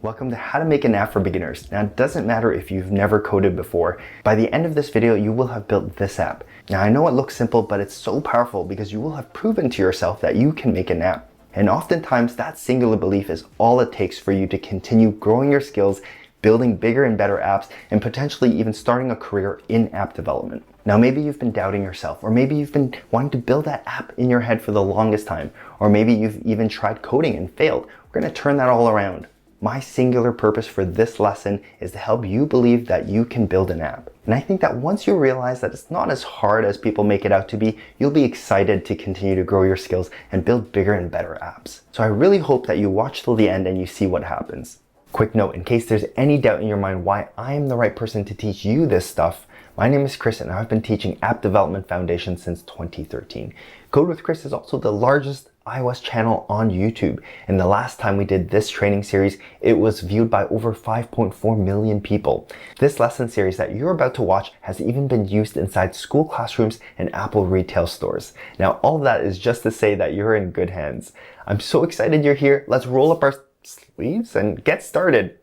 Welcome to How to Make an App for Beginners. Now, it doesn't matter if you've never coded before. By the end of this video, you will have built this app. Now, I know it looks simple, but it's so powerful because you will have proven to yourself that you can make an app. And oftentimes, that singular belief is all it takes for you to continue growing your skills, building bigger and better apps, and potentially even starting a career in app development. Now, maybe you've been doubting yourself, or maybe you've been wanting to build that app in your head for the longest time, or maybe you've even tried coding and failed. We're going to turn that all around. My singular purpose for this lesson is to help you believe that you can build an app. And I think that once you realize that it's not as hard as people make it out to be, you'll be excited to continue to grow your skills and build bigger and better apps. So I really hope that you watch till the end and you see what happens. Quick note, in case there's any doubt in your mind why I am the right person to teach you this stuff, my name is Chris and I've been teaching App Development Foundation since 2013. Code with Chris is also the largest iOS channel on YouTube, and the last time we did this training series, it was viewed by over 5.4 million people. This lesson series that you're about to watch has even been used inside school classrooms and Apple retail stores. Now, all of that is just to say that you're in good hands. I'm so excited you're here. Let's roll up our sleeves and get started.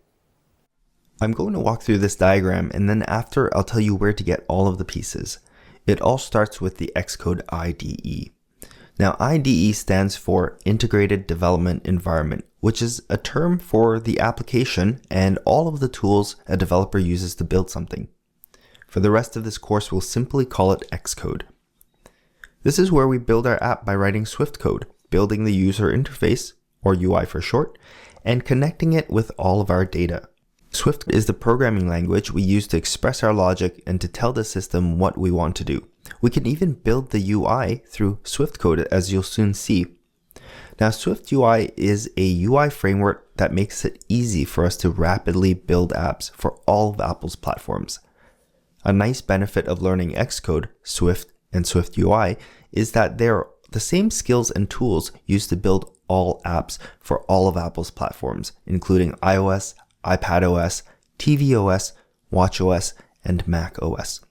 I'm going to walk through this diagram, and then after I'll tell you where to get all of the pieces. It all starts with the Xcode IDE. Now, IDE stands for Integrated Development Environment, which is a term for the application and all of the tools a developer uses to build something. For the rest of this course, we'll simply call it Xcode. This is where we build our app by writing Swift code, building the user interface, or UI for short, and connecting it with all of our data. Swift is the programming language we use to express our logic and to tell the system what we want to do. We can even build the UI through Swift code, as you'll soon see. Now, SwiftUI is a UI framework that makes it easy for us to rapidly build apps for all of Apple's platforms. A nice benefit of learning Xcode, Swift, and SwiftUI is that they're the same skills and tools used to build all apps for all of Apple's platforms, including iOS, iPadOS, tvOS, watchOS, and macOS.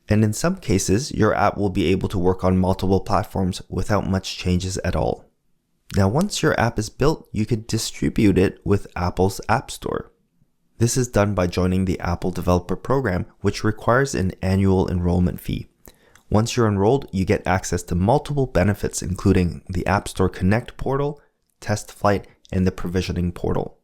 And in some cases, your app will be able to work on multiple platforms without much changes at all. Now, once your app is built, you could distribute it with Apple's App Store. This is done by joining the Apple Developer Program, which requires an annual enrollment fee. Once you're enrolled, you get access to multiple benefits, including the App Store Connect portal, Test Flight, and the Provisioning portal.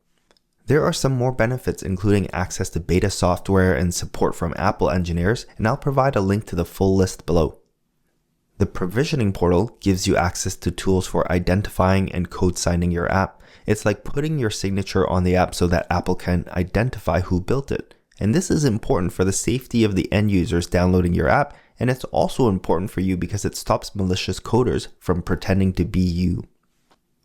There are some more benefits, including access to beta software and support from Apple engineers, and I'll provide a link to the full list below. The Provisioning portal gives you access to tools for identifying and code signing your app. It's like putting your signature on the app so that Apple can identify who built it. And this is important for the safety of the end users downloading your app, and it's also important for you because it stops malicious coders from pretending to be you.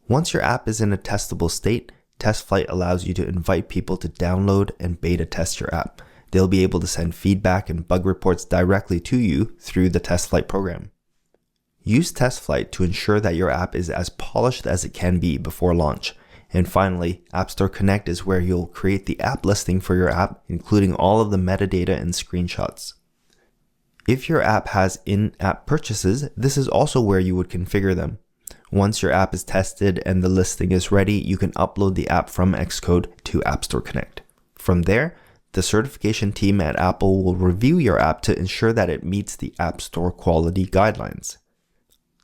Once your app is in a testable state, Test Flight allows you to invite people to download and beta test your app. They'll be able to send feedback and bug reports directly to you through the Test Flight program. Use Test Flight to ensure that your app is as polished as it can be before launch. And finally, App Store Connect is where you'll create the app listing for your app, including all of the metadata and screenshots. If your app has in-app purchases, this is also where you would configure them. Once your app is tested and the listing is ready, you can upload the app from Xcode to App Store Connect. From there, the certification team at Apple will review your app to ensure that it meets the App Store quality guidelines.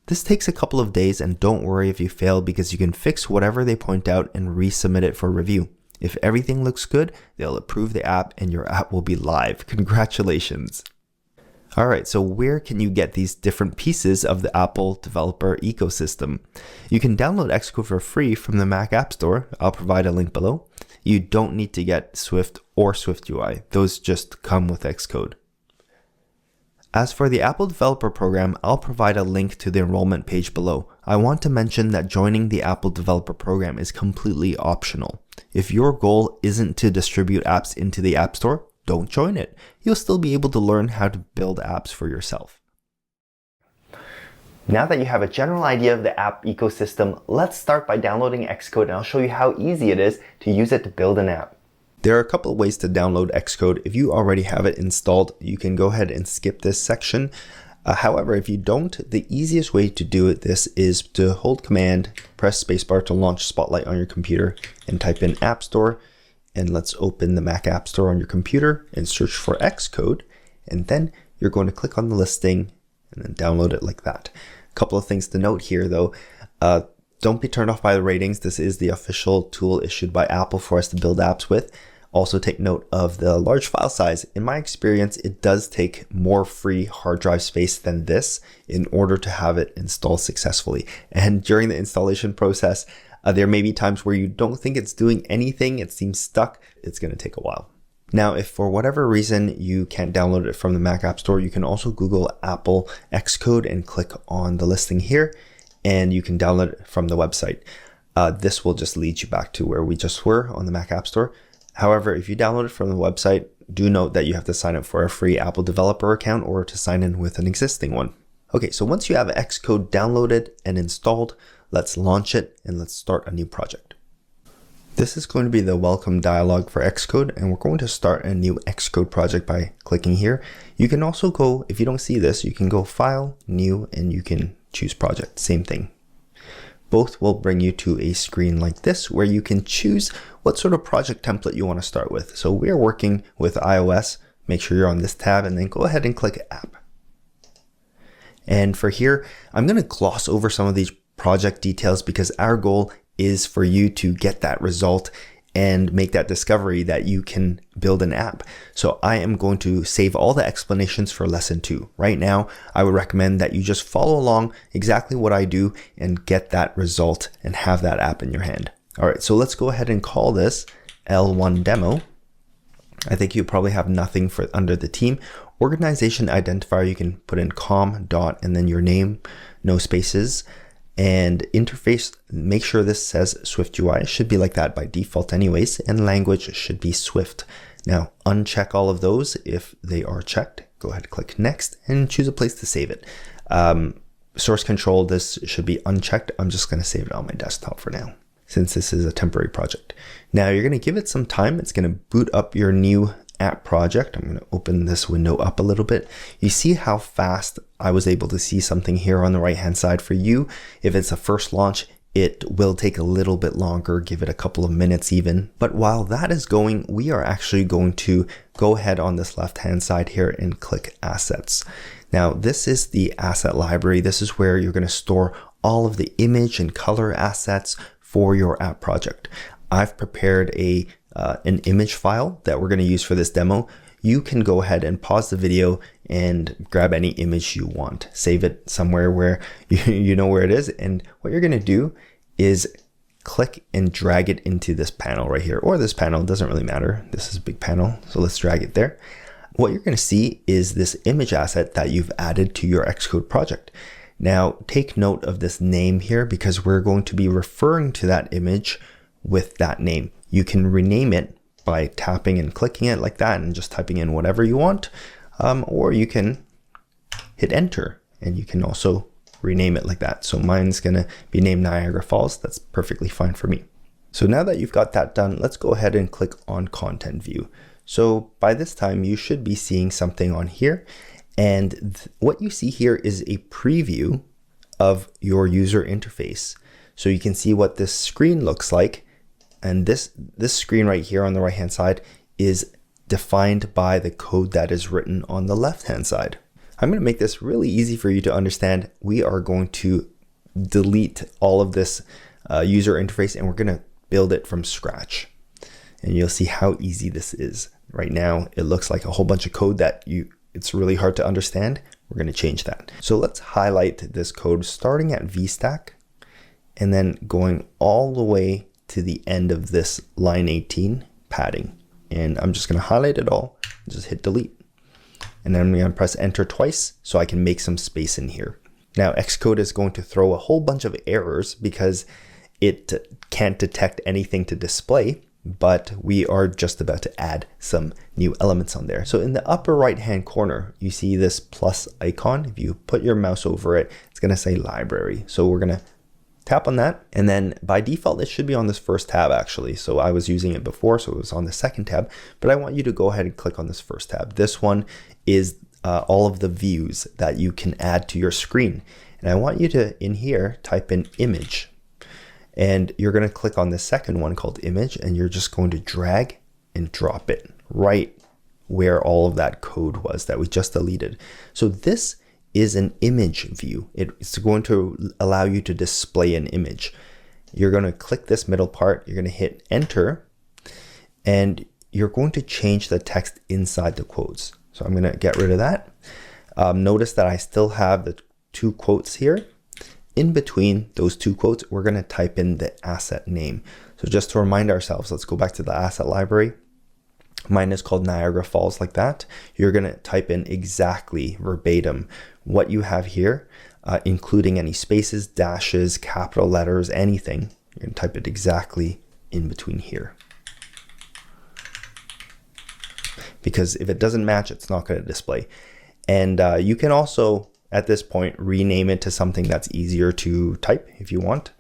This takes a couple of days, and don't worry if you fail because you can fix whatever they point out and resubmit it for review. If everything looks good, they'll approve the app and your app will be live. Congratulations! Alright, so where can you get these different pieces of the Apple developer ecosystem? You can download Xcode for free from the Mac App Store. I'll provide a link below. You don't need to get Swift or SwiftUI. Those just come with Xcode. As for the Apple Developer Program, I'll provide a link to the enrollment page below. I want to mention that joining the Apple Developer Program is completely optional. If your goal isn't to distribute apps into the App Store, don't join it. You'll still be able to learn how to build apps for yourself. Now that you have a general idea of the app ecosystem, let's start by downloading Xcode, and I'll show you how easy it is to use it to build an app. There are a couple of ways to download Xcode. If you already have it installed, you can go ahead and skip this section. However, if you don't, the easiest way to do this is to hold Command, press spacebar to launch Spotlight on your computer, and type in App Store. and let's open the Mac App Store on your computer and search for Xcode. And then you're going to click on the listing and then download it like that. A couple of things to note here though. Don't be turned off by the ratings. This is the official tool issued by Apple for us to build apps with. Also take note of the large file size. In my experience, it does take more free hard drive space than this in order to have it install successfully. And during the installation process, there may be times where you don't think it's doing anything. It seems stuck. It's going to take a while. Now, if for whatever reason you can't download it from the Mac App Store, you can also Google Apple Xcode and click on the listing here, and you can download it from the website. This will just lead you back to where we just were on the Mac App Store. However, if you download it from the website, do note that you have to sign up for a free Apple developer account or to sign in with an existing one. Okay, so once you have Xcode downloaded and installed, let's launch it and let's start a new project. This is going to be the welcome dialog for Xcode, and we're going to start a new Xcode project by clicking here. You can also go, if you don't see this, you can go File, New, and you can choose Project, same thing. Both will bring you to a screen like this where you can choose what sort of project template you want to start with. So we're working with iOS. Make sure you're on this tab and then go ahead and click App. And for here, I'm going to gloss over some of these project details because our goal is for you to get that result and make that discovery that you can build an app. So I am going to save all the explanations for lesson 2. Right now, I would recommend that you just follow along exactly what I do and get that result and have that app in your hand. All right, so let's go ahead and call this L1 demo. I think you probably have nothing for under the team. Organization identifier, you can put in com dot and then your name, no spaces. And interface, make sure this says SwiftUI. It should be like that by default anyways, and language should be Swift. Now uncheck all of those if they are checked. Go ahead, click next and choose a place to save it. Source control, this should be unchecked. I'm just going to save it on my desktop for now, since this is a temporary project. Now you're going to give it some time. It's going to boot up your new app project. I'm going to open this window up a little bit. You see how fast I was able to see something here on the right hand side for you. If it's a first launch, it will take a little bit longer, give it a couple of minutes even. But while that is going, we are actually going to go ahead on this left hand side here and click Assets. Now this is the asset library. This is where you're going to store all of the image and color assets for your app project. I've prepared an image file that we're going to use for this demo. You can go ahead and pause the video and grab any image you want. Save it somewhere where you know where it is. And what you're going to do is click and drag it into this panel right here, or this panel, doesn't really matter. This is a big panel, so let's drag it there. What you're going to see is this image asset that you've added to your Xcode project. Now take note of this name here because we're going to be referring to that image with that name. You can rename it by tapping and clicking it like that and just typing in whatever you want, or you can hit enter and you can also rename it like that. So mine's gonna be named Niagara Falls. That's perfectly fine for me. So now that you've got that done, let's go ahead and click on Content View. So by this time you should be seeing something on here, and what you see here is a preview of your user interface. So you can see what this screen looks like. And this screen right here on the right hand side is defined by the code that is written on the left hand side. I'm going to make this really easy for you to understand. We are going to delete all of this user interface and we're going to build it from scratch. And you'll see how easy this is. Right now it looks like a whole bunch of code that it's really hard to understand. We're going to change that. So let's highlight this code starting at VStack and then going all the way to the end of this line 18 padding. And I'm just going to highlight it all and just hit delete. And then I'm going to press enter twice so I can make some space in here. Now Xcode is going to throw a whole bunch of errors because it can't detect anything to display, but we are just about to add some new elements on there. So in the upper right hand corner, you see this plus icon. If you put your mouse over it, it's going to say library. So we're going to tap on that, and then by default it should be on this first tab actually. So I was using it before, so it was on the second tab, but I want you to go ahead and click on this first tab. This one is all of the views that you can add to your screen, and I want you to in here type in image, and you're going to click on the second one called image, and you're just going to drag and drop it right where all of that code was that we just deleted. So this is an image view. It's going to allow you to display an image. You're going to click this middle part, you're going to hit enter, and you're going to change the text inside the quotes. So I'm going to get rid of that. Notice that I still have the 2 quotes here. In between those 2 quotes, we're going to type in the asset name. So just to remind ourselves, let's go back to the asset library. Mine is called Niagara Falls, like that. You're going to type in exactly verbatim what you have here, including any spaces, dashes, capital letters, anything. You're going to type it exactly in between here. Because if it doesn't match, it's not going to display. And you can also, at this point, rename it to something that's easier to type if you want.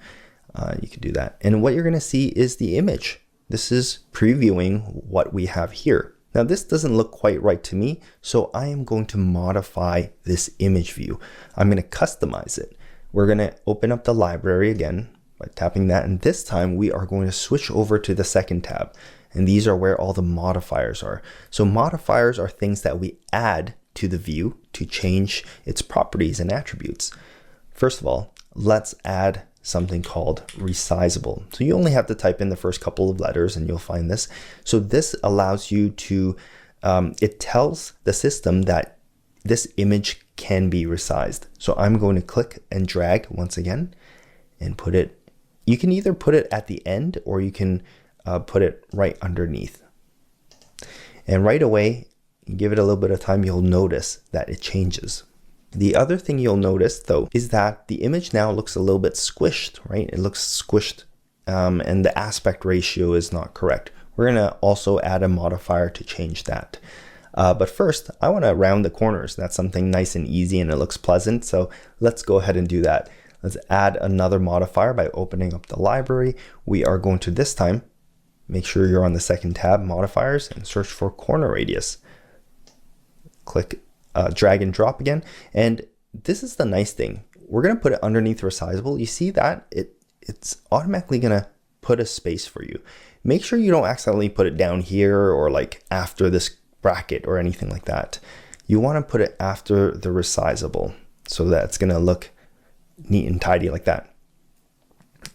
You can do that. And what you're going to see is the image. This is previewing what we have here. Now this doesn't look quite right to me, so I am going to modify this image view. I'm going to customize it. We're going to open up the library again by tapping that, and this time we are going to switch over to the second tab. And these are where all the modifiers are. So modifiers are things that we add to the view to change its properties and attributes. First of all, let's add something called resizable. So you only have to type in the first couple of letters and you'll find this. So this allows you to, it tells the system that this image can be resized. So I'm going to click and drag once again and put it, you can either put it at the end or you can put it right underneath. And right away, give it a little bit of time, you'll notice that it changes. The other thing you'll notice though is that the image now looks a little bit squished, right? It looks squished and the aspect ratio is not correct. We're gonna also add a modifier to change that. But first, I wanna round the corners. That's something nice and easy and it looks pleasant. So let's go ahead and do that. Let's add another modifier by opening up the library. We are going to this time, make sure you're on the second tab, modifiers, and search for corner radius. Click drag and drop again. And this is the nice thing. We're going to put it underneath resizable. You see that it's automatically going to put a space for you. Make sure you don't accidentally put it down here or like after this bracket or anything like that. You want to put it after the resizable so that it's going to look neat and tidy like that.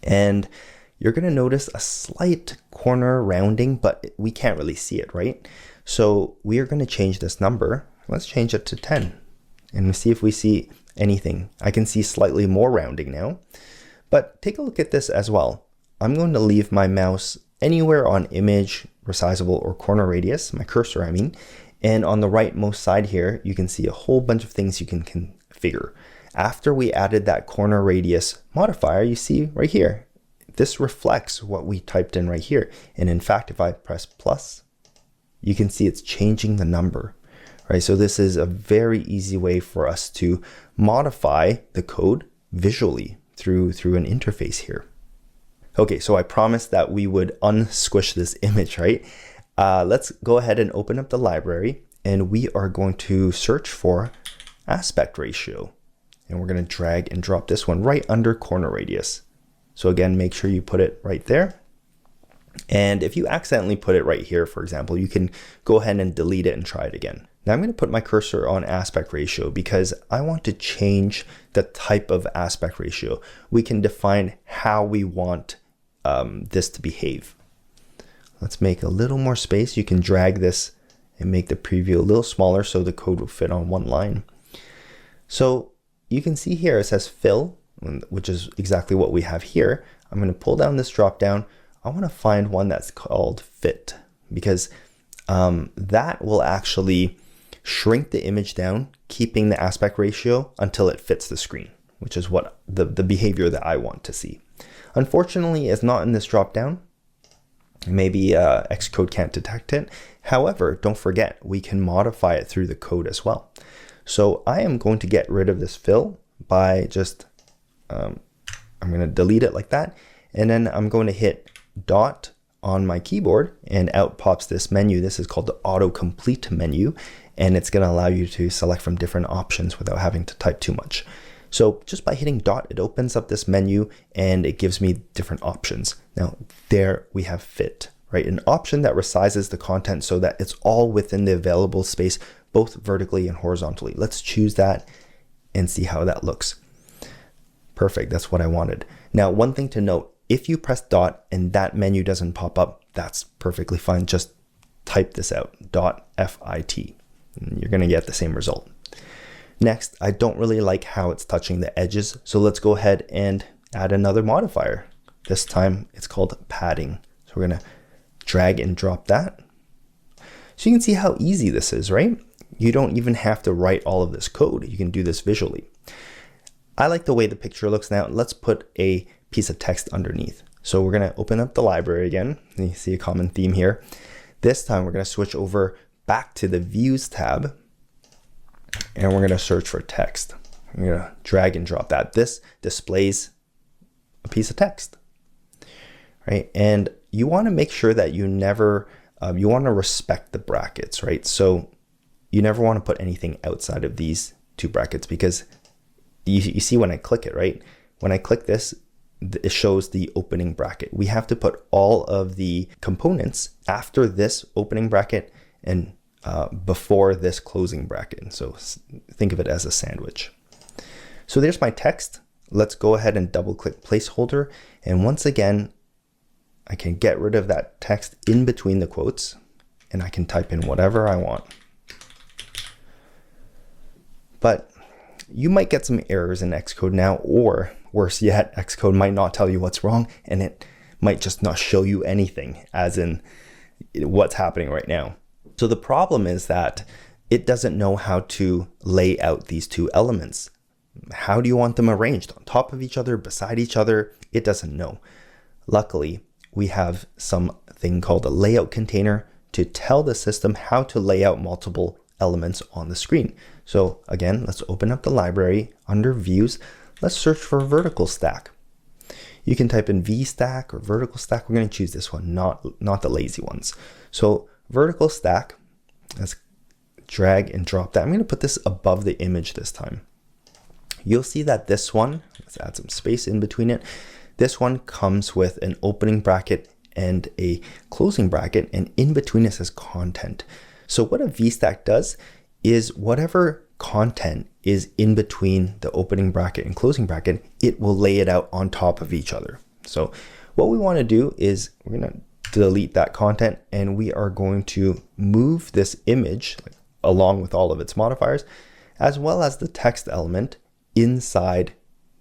And you're going to notice a slight corner rounding, but we can't really see it, right? So we are going to change this number. Let's change it to 10 and see if we see anything. I can see slightly more rounding now, but take a look at this as well. I'm going to leave my mouse anywhere on image, resizable, or corner radius, my cursor I mean, and on the rightmost side here, you can see a whole bunch of things you can configure. After we added that corner radius modifier, you see right here, this reflects what we typed in right here. And in fact, if I press plus, you can see it's changing the number. Right, so this is a very easy way for us to modify the code visually through an interface here. Okay, so I promised that we would unsquish this image, right? Let's go ahead and open up the library and we are going to search for aspect ratio. And we're going to drag and drop this one right under corner radius. So again, make sure you put it right there. And if you accidentally put it right here, for example, you can go ahead and delete it and try it again. Now I'm going to put my cursor on aspect ratio because I want to change the type of aspect ratio. We can define how we want this to behave. Let's make a little more space. You can drag this and make the preview a little smaller so the code will fit on one line. So you can see here it says fill, which is exactly what we have here. I'm going to pull down this drop down. I want to find one that's called fit because that will actually shrink the image down, keeping the aspect ratio until it fits the screen, which is what the behavior that I want to see. Unfortunately, it's not in this drop down. Maybe Xcode can't detect it. However, don't forget, we can modify it through the code as well. So I am going to get rid of this fill by just, I'm going to delete it like that. And then I'm going to hit dot on my keyboard and out pops this menu. This is called the autocomplete menu. And it's going to allow you to select from different options without having to type too much. So just by hitting dot, it opens up this menu and it gives me different options. Now there we have fit, right? An option that resizes the content so that it's all within the available space, both vertically and horizontally. Let's choose that and see how that looks. Perfect, that's what I wanted. Now, one thing to note, if you press dot and that menu doesn't pop up, that's perfectly fine. Just type this out, .fit, and you're gonna get the same result. Next, I don't really like how it's touching the edges, so let's go ahead and add another modifier. This time it's called padding. So we're gonna drag and drop that. So you can see how easy this is, right? You don't even have to write all of this code. You can do this visually. I like the way the picture looks now. Let's put a piece of text underneath. So we're gonna open up the library again. And you see a common theme here. This time we're gonna switch over back to the Views tab, and we're gonna search for text. I'm gonna drag and drop that. This displays a piece of text, right? And you wanna make sure that you never, you wanna respect the brackets, right? So you never wanna put anything outside of these two brackets, because you see when I click it, right? When I click this, it shows the opening bracket. We have to put all of the components after this opening bracket and before this closing bracket. So think of it as a sandwich. So there's my text. Let's go ahead and double click placeholder. And once again, I can get rid of that text in between the quotes, and I can type in whatever I want. But you might get some errors in Xcode now, or worse yet, Xcode might not tell you what's wrong, and it might just not show you anything, as in what's happening right now. So the problem is that it doesn't know how to lay out these two elements. How do you want them arranged? On top of each other, beside each other? It doesn't know. Luckily, we have something called a layout container to tell the system how to lay out multiple elements on the screen. So again, let's open up the library under Views. Let's search for vertical stack. You can type in VStack or vertical stack. We're going to choose this one, not the lazy ones. So vertical stack, let's drag and drop that. I'm going to put this above the image this time. You'll see that this one, let's add some space in between it. This one comes with an opening bracket and a closing bracket, and in between it says content. So what a VStack does is whatever content is in between the opening bracket and closing bracket, it will lay it out on top of each other. So what we want to do is we're going to delete that content, and we are going to move this image along with all of its modifiers, as well as the text element inside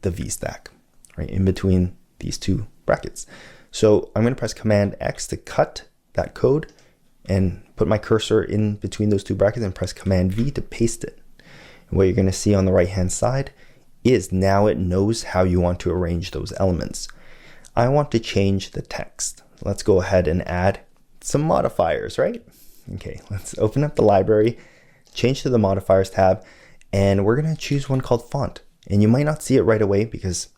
the VStack, right in between these two brackets. So I'm going to press Command X to cut that code and put my cursor in between those two brackets and press Command V to paste it. And what you're going to see on the right hand side is now it knows how you want to arrange those elements. I want to change the text. Let's go ahead and add some modifiers, right? Okay, let's open up the library, change to the modifiers tab, and we're going to choose one called font. And you might not see it right away because,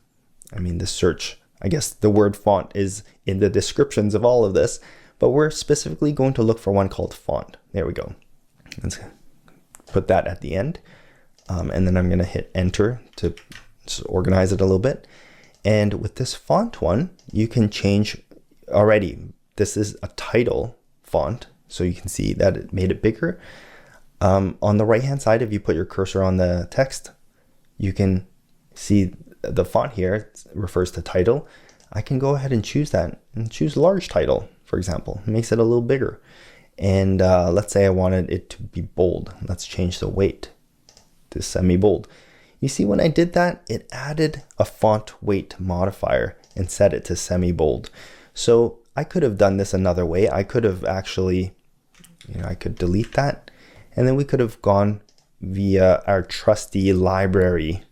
I mean, the search, I guess the word font is in the descriptions of all of this, but we're specifically going to look for one called font. There we go. Let's put that at the end. And then I'm going to hit enter to just organize it a little bit. And with this font one, you can change already. This is a title font, so you can see that it made it bigger. On the right hand side, if you put your cursor on the text, you can see the font here. It refers to title. I can go ahead and choose that and choose large title, for example. It makes it a little bigger. And let's say I wanted it to be bold. Let's change the weight to semi-bold. You see when I did that, it added a font weight modifier and set it to semi-bold. So I could have done this another way. I could have actually, I could delete that, and then we could have gone via our trusty library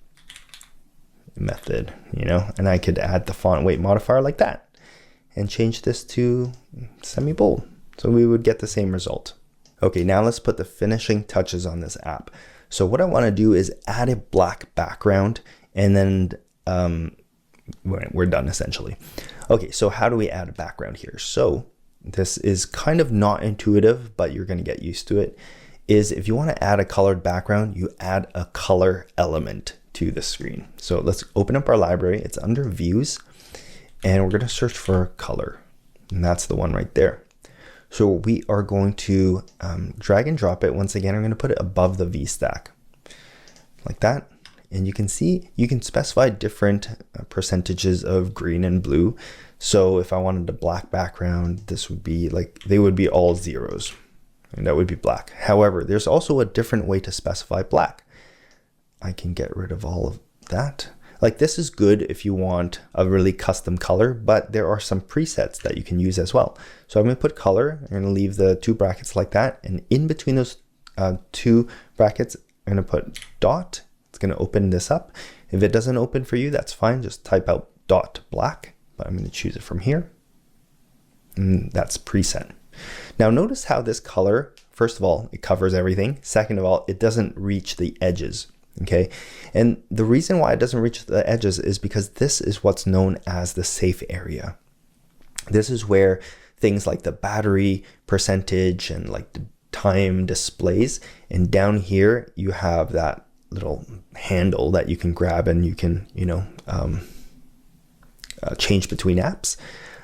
method, and I could add the font weight modifier like that and change this to semi-bold. So we would get the same result. Okay, now let's put the finishing touches on this app. So what I want to do is add a black background, and then we're done essentially. Okay, so how do we add a background here? So this is kind of not intuitive, but you're going to get used to it. Is if you want to add a colored background, you add a color element to the screen. So let's open up our library. It's under Views, and we're going to search for color, and that's the one right there. So we are going to drag and drop it. Once again, I'm going to put it above the V stack like that. And you can see, you can specify different percentages of green and blue. So if I wanted a black background, this would be like, they would be all zeros, and that would be black. However, there's also a different way to specify black. I can get rid of all of that. Like, this is good if you want a really custom color, but there are some presets that you can use as well. So I'm going to put color, I'm going to leave the two brackets like that. And in between those two brackets, I'm going to put dot. It's going to open this up. If it doesn't open for you, that's fine. Just type out dot black, but I'm going to choose it from here. And that's preset. Now notice how this color, first of all, it covers everything. Second of all, it doesn't reach the edges. Okay. And the reason why it doesn't reach the edges is because this is what's known as the safe area. This is where things like the battery percentage and like the time displays. And down here, you have that little handle that you can grab and you can, change between apps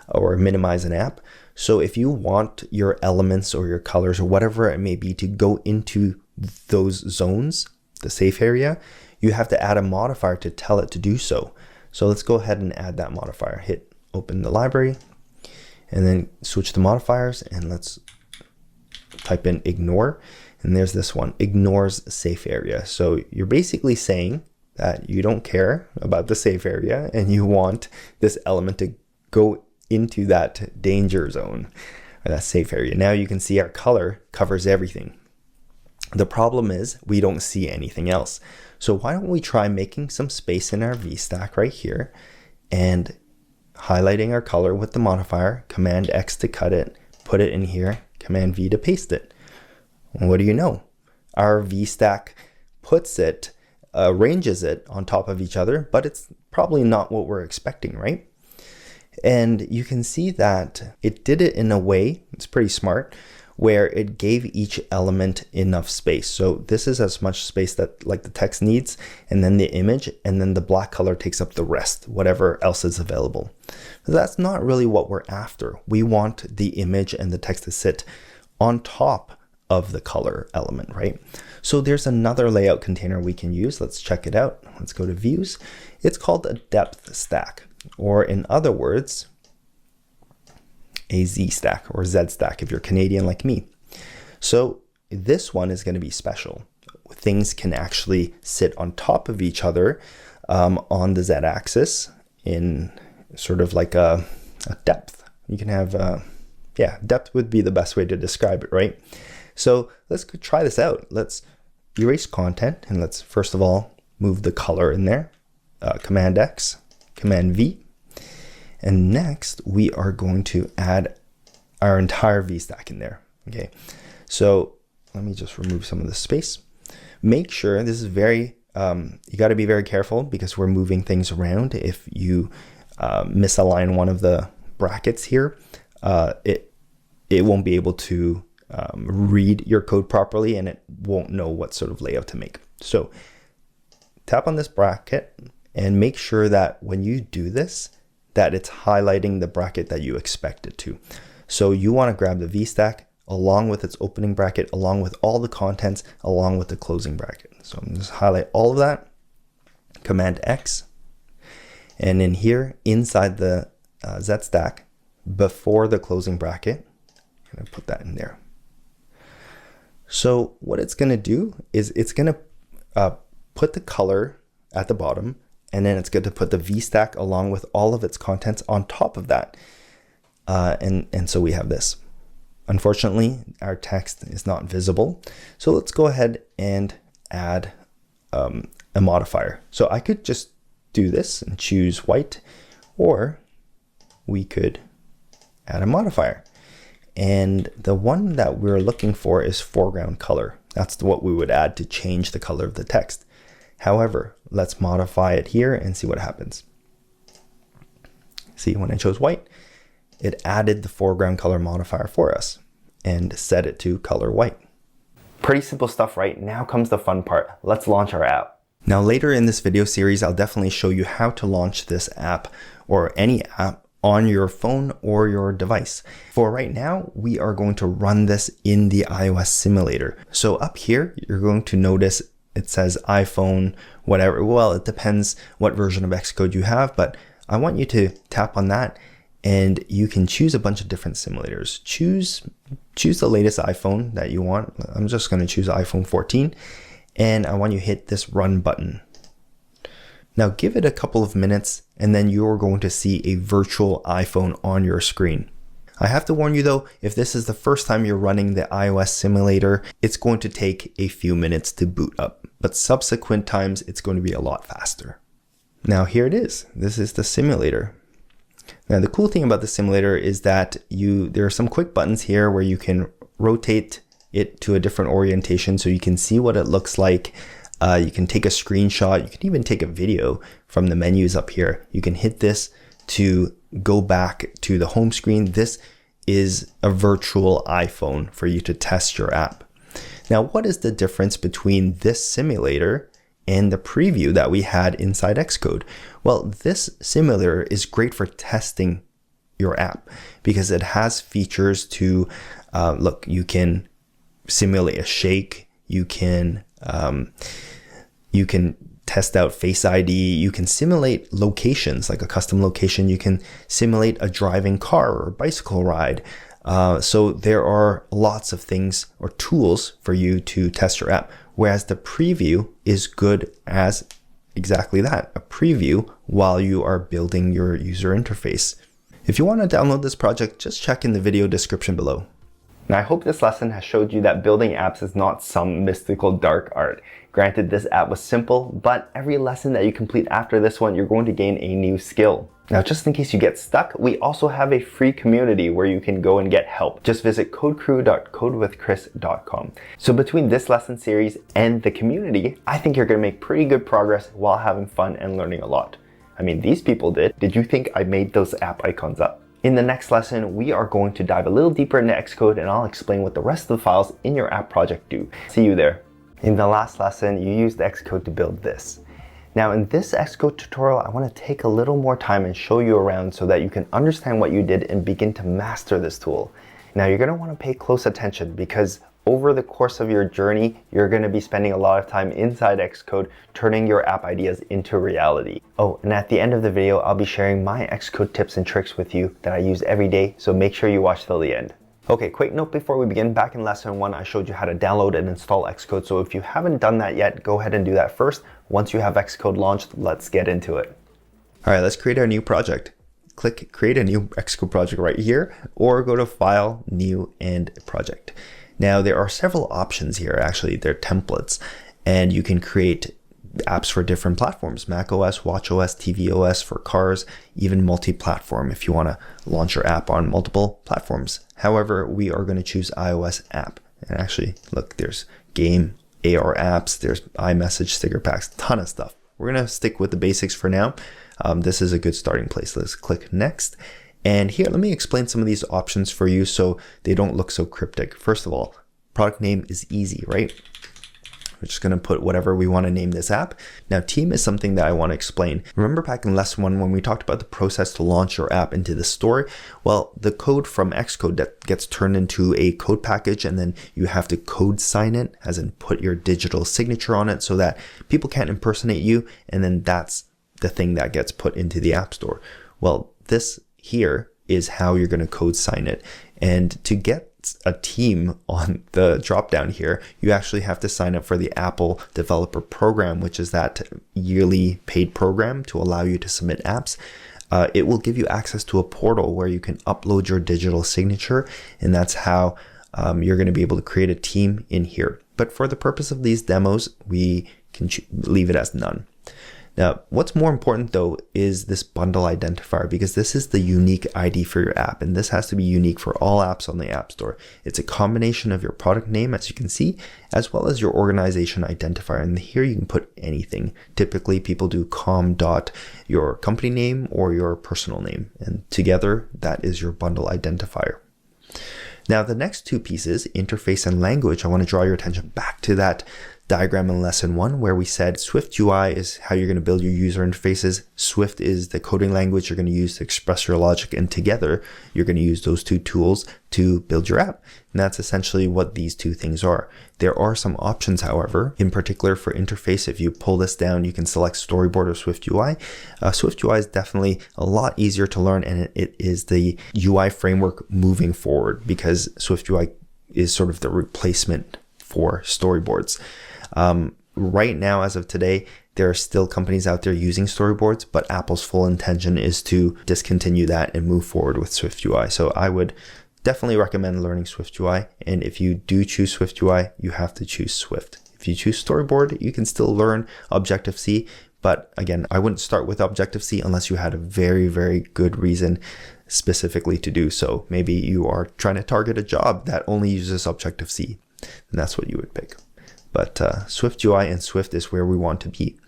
or minimize an app. So if you want your elements or your colors or whatever it may be to go into those zones, the safe area, you have to add a modifier to tell it to do so. So let's go ahead and add that modifier. Hit open the library and then switch the modifiers, and let's type in ignore. And there's this one, ignores safe area. So you're basically saying that you don't care about the safe area and you want this element to go into that danger zone or that safe area. Now you can see our color covers everything. The problem is we don't see anything else. So why don't we try making some space in our V stack right here and highlighting our color with the modifier, Command X to cut it, put it in here, Command V to paste it. What do you know? Our V stack puts it, arranges it on top of each other, but it's probably not what we're expecting, right? And you can see that it did it in a way, it's pretty smart, where it gave each element enough space. So this is as much space that like the text needs, and then the image, and then the black color takes up the rest, whatever else is available. But that's not really what we're after. We want the image and the text to sit on top of the color element, right? So there's another layout container we can use. Let's check it out. Let's go to views. It's called a depth stack, or in other words, a Z stack or Z stack if you're Canadian like me. So this one is going to be special. Things can actually sit on top of each other on the Z axis in sort of like a depth. You can have, depth would be the best way to describe it, right? So let's try this out. Let's erase content and let's first of all move the color in there. Command X, Command V. And next we are going to add our entire V stack in there. Okay, so let me just remove some of the space. Make sure this is very, you got to be very careful because we're moving things around. If you misalign one of the brackets here, it won't be able to read your code properly and it won't know what sort of layout to make. So tap on this bracket and make sure that when you do this, that it's highlighting the bracket that you expect it to. So you want to grab the V stack along with its opening bracket, along with all the contents, along with the closing bracket. So I'm just highlight all of that, Command X, and in here inside the Z stack before the closing bracket, I'm gonna put that in there. So what it's gonna do is it's gonna put the color at the bottom, and then it's good to put the V stack along with all of its contents on top of that. And so we have this. Unfortunately, our text is not visible. So let's go ahead and add a modifier. So I could just do this and choose white, or we could add a modifier. And the one that we're looking for is foreground color. That's what we would add to change the color of the text. However, let's modify it here and see what happens. See, when I chose white, it added the foreground color modifier for us and set it to color white. Pretty simple stuff, right? Now comes the fun part. Let's launch our app. Now later in this video series, I'll definitely show you how to launch this app or any app on your phone or your device. For right now, we are going to run this in the iOS simulator. So up here, you're going to notice it says iPhone, whatever. Well, it depends what version of Xcode you have, but I want you to tap on that and you can choose a bunch of different simulators. Choose the latest iPhone that you want. I'm just going to choose iPhone 14 and I want you to hit this run button. Now give it a couple of minutes and then you're going to see a virtual iPhone on your screen. I have to warn you though, if this is the first time you're running the iOS simulator, it's going to take a few minutes to boot up, but subsequent times it's going to be a lot faster. Now here it is. This is the simulator. Now the cool thing about the simulator is that there are some quick buttons here where you can rotate it to a different orientation so you can see what it looks like. You can take a screenshot. You can even take a video from the menus up here. You can hit this to go back to the home screen. This is a virtual iPhone for you to test your app. Now, what is the difference between this simulator and the preview that we had inside Xcode? Well, this simulator is great for testing your app because it has features to, look, you can simulate a shake, you can test out Face ID, you can simulate locations like a custom location, you can simulate a driving car or a bicycle ride. So there are lots of things or tools for you to test your app, whereas the preview is good as exactly that, a preview while you are building your user interface. If you want to download this project, just check in the video description below. Now I hope this lesson has showed you that building apps is not some mystical dark art. Granted, this app was simple, but every lesson that you complete after this one, you're going to gain a new skill. Now, just in case you get stuck, we also have a free community where you can go and get help. Just visit codecrew.codewithchris.com. So between this lesson series and the community, I think you're going to make pretty good progress while having fun and learning a lot. I mean, these people did. Did you think I made those app icons up? In the next lesson, we are going to dive a little deeper into Xcode and I'll explain what the rest of the files in your app project do. See you there. In the last lesson, you used Xcode to build this. Now in this Xcode tutorial, I want to take a little more time and show you around so that you can understand what you did and begin to master this tool. Now you're going to want to pay close attention because over the course of your journey, you're going to be spending a lot of time inside Xcode, turning your app ideas into reality. Oh, and at the end of the video, I'll be sharing my Xcode tips and tricks with you that I use every day, so make sure you watch till the end. Okay, quick note before we begin. Back in lesson 1, I showed you how to download and install Xcode, so if you haven't done that yet, go ahead and do that first. Once you have Xcode launched, let's get into it. All right, let's create our new project. Click Create a New Xcode Project right here, or go to File, New, and Project. Now there are several options here, actually, they're templates, and you can create apps for different platforms, macOS, watchOS, tvOS for cars, even multi-platform if you want to launch your app on multiple platforms. However, we are going to choose iOS app. And actually, look, there's game, AR apps, there's iMessage, sticker packs, ton of stuff. We're going to stick with the basics for now. This is a good starting place. Let's click next. And here, let me explain some of these options for you so they don't look so cryptic. First of all, product name is easy, right? We're just going to put whatever we want to name this app. Now, team is something that I want to explain. Remember back in lesson 1 when we talked about the process to launch your app into the store? Well, the code from Xcode that gets turned into a code package, and then you have to code sign it, as in put your digital signature on it so that people can't impersonate you. And then that's the thing that gets put into the App Store. Well, this here is how you're going to code sign it. And to get a team on the drop down here, you actually have to sign up for the Apple Developer Program, which is that yearly paid program to allow you to submit apps. It will give you access to a portal where you can upload your digital signature, and that's how you're going to be able to create a team in here. But for the purpose of these demos, we can leave it as none. Now, what's more important though is this bundle identifier, because this is the unique ID for your app, and this has to be unique for all apps on the App Store. It's a combination of your product name, as you can see, as well as your organization identifier. And here you can put anything. Typically, people do your company name or your personal name, and together that is your bundle identifier. Now, the next two pieces, interface and language, I want to draw your attention back to that diagram in lesson 1 where we said SwiftUI is how you're going to build your user interfaces. Swift is the coding language you're going to use to express your logic, and together you're going to use those two tools to build your app. And that's essentially what these two things are. There are some options, however, in particular for interface. If you pull this down, you can select Storyboard or SwiftUI. SwiftUI is definitely a lot easier to learn, and it is the UI framework moving forward because SwiftUI is sort of the replacement for storyboards. Right now, as of today, there are still companies out there using storyboards, but Apple's full intention is to discontinue that and move forward with SwiftUI. So I would definitely recommend learning SwiftUI. And if you do choose SwiftUI, you have to choose Swift. If you choose storyboard, you can still learn Objective-C. But again, I wouldn't start with Objective-C unless you had a very, very good reason specifically to do so. Maybe you are trying to target a job that only uses Objective-C, and that's what you would pick. But SwiftUI and Swift is where we want to be.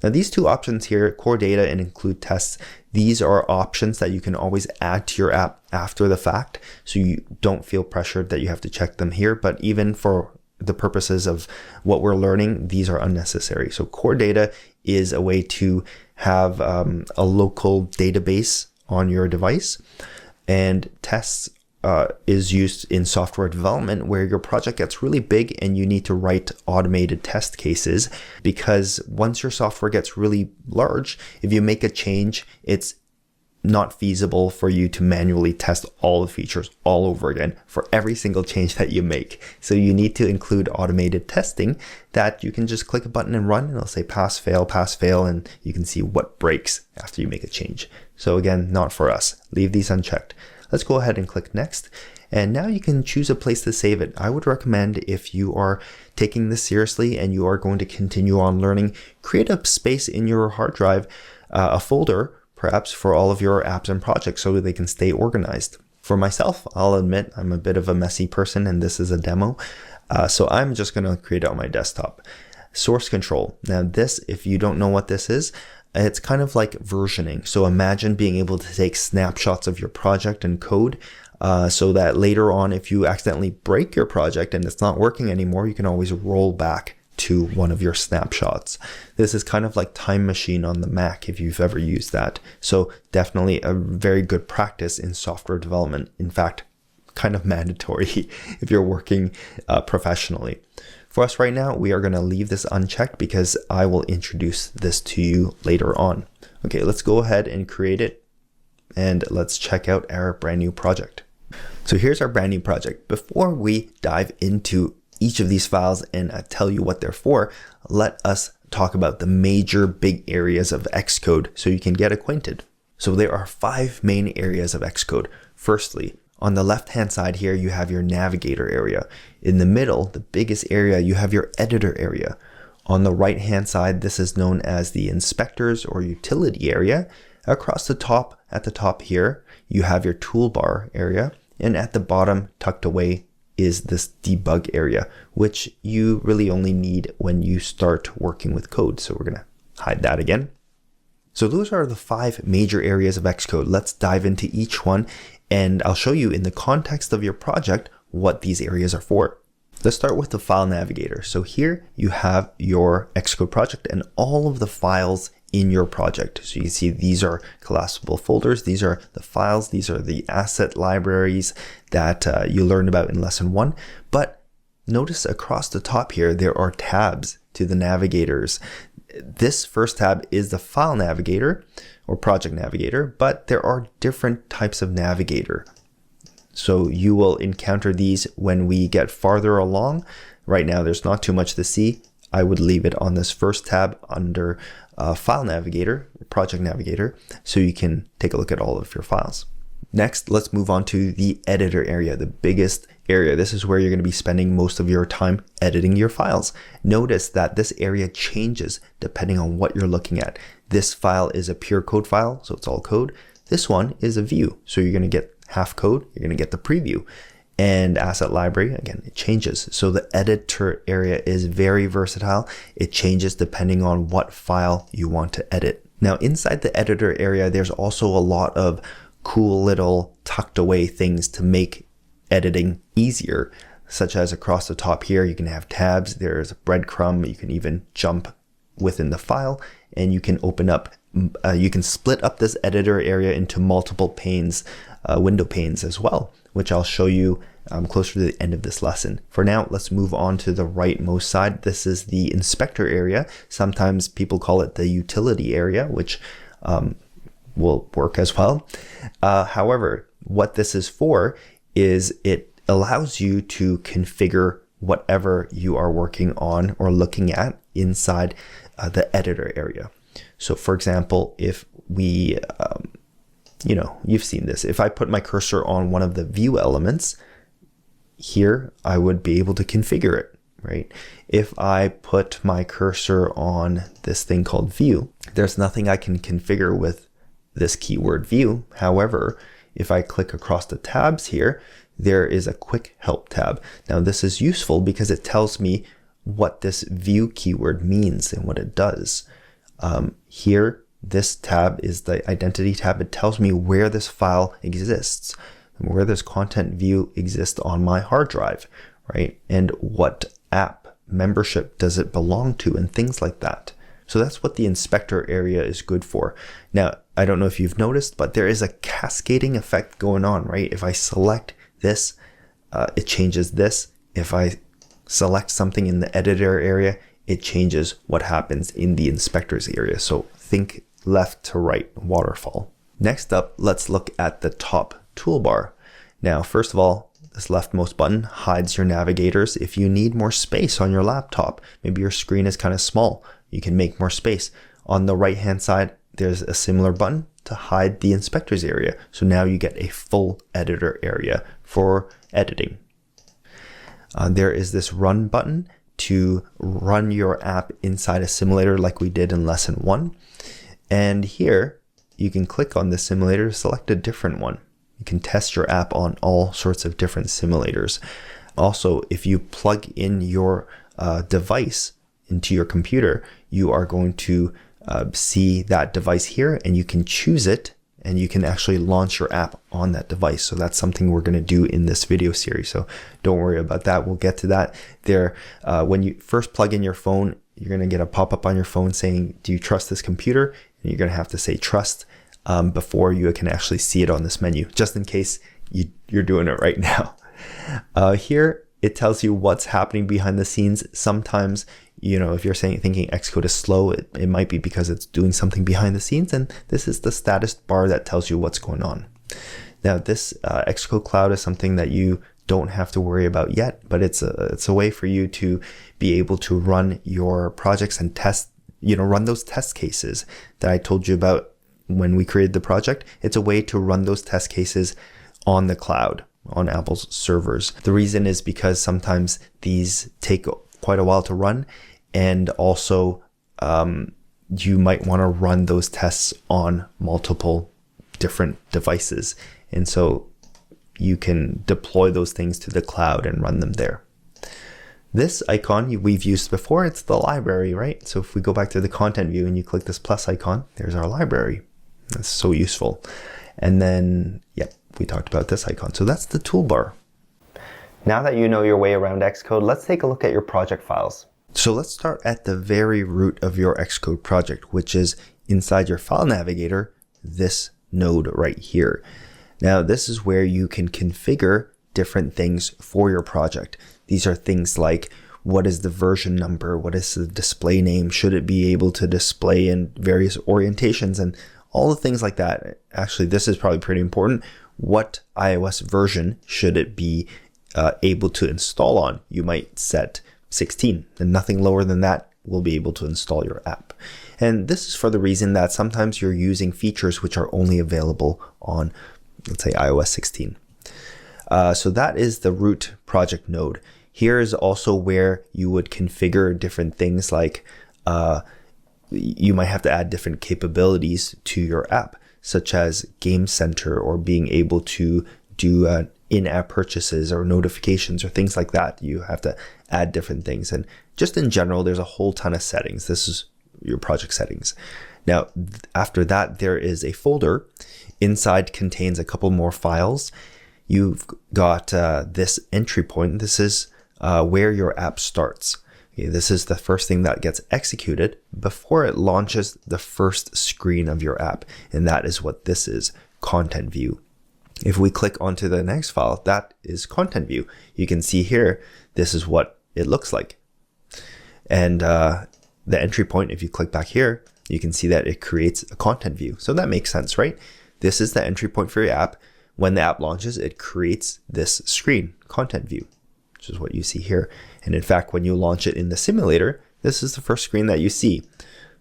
Now these two options here, core data and include tests, these are options that you can always add to your app after the fact, so you don't feel pressured that you have to check them here. But even for the purposes of what we're learning, these are unnecessary. So core data is a way to have a local database on your device, and tests is used in software development where your project gets really big and you need to write automated test cases, because once your software gets really large, if you make a change, it's not feasible for you to manually test all the features all over again for every single change that you make. So you need to include automated testing that you can just click a button and run, and it'll say pass, fail, and you can see what breaks after you make a change. So again, not for us. Leave these unchecked. Let's go ahead and click next. And now you can choose a place to save it. I would recommend, if you are taking this seriously and you are going to continue on learning, create a space in your hard drive, a folder perhaps for all of your apps and projects so that they can stay organized. For myself, I'll admit I'm a bit of a messy person and this is a demo. So I'm just going to create it on my desktop. Source control. Now this, if you don't know what this is, it's kind of like versioning. So imagine being able to take snapshots of your project and code so that later on, if you accidentally break your project and it's not working anymore, you can always roll back to one of your snapshots. This is kind of like Time Machine on the Mac if you've ever used that. So definitely a very good practice in software development. In fact, kind of mandatory if you're working professionally. For us right now, we are going to leave this unchecked because I will introduce this to you later on. Okay, let's go ahead and create it, and let's check out our brand new project. So here's our brand new project. Before we dive into each of these files and tell you what they're for, let us talk about the major big areas of Xcode so you can get acquainted. So there are 5 main areas of Xcode. Firstly, on the left-hand side here, you have your navigator area. In the middle, the biggest area, you have your editor area. On the right-hand side, this is known as the inspectors or utility area. Across the top, at the top here, you have your toolbar area. And at the bottom, tucked away, is this debug area, which you really only need when you start working with code. So we're going to hide that again. So those are the 5 major areas of Xcode. Let's dive into each one, and I'll show you in the context of your project what these areas are for. Let's start with the file navigator. So here you have your Xcode project and all of the files in your project. So you can see these are collapsible folders. These are the files. These are the asset libraries that you learned about in lesson 1. But notice across the top here, there are tabs to the navigators. This first tab is the file navigator or project navigator, but there are different types of navigator. So you will encounter these when we get farther along. Right now, there's not too much to see. I would leave it on this first tab under file navigator, project navigator, so you can take a look at all of your files. Next, let's move on to the editor area, the biggest area. This is where you're going to be spending most of your time editing your files. Notice that this area changes depending on what you're looking at. This file is a pure code file, so it's all code. This one is a view, so you're going to get half code, you're going to get the preview. And asset library, again, it changes. So the editor area is very versatile. It changes depending on what file you want to edit. Now, inside the editor area, there's also a lot of cool little tucked away things to make editing easier. such as across the top here, you can have tabs, there's a breadcrumb, you can even jump within the file, and you can open up, you can split up this editor area into multiple panes, window panes as well, which I'll show you closer to the end of this lesson. For now, let's move on to the rightmost side. This is the inspector area. Sometimes people call it the utility area, which will work as well. However, what this is for is it allows you to configure whatever you are working on or looking at inside the editor area. So for example, if we, you've seen this. If I put my cursor on one of the view elements here, I would be able to configure it, right? If I put my cursor on this thing called view, there's nothing I can configure with this keyword view. However, if I click across the tabs here, there is a quick help tab. Now this is useful because it tells me what this view keyword means and what it does. Here, this tab is the identity tab. It tells me where this file exists, where this content view exists on my hard drive, right? And what app membership does it belong to and things like that. So that's what the inspector area is good for. Now, I don't know if you've noticed, but there is a cascading effect going on, right? If I select this, it changes this. If I select something in the editor area, it changes what happens in the inspectors area. So think left to right waterfall. Next up, let's look at the top toolbar. Now, first of all, this leftmost button hides your navigators. If you need more space on your laptop, maybe your screen is kind of small, you can make more space. On the right-hand side, there's a similar button to hide the inspectors area. So now you get a full editor area for editing. There is this run button to run your app inside a simulator like we did in lesson 1. And here you can click on the simulator to select a different one. You can test your app on all sorts of different simulators. Also, if you plug in your device into your computer, you are going to see that device here, and you can choose it, and you can actually launch your app on that device. So that's something we're going to do in this video series. So don't worry about that. We'll get to that. There, when you first plug in your phone, you're going to get a pop-up on your phone saying, do you trust this computer? And you're going to have to say trust before you can actually see it on this menu, just in case you're doing it right now. Here, it tells you what's happening behind the scenes. Sometimes, if you're thinking Xcode is slow, it might be because it's doing something behind the scenes, and this is the status bar that tells you what's going on. Now, this Xcode Cloud is something that you don't have to worry about yet, but it's a way for you to be able to run your projects and test, run those test cases that I told you about when we created the project. It's a way to run those test cases on the cloud, on Apple's servers. The reason is because sometimes these take quite a while to run, and also you might want to run those tests on multiple different devices, and so you can deploy those things to the cloud and run them there. This icon we've used before, it's the library, right? So if we go back to the content view and you click this plus icon, there's our library. That's so useful. And then, we talked about this icon. So that's the toolbar. Now that you know your way around Xcode, let's take a look at your project files. So let's start at the very root of your Xcode project, which is inside your file navigator, this node right here. Now, this is where you can configure different things for your project. These are things like, what is the version number? What is the display name? Should it be able to display in various orientations and all the things like that? Actually, this is probably pretty important. What iOS version should it be able to install on? You might set 16, and nothing lower than that will be able to install your app. And this is for the reason that sometimes you're using features which are only available on, let's say, iOS 16. So that is the root project node. Here is also where you would configure different things, like you might have to add different capabilities to your app, such as Game Center, or being able to do in-app purchases or notifications or things like that. You have to add different things. And just in general, there's a whole ton of settings. This is your project settings. Now, after that, there is a folder. Inside contains a couple more files. you've got this entry point. This is where your app starts. Okay, this is the first thing that gets executed before it launches the first screen of your app. And that is what this is, content view. If we click onto the next file, that is content view. You can see here, this is what it looks like. And the entry point, if you click back here, you can see that it creates a content view. So that makes sense, right? This is the entry point for your app. When the app launches, it creates this screen, content view, which is what you see here. And in fact, when you launch it in the simulator, this is the first screen that you see.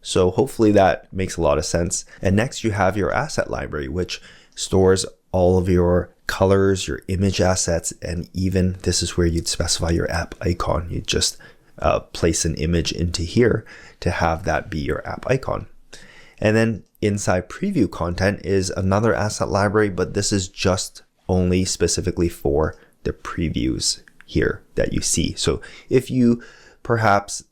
So hopefully that makes a lot of sense. And next you have your asset library, which stores all of your colors, your image assets, and even this is where you'd specify your app icon. You just place an image into here to have that be your app icon. And then inside preview content is another asset library, but this is just only specifically for the previews here that you see. So if you perhaps,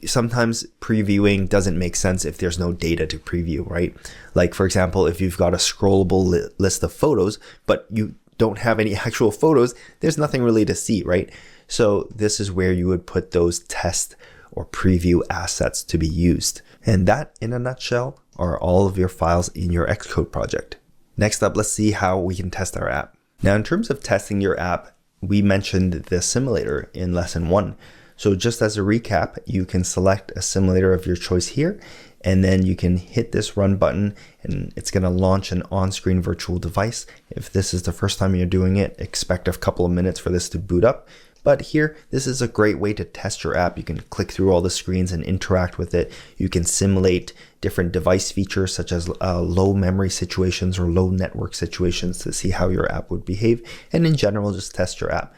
sometimes previewing doesn't make sense if there's no data to preview, right? Like for example, if you've got a scrollable list of photos, but you don't have any actual photos, there's nothing really to see, right? So this is where you would put those test or preview assets to be used. And that, in a nutshell, are all of your files in your Xcode project. Next up, let's see how we can test our app. Now, in terms of testing your app, we mentioned the simulator in lesson 1. So just as a recap, you can select a simulator of your choice here, and then you can hit this run button and it's going to launch an on-screen virtual device. If this is the first time you're doing it, expect a couple of minutes for this to boot up. But here, this is a great way to test your app. You can click through all the screens and interact with it. You can simulate different device features such as low memory situations or low network situations to see how your app would behave. And in general, just test your app.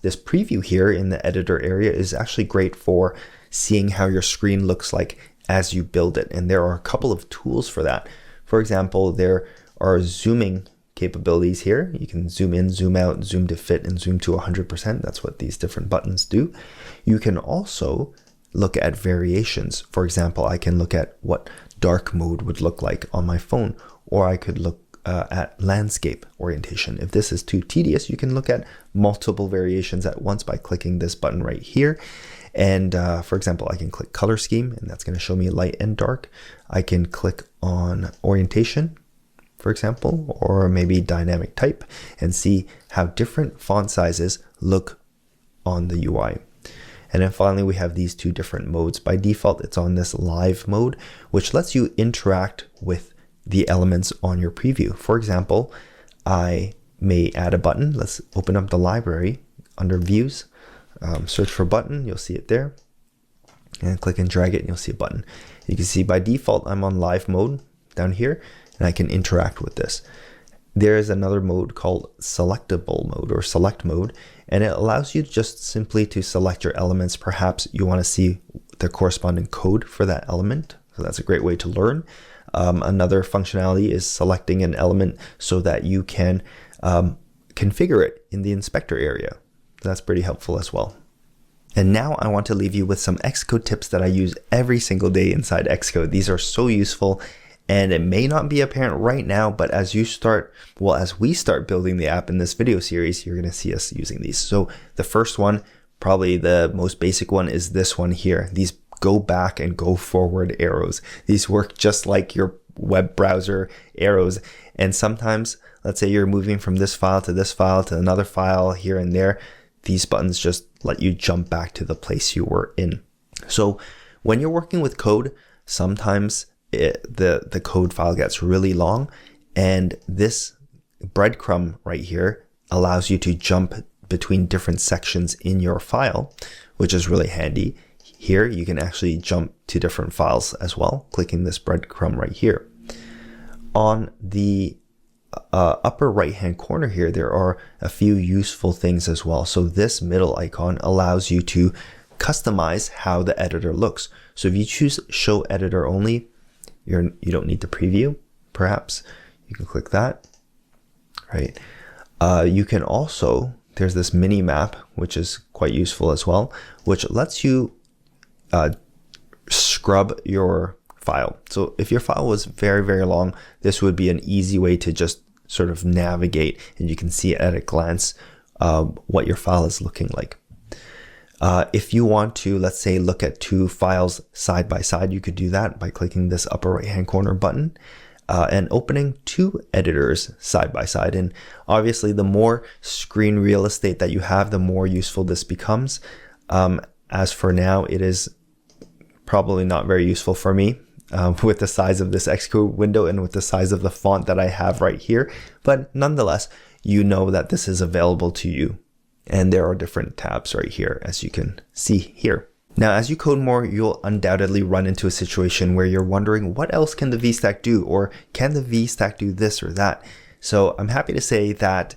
This preview here in the editor area is actually great for seeing how your screen looks like as you build it. And there are a couple of tools for that. For example, there are zooming capabilities here. You can zoom in, zoom out, zoom to fit, and zoom to 100%. That's what these different buttons do. You can also look at variations. For example, I can look at what dark mode would look like on my phone, or I could look at landscape orientation. If this is too tedious, you can look at multiple variations at once by clicking this button right here. And for example, I can click color scheme, and that's going to show me light and dark. I can click on orientation, for example, or maybe dynamic type, and see how different font sizes look on the UI. And then finally, we have these two different modes. By default, it's on this live mode, which lets you interact with the elements on your preview. For example, I may add a button. Let's open up the library under views, search for button, you'll see it there, and click and drag it and you'll see a button. You can see by default, I'm on live mode down here, and I can interact with this. There is another mode called selectable mode or select mode, and it allows you just simply to select your elements. Perhaps you want to see the corresponding code for that element. So that's a great way to learn. Another functionality is selecting an element so that you can configure it in the inspector area. That's pretty helpful as well. And now I want to leave you with some Xcode tips that I use every single day inside Xcode. These are so useful. And it may not be apparent right now, but as we start building the app in this video series, you're going to see us using these. So the first one, probably the most basic one, is this one here. These go back and go forward arrows. These work just like your web browser arrows. And sometimes, let's say you're moving from this file to another file here and there. These buttons just let you jump back to the place you were in. So when you're working with code, sometimes the code file gets really long, and this breadcrumb right here allows you to jump between different sections in your file, which is really handy. Here you can actually jump to different files as well, clicking this breadcrumb right here. On the upper right hand corner here, there are a few useful things as well. So this middle icon allows you to customize how the editor looks. So if you choose show editor only, you don't need the preview, perhaps. You can click that, right? You can also, there's this mini map, which is quite useful as well, which lets you scrub your file. So if your file was very, very long, this would be an easy way to just sort of navigate and you can see at a glance what your file is looking like. If you want to, let's say, look at two files side by side, you could do that by clicking this upper right hand corner button and opening two editors side by side. And obviously the more screen real estate that you have, the more useful this becomes. As for now, it is probably not very useful for me with the size of this Xcode window and with the size of the font that I have right here. But nonetheless, you know that this is available to you. And there are different tabs right here, as you can see here. Now, as you code more, you'll undoubtedly run into a situation where you're wondering, what else can the VStack do? Or can the VStack do this or that? So I'm happy to say that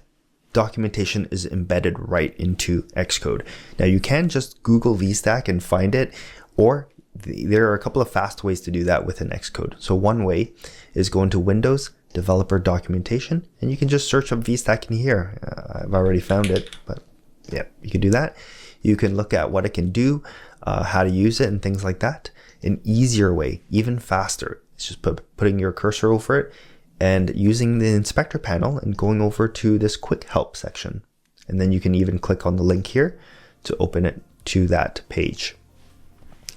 documentation is embedded right into Xcode. Now, you can just Google VStack and find it, or there are a couple of fast ways to do that within Xcode. So one way is go into Windows, Developer Documentation, and you can just search up VStack in here. I've already found it, but yeah, you can do that. You can look at what it can do, how to use it, and things like that. An easier way, even faster, is just putting your cursor over it and using the inspector panel and going over to this quick help section. And then you can even click on the link here to open it to that page.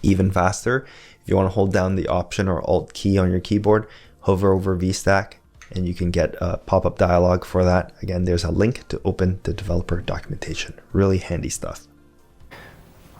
Even faster, if you want to hold down the Option or Alt key on your keyboard, hover over VStack, and you can get a pop-up dialog for that. Again, there's a link to open the developer documentation. Really handy stuff.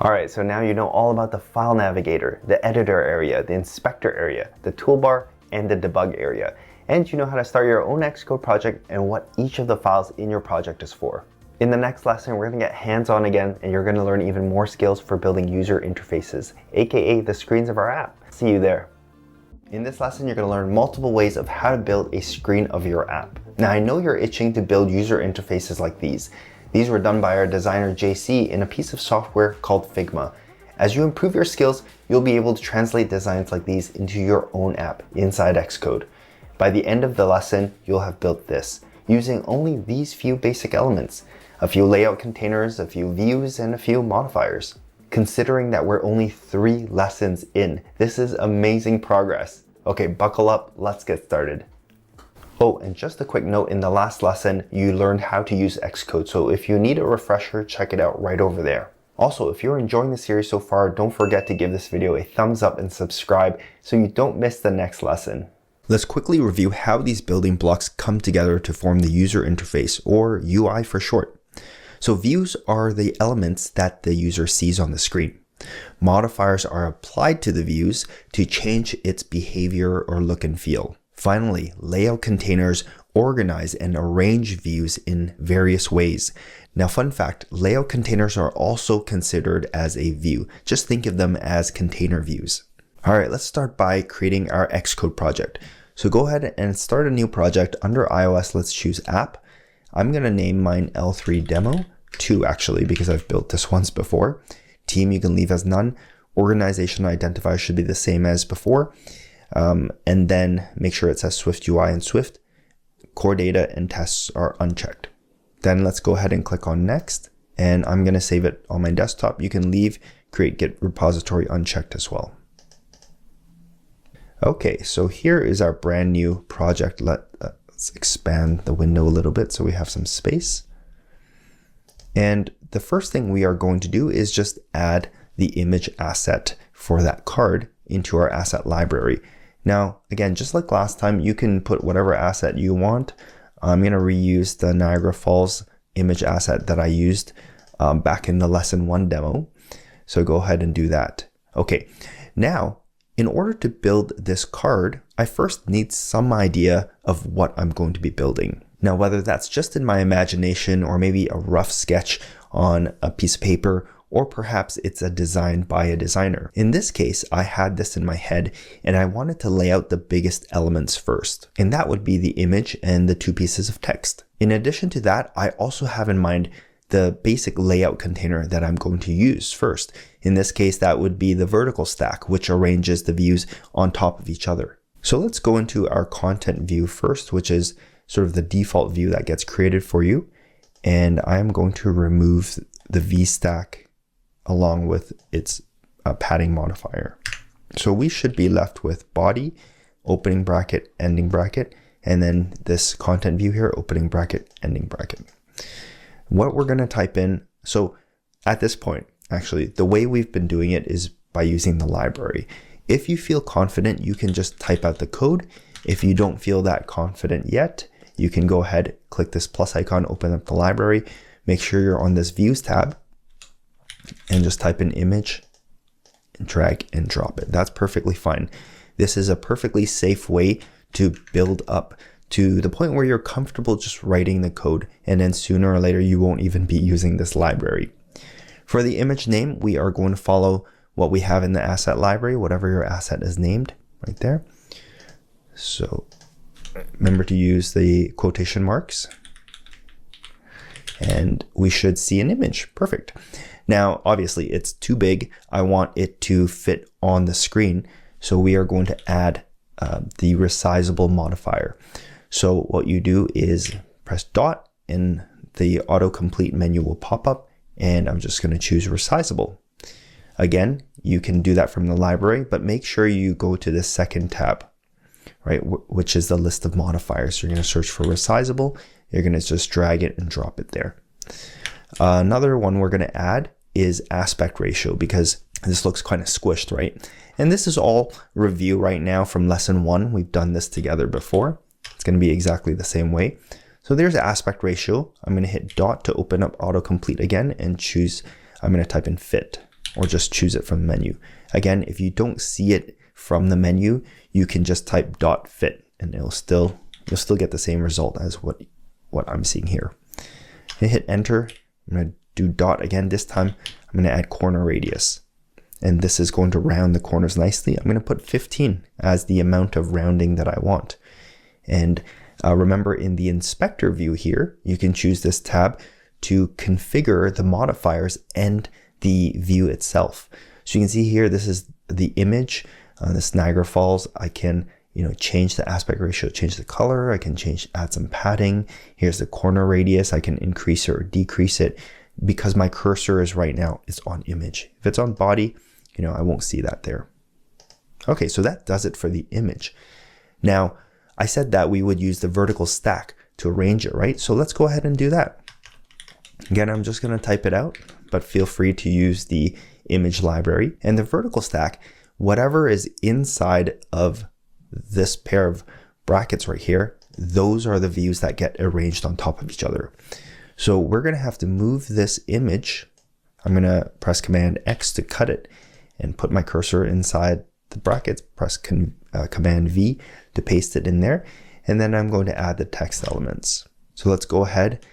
All right, so now you know all about the file navigator, the editor area, the inspector area, the toolbar, and the debug area. And you know how to start your own Xcode project and what each of the files in your project is for. In the next lesson, we're gonna get hands-on again, and you're gonna learn even more skills for building user interfaces, aka the screens of our app. See you there. In this lesson, you're going to learn multiple ways of how to build a screen of your app. Now, I know you're itching to build user interfaces like these. These were done by our designer JC in a piece of software called Figma. As you improve your skills, you'll be able to translate designs like these into your own app inside Xcode. By the end of the lesson, you'll have built this, using only these few basic elements: a few layout containers, a few views, and a few modifiers. Considering that we're only 3 lessons in, this is amazing progress. Okay, buckle up, let's get started. Oh, and just a quick note, in the last lesson, you learned how to use Xcode, so if you need a refresher, check it out right over there. Also, if you're enjoying the series so far, don't forget to give this video a thumbs up and subscribe so you don't miss the next lesson. Let's quickly review how these building blocks come together to form the user interface, or UI for short. So views are the elements that the user sees on the screen. Modifiers are applied to the views to change its behavior or look and feel. Finally, layout containers organize and arrange views in various ways. Now, fun fact, layout containers are also considered as a view. Just think of them as container views. All right, let's start by creating our Xcode project. So go ahead and start a new project. Under iOS, let's choose App. I'm going to name mine L3 Demo 2 actually, because I've built this once before. Team you can leave as none. Organization identifier should be the same as before. And then make sure it says SwiftUI and Swift. Core data and tests are unchecked. Then let's go ahead and click on Next. And I'm going to save it on my desktop. You can leave Create Git Repository unchecked as well. Okay, so here is our brand new project. Let's expand the window a little bit so we have some space. And the first thing we are going to do is just add the image asset for that card into our asset library. Now, again, just like last time, you can put whatever asset you want. I'm going to reuse the Niagara Falls image asset that I used back in the lesson 1 demo. So go ahead and do that. Okay, now, in order to build this card, I first need some idea of what I'm going to be building. Now, whether that's just in my imagination or maybe a rough sketch on a piece of paper, or perhaps it's a design by a designer. In this case, I had this in my head and I wanted to lay out the biggest elements first, and that would be the image and the 2 pieces of text. In addition to that, I also have in mind the basic layout container that I'm going to use first. In this case, that would be the vertical stack, which arranges the views on top of each other. So let's go into our content view first, which is sort of the default view that gets created for you. And I'm going to remove the VStack along with its padding modifier. So we should be left with body, opening bracket, ending bracket, and then this content view here, opening bracket, ending bracket. What we're going to type in, so at this point, actually, the way we've been doing it is by using the library. If you feel confident, you can just type out the code. If you don't feel that confident yet, you can go ahead, click this plus icon, open up the library, make sure you're on this views tab, and just type in image and drag and drop it. That's perfectly fine. This is a perfectly safe way to build up to the point where you're comfortable just writing the code, and then sooner or later you won't even be using this library. For the image name, we are going to follow what we have in the asset library, whatever your asset is named right there. So remember to use the quotation marks, and we should see an image. Perfect. Now, obviously it's too big. I want it to fit on the screen. So we are going to add the resizable modifier. So what you do is press dot and the autocomplete menu will pop up, and I'm just going to choose resizable. Again, you can do that from the library, but make sure you go to the second tab, right, which is the list of modifiers. So you're going to search for resizable. You're going to just drag it and drop it there. Another one we're going to add is aspect ratio, because this looks kind of squished, right? And this is all review right now from lesson 1. We've done this together before. It's going to be exactly the same way. So there's aspect ratio. I'm going to hit dot to open up autocomplete again and choose, I'm going to type in fit, or just choose it from the menu. Again, if you don't see it from the menu, you can just type dot fit and you'll still get the same result as what I'm seeing here. I hit enter. I'm going to do dot again. This time I'm going to add corner radius, and this is going to round the corners nicely. I'm going to put 15 as the amount of rounding that I want. And remember, in the inspector view here, you can choose this tab to configure the modifiers and the view itself. So you can see here, this is the image, this Niagara Falls. I can change the aspect ratio, change the color. I can add some padding. Here's the corner radius. I can increase it or decrease it, because my cursor is right now, it's on image. If it's on body, I won't see that there. Okay, so that does it for the image. Now, I said that we would use the vertical stack to arrange it, right? So let's go ahead and do that. Again, I'm just going to type it out, but feel free to use the image library. And the vertical stack, whatever is inside of this pair of brackets right here, those are the views that get arranged on top of each other. So we're going to have to move this image. I'm going to press Command X to cut it and put my cursor inside the brackets, press Command V to paste it in there. And then I'm going to add the text elements. So let's go ahead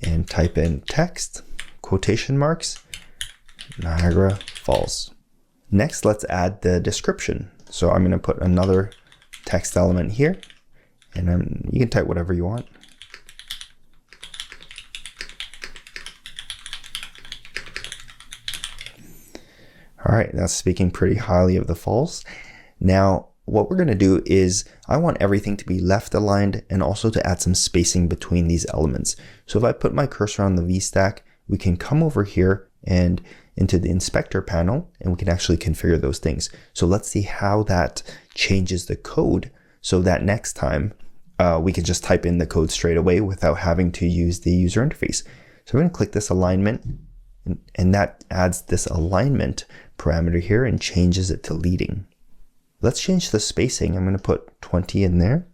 and type in text, quotation marks, Niagara Falls. Next, let's add the description. So I'm going to put another text element here, and you can type whatever you want. All right, that's speaking pretty highly of the falls. Now, what we're going to do is I want everything to be left aligned and also to add some spacing between these elements. So if I put my cursor on the VStack, we can come over here and into the inspector panel, and we can actually configure those things. So let's see how that changes the code so that next time we can just type in the code straight away without having to use the user interface. So I'm going to click this alignment, and that adds this alignment parameter here and changes it to leading. Let's change the spacing. I'm going to put 20 in there.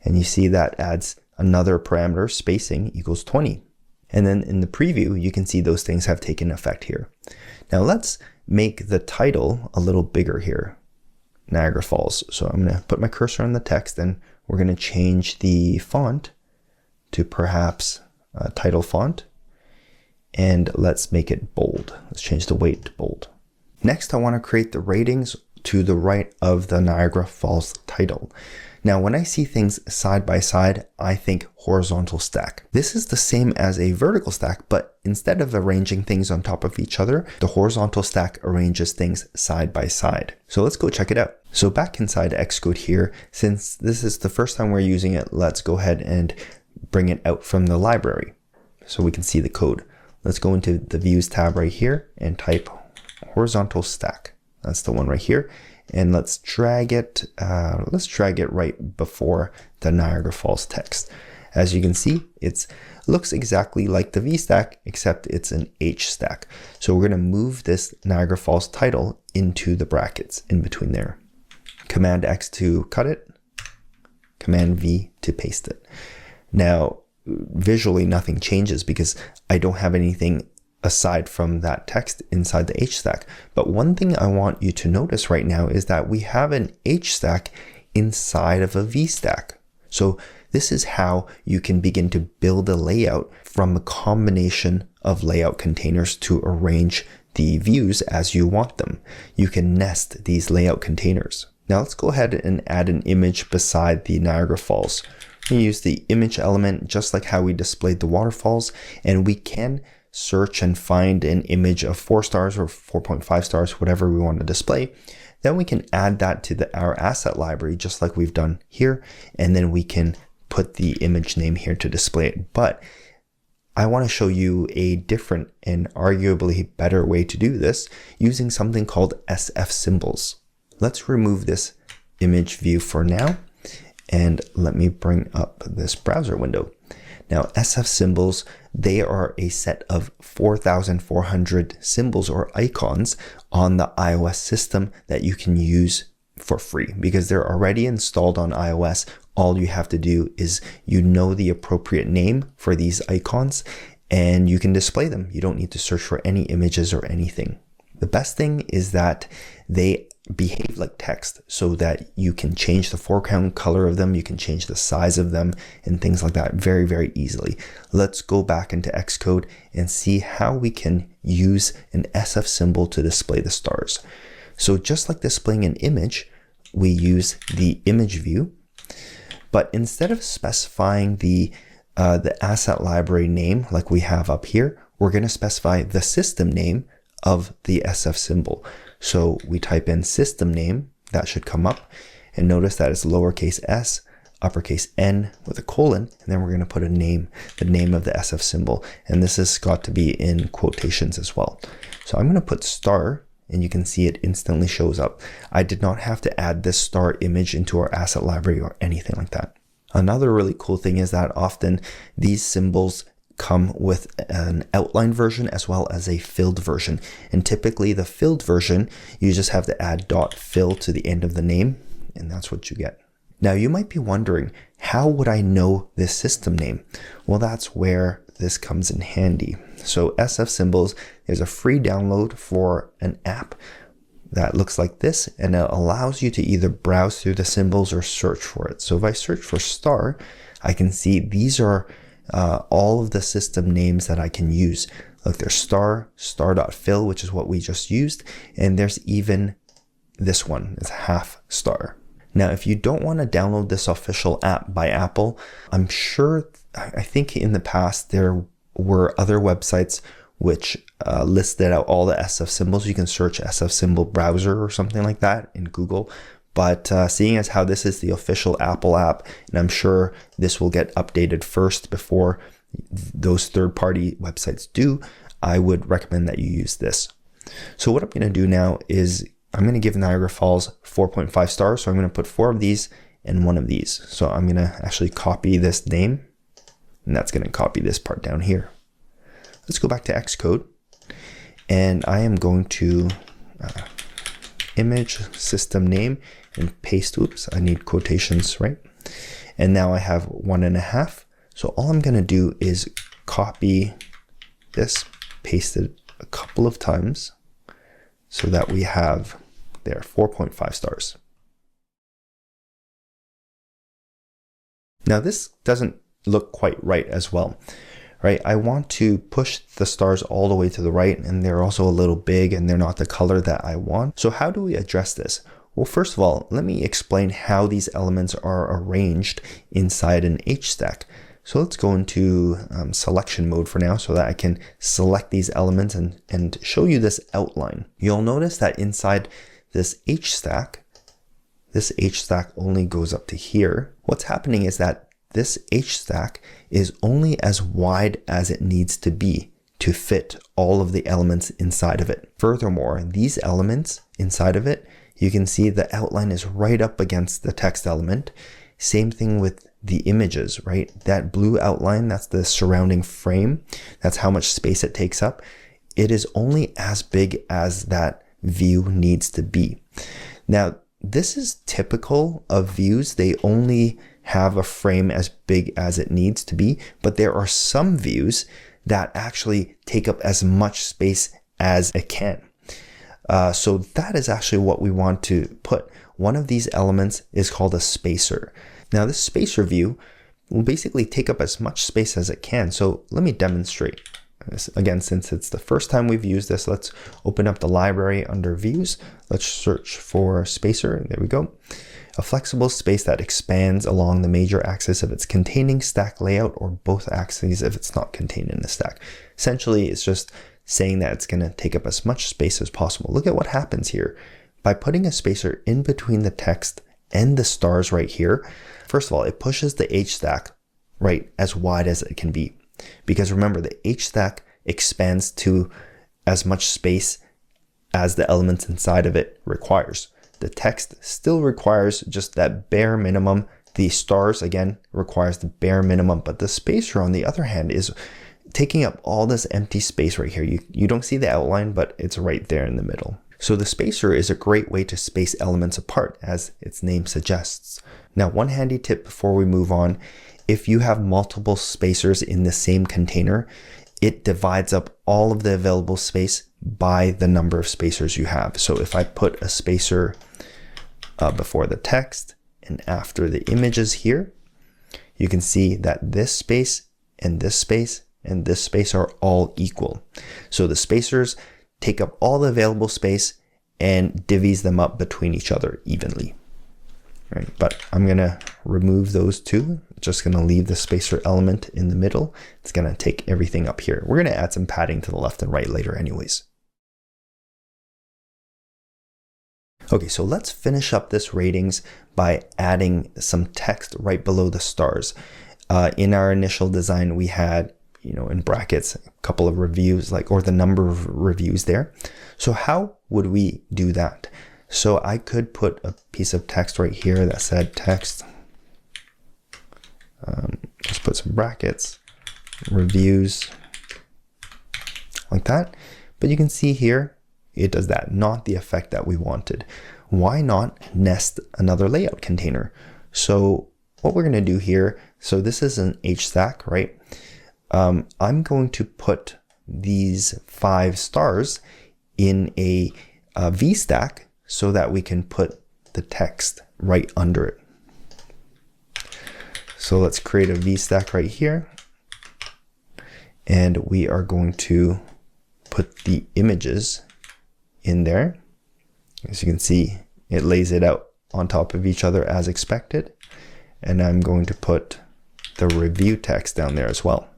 And you see that adds another parameter, spacing equals 20. And then in the preview, you can see those things have taken effect here. Now let's make the title a little bigger here, Niagara Falls. So I'm going to put my cursor on the text, and we're going to change the font to perhaps title font. And let's make it bold. Let's change the weight to bold. Next, I want to create the ratings to the right of the Niagara Falls title. Now, when I see things side by side, I think horizontal stack. This is the same as a vertical stack, but instead of arranging things on top of each other, the horizontal stack arranges things side by side. So let's go check it out. So back inside Xcode here, since this is the first time we're using it, let's go ahead and bring it out from the library so we can see the code. Let's go into the views tab right here and type horizontal stack. That's the one right here. and let's drag it right before the Niagara Falls text. As you can see, it looks exactly like the V stack, except it's an H stack. So we're going to move this Niagara Falls title into the brackets in between there. Command X to cut it, Command V to paste it. Now, visually nothing changes because I don't have anything aside from that text inside the H stack. But one thing I want you to notice right now is that we have an H stack inside of a V stack. So this is how you can begin to build a layout from a combination of layout containers to arrange the views as you want them. You can nest these layout containers. Now let's go ahead and add an image beside the Niagara Falls. We use the image element just like how we displayed the waterfalls, and we can search and find an image of 4 stars or 4.5 stars, whatever we want to display. Then we can add that to our asset library just like we've done here, and then we can put the image name here to display it. But I want to show you a different and arguably better way to do this using something called SF symbols. Let's remove this image view for now, and let me bring up this browser window. Now, SF symbols, they are a set of 4,400 symbols or icons on the iOS system that you can use for free because they're already installed on iOS. All you have to do is the appropriate name for these icons and you can display them. You don't need to search for any images or anything. The best thing is that they behave like text so that you can change the foreground color of them, you can change the size of them and things like that very, very easily. Let's go back into Xcode and see how we can use an SF symbol to display the stars. So just like displaying an image, we use the image view, but instead of specifying the asset library name like we have up here, we're going to specify the system name of the SF symbol. So we type in system name, that should come up, and notice that it's lowercase s, uppercase N with a colon, and then we're going to put a name, the name of the SF symbol, and this has got to be in quotations as well. So I'm going to put star, and you can see it instantly shows up. I did not have to add this star image into our asset library or anything like that. Another really cool thing is that often these symbols come with an outline version as well as a filled version. And typically the filled version, you just have to add .fill to the end of the name, and that's what you get. Now you might be wondering, how would I know this system name? Well, that's where this comes in handy. So SF symbols is a free download for an app that looks like this, and it allows you to either browse through the symbols or search for it. So if I search for star, I can see these are all of the system names that I can use. Look, there's star, star.fill, which is what we just used, and there's even this one, it's half star. Now, if you don't want to download this official app by Apple, I'm sure, I think in the past there were other websites which listed out all the SF symbols. You can search SF symbol browser or something like that in Google. But seeing as how this is the official Apple app, and I'm sure this will get updated first before those third-party websites do, I would recommend that you use this. So what I'm going to do now is I'm going to give Niagara Falls 4.5 stars. So I'm going to put 4 of these and 1 of these. So I'm going to actually copy this name, and that's going to copy this part down here. Let's go back to Xcode, and I am going to image system name and paste, oops, I need quotations, right? And now I have 1.5. So all I'm going to do is copy this, paste it a couple of times so that we have there 4.5 stars. Now this doesn't look quite right as well, right? I want to push the stars all the way to the right, and they're also a little big and they're not the color that I want. So how do we address this? Well, first of all, let me explain how these elements are arranged inside an H stack. So let's go into selection mode for now so that I can select these elements and show you this outline. You'll notice that inside this H stack only goes up to here. What's happening is that this H stack is only as wide as it needs to be to fit all of the elements inside of it. Furthermore, these elements inside of it, you can see the outline is right up against the text element. Same thing with the images, right? That blue outline, that's the surrounding frame. That's how much space it takes up. It is only as big as that view needs to be. Now, this is typical of views. They only have a frame as big as it needs to be, but there are some views that actually take up as much space as it can. So that is actually what we want to put. One of these elements is called a spacer. Now this spacer view will basically take up as much space as it can. So let me demonstrate this. Again, since it's the first time we've used this, let's open up the library under views. Let's search for spacer. There we go. A flexible space that expands along the major axis of its containing stack layout, or both axes if it's not contained in the stack. Essentially, it's just saying that it's going to take up as much space as possible. Look at what happens here. By putting a spacer in between the text and the stars right here, first of all, it pushes the H stack right as wide as it can be. Because remember, the H stack expands to as much space as the elements inside of it requires. The text still requires just that bare minimum. The stars, again, requires the bare minimum, but the spacer, on the other hand, is taking up all this empty space right here. You don't see the outline, but it's right there in the middle. So the spacer is a great way to space elements apart, as its name suggests. Now, one handy tip before we move on, if you have multiple spacers in the same container, it divides up all of the available space by the number of spacers you have. So if I put a spacer before the text and after the images here, you can see that this space and this space and this space are all equal. So the spacers take up all the available space and divvies them up between each other evenly. Right, but I'm gonna remove those two. Just gonna leave the spacer element in the middle. It's gonna take everything up here. We're gonna add some padding to the left and right later anyways. Okay, so let's finish up this ratings by adding some text right below the stars. In our initial design, we had, in brackets, a couple of reviews, or the number of reviews there. So how would we do that? So I could put a piece of text right here that said text. Just put some brackets, reviews, like that. But you can see here, it does that, not the effect that we wanted. Why not nest another layout container? So what we're going to do here, so this is an H stack, right? I'm going to put these 5 stars in a V stack so that we can put the text right under it. So let's create a V stack right here. And we are going to put the images in there. As you can see, it lays it out on top of each other as expected. And I'm going to put the review text down there as well.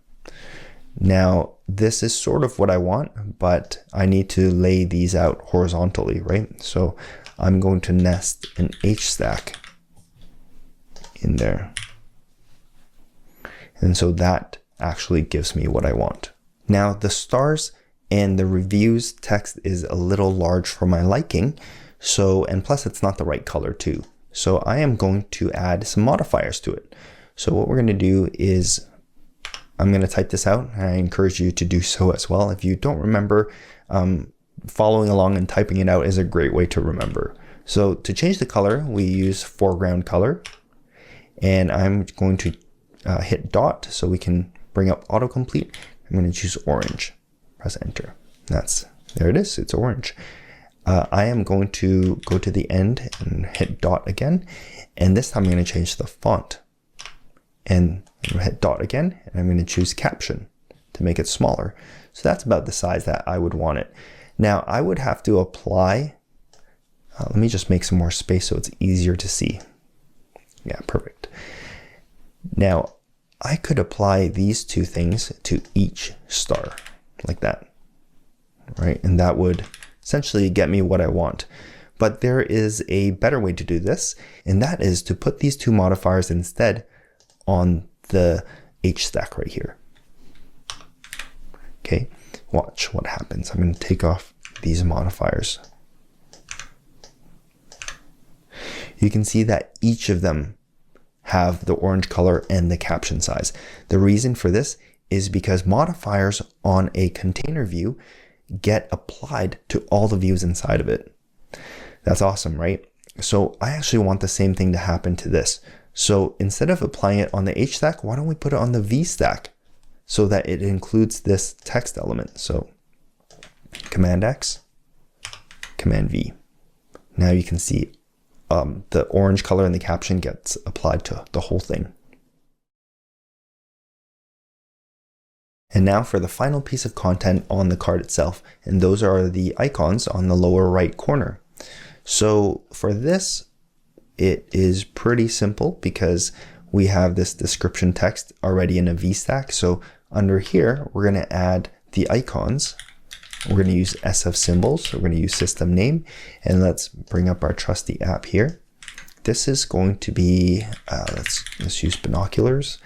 Now, this is sort of what I want, but I need to lay these out horizontally, right? So I'm going to nest an H stack in there. And so that actually gives me what I want. Now, the stars and the reviews text is a little large for my liking. So, and plus it's not the right color too. So I am going to add some modifiers to it. So what we're going to do is I'm going to type this out, and I encourage you to do so as well. If you don't remember, following along and typing it out is a great way to remember. So to change the color, we use foreground color, and I'm going to hit dot so we can bring up autocomplete. I'm going to choose orange, press enter. There it is, it's orange. I am going to go to the end and hit dot again, and this time I'm going to change the font. And I'm going to hit dot again, and I'm going to choose caption to make it smaller. So that's about the size that I would want it. Now I would have to apply, let me just make some more space so it's easier to see. Yeah, perfect. Now I could apply these two things to each star like that, right? And that would essentially get me what I want. But there is a better way to do this, and that is to put these two modifiers instead on the H stack right here. Okay, watch what happens. I'm going to take off these modifiers. you can see that each of them have the orange color and the caption size. The reason for this is because modifiers on a container view get applied to all the views inside of it. That's awesome, right? So I actually want the same thing to happen to this. So instead of applying it on the H stack, why don't we put it on the V stack so that it includes this text element? So Command X, Command V. Now you can see the orange color in the caption gets applied to the whole thing. And now for the final piece of content on the card itself, and those are the icons on the lower right corner. So for this, it is pretty simple because we have this description text already in a VStack. So under here, we're going to add the icons. We're going to use SF symbols. We're going to use system name, and let's bring up our trusty app here. This is going to be, let's use binoculars,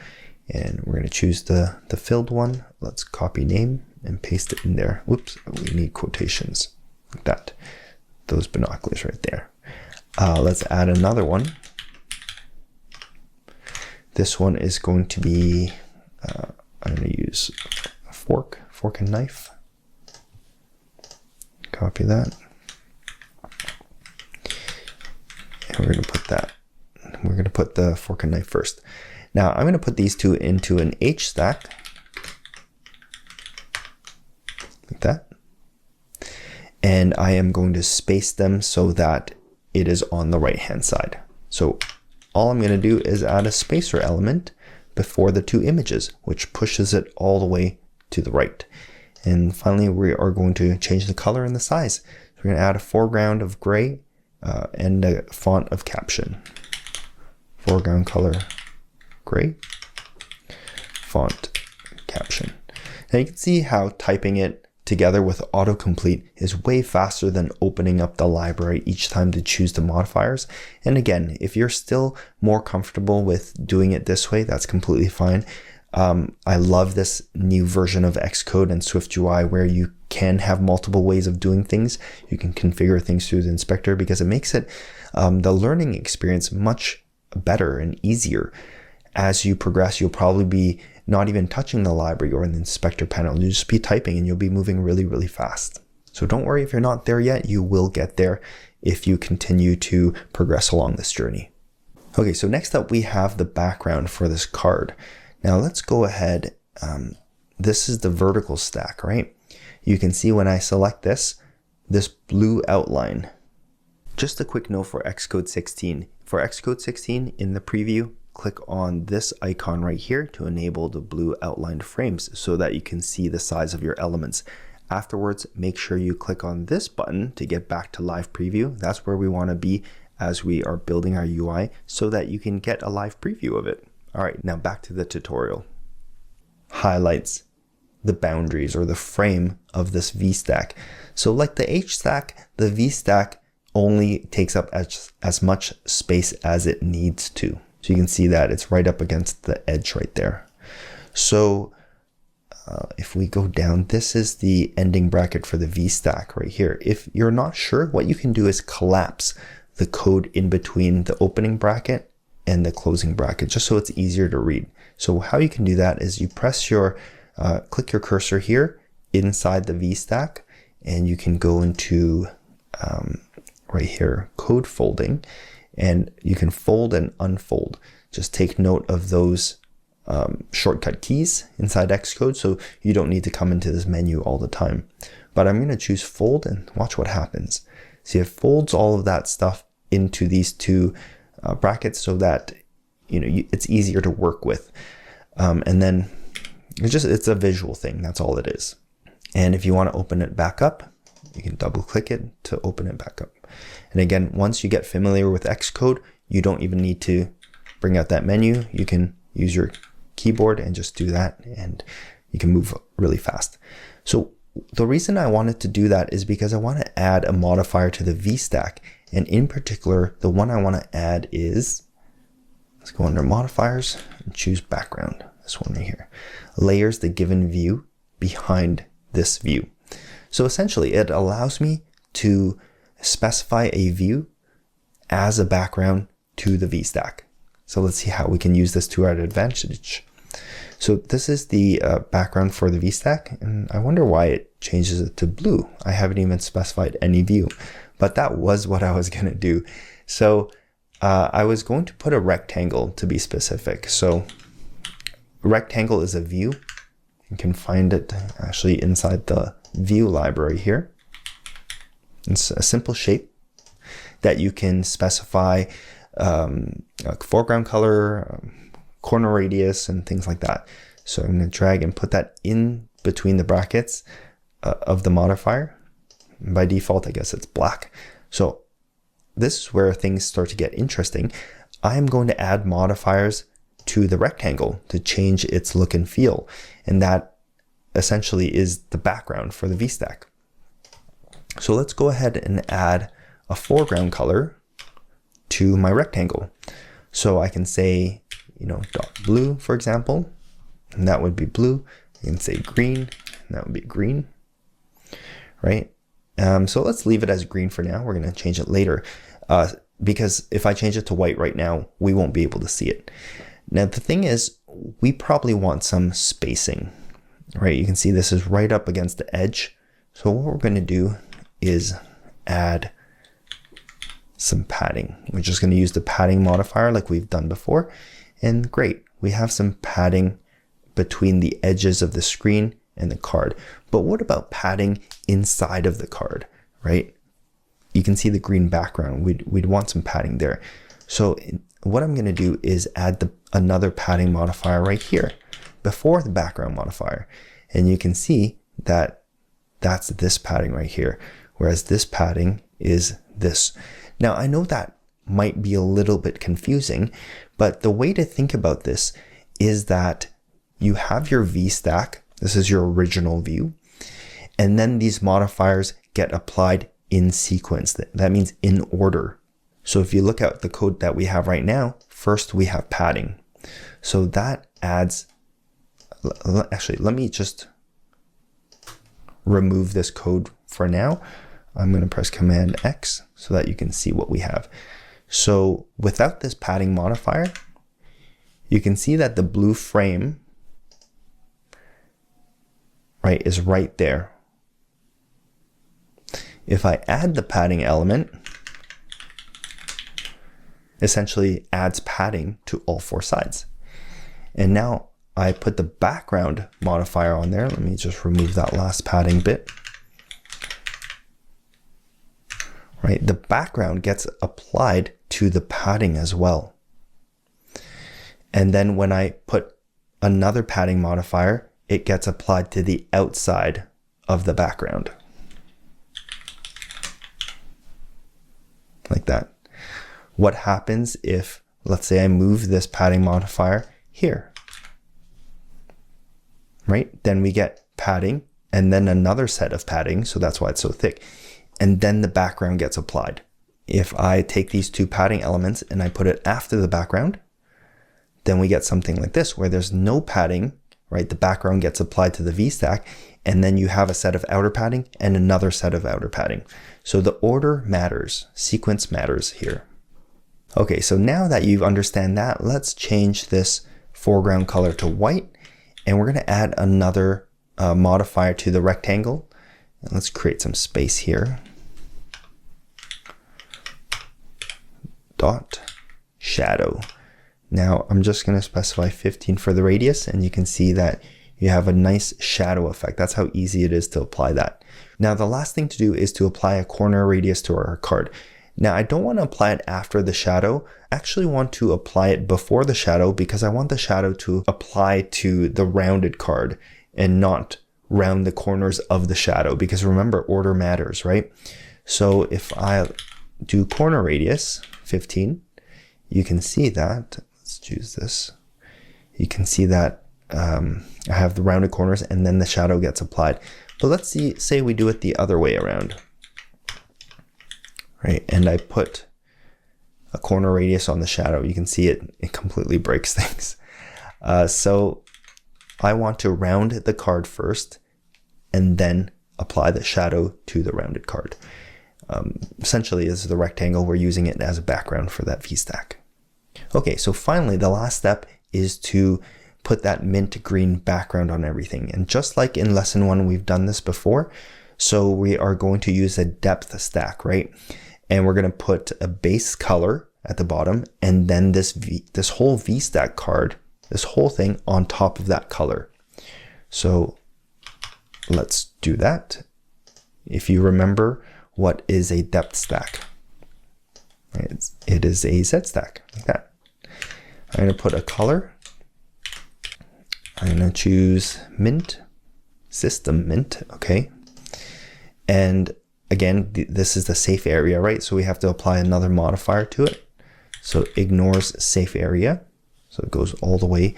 and we're going to choose the filled one. Let's copy name and paste it in there. Whoops, we need quotations like that. Those binoculars right there. Let's add another one. This one is going to be, I'm going to use a fork and knife. Copy that. And we're going to put that. We're going to put the fork and knife first. Now I'm going to put these two into an H stack. Like that. And I am going to space them so that it is on the right hand side. So all I'm going to do is add a spacer element before the two images, which pushes it all the way to the right. And finally, we are going to change the color and the size. So we're going to add a foreground of gray and a font of caption. Foreground color gray, font caption. Now you can see how typing it together with autocomplete is way faster than opening up the library each time to choose the modifiers. And again, if you're still more comfortable with doing it this way, that's completely fine. I love this new version of Xcode and SwiftUI where you can have multiple ways of doing things. You can configure things through the inspector because it makes it the learning experience much better and easier. As you progress, you'll probably be not even touching the library or the inspector panel. You'll just be typing and you'll be moving really, really fast. So don't worry if you're not there yet, you will get there if you continue to progress along this journey. Okay, so next up we have the background for this card. Now let's go ahead. This is the vertical stack, right? You can see when I select this blue outline. Just a quick note for Xcode 16. For Xcode 16 in the preview, click on this icon right here to enable the blue outlined frames so that you can see the size of your elements. Afterwards, make sure you click on this button to get back to live preview. That's where we want to be as we are building our UI so that you can get a live preview of it. All right, now back to the tutorial. Highlights the boundaries or the frame of this VStack. So like the H stack, the VStack only takes up as much space as it needs to. So you can see that it's right up against the edge right there. So if we go down, this is the ending bracket for the VStack right here. If you're not sure, what you can do is collapse the code in between the opening bracket and the closing bracket, just so it's easier to read. So how you can do that is you press your, click your cursor here inside the VStack, and you can go into right here, code folding, and you can fold and unfold. Just take note of those shortcut keys inside Xcode so you don't need to come into this menu all the time. But I'm going to choose fold and watch what happens. See, it folds all of that stuff into these two brackets so that it's easier to work with. And then it's a visual thing. That's all it is. And if you want to open it back up, you can double click it to open it back up. And again, once you get familiar with Xcode, you don't even need to bring out that menu. You can use your keyboard and just do that, and you can move really fast. So the reason I wanted to do that is because I want to add a modifier to the VStack. And in particular, the one I want to add is, let's go under modifiers and choose background. This one right here. Layers the given view behind this view. So essentially it allows me to specify a view as a background to the VStack. So let's see how we can use this to our advantage. So this is the background for the VStack, and I wonder why it changes it to blue. I haven't even specified any view, but that was what I was going to do. So I was going to put a rectangle to be specific. So rectangle is a view. You can find it actually inside the view library here. It's a simple shape that you can specify foreground color, corner radius, and things like that. So I'm going to drag and put that in between the brackets of the modifier. By default, I guess it's black. So this is where things start to get interesting. I'm going to add modifiers to the rectangle to change its look and feel. And that essentially is the background for the VStack. So let's go ahead and add a foreground color to my rectangle. So I can say, dot blue, for example, and that would be blue. You can say green, and that would be green, right? So let's leave it as green for now. We're going to change it later because if I change it to white right now, we won't be able to see it. Now, the thing is, we probably want some spacing, right? You can see this is right up against the edge. So what we're going to do is add some padding. We're just going to use the padding modifier like we've done before. And great, we have some padding between the edges of the screen and the card. But what about padding inside of the card, right? You can see the green background. We'd want some padding there. So what I'm going to do is add another padding modifier right here before the background modifier. And you can see that that's this padding right here, whereas this padding is this. Now, I know that might be a little bit confusing, but the way to think about this is that you have your VStack. This is your original view. And then these modifiers get applied in sequence. That means in order. So if you look at the code that we have right now, first we have padding. So that adds, actually, let me just remove this code for now. I'm going to press Command X so that you can see what we have. So without this padding modifier, you can see that the blue frame, right, is right there. If I add the padding element, essentially adds padding to all four sides. And now I put the background modifier on there. Let me just remove that last padding bit. Right, the background gets applied to the padding as well. And then when I put another padding modifier, it gets applied to the outside of the background. Like that. What happens if, let's say I move this padding modifier here, right? Then we get padding and then another set of padding. So that's why it's so thick. And then the background gets applied. If I take these two padding elements and I put it after the background, then we get something like this where there's no padding, right? The background gets applied to the VStack, and then you have a set of outer padding and another set of outer padding. So the order matters, sequence matters here. Okay, so now that you understand that, let's change this foreground color to white, and we're going to add another modifier to the rectangle. And let's create some space here. Dot shadow. Now I'm just going to specify 15 for the radius, and you can see that you have a nice shadow effect. That's how easy it is to apply that. Now the last thing to do is to apply a corner radius to our card. Now I don't want to apply it after the shadow. I actually want to apply it before the shadow because I want the shadow to apply to the rounded card and not round the corners of the shadow, because remember, order matters, right? So if I do corner radius 15, you can see that, let's choose this. You can see that I have the rounded corners and then the shadow gets applied. But let's say we do it the other way around, right? And I put a corner radius on the shadow. You can see it completely breaks things. So I want to round the card first and then apply the shadow to the rounded card. Essentially, this is the rectangle. We're using it as a background for that VStack. Okay, so finally, the last step is to put that mint green background on everything. And just like in lesson 1, we've done this before. So we are going to use a depth stack, right? And we're going to put a base color at the bottom, and then this whole VStack card, this whole thing on top of that color. So let's do that. If you remember, what is a depth stack? It is a Z stack, like that. I'm going to put a color. I'm going to choose mint, system mint, okay? And again, this is the safe area, right? So we have to apply another modifier to it. So ignores safe area. So it goes all the way.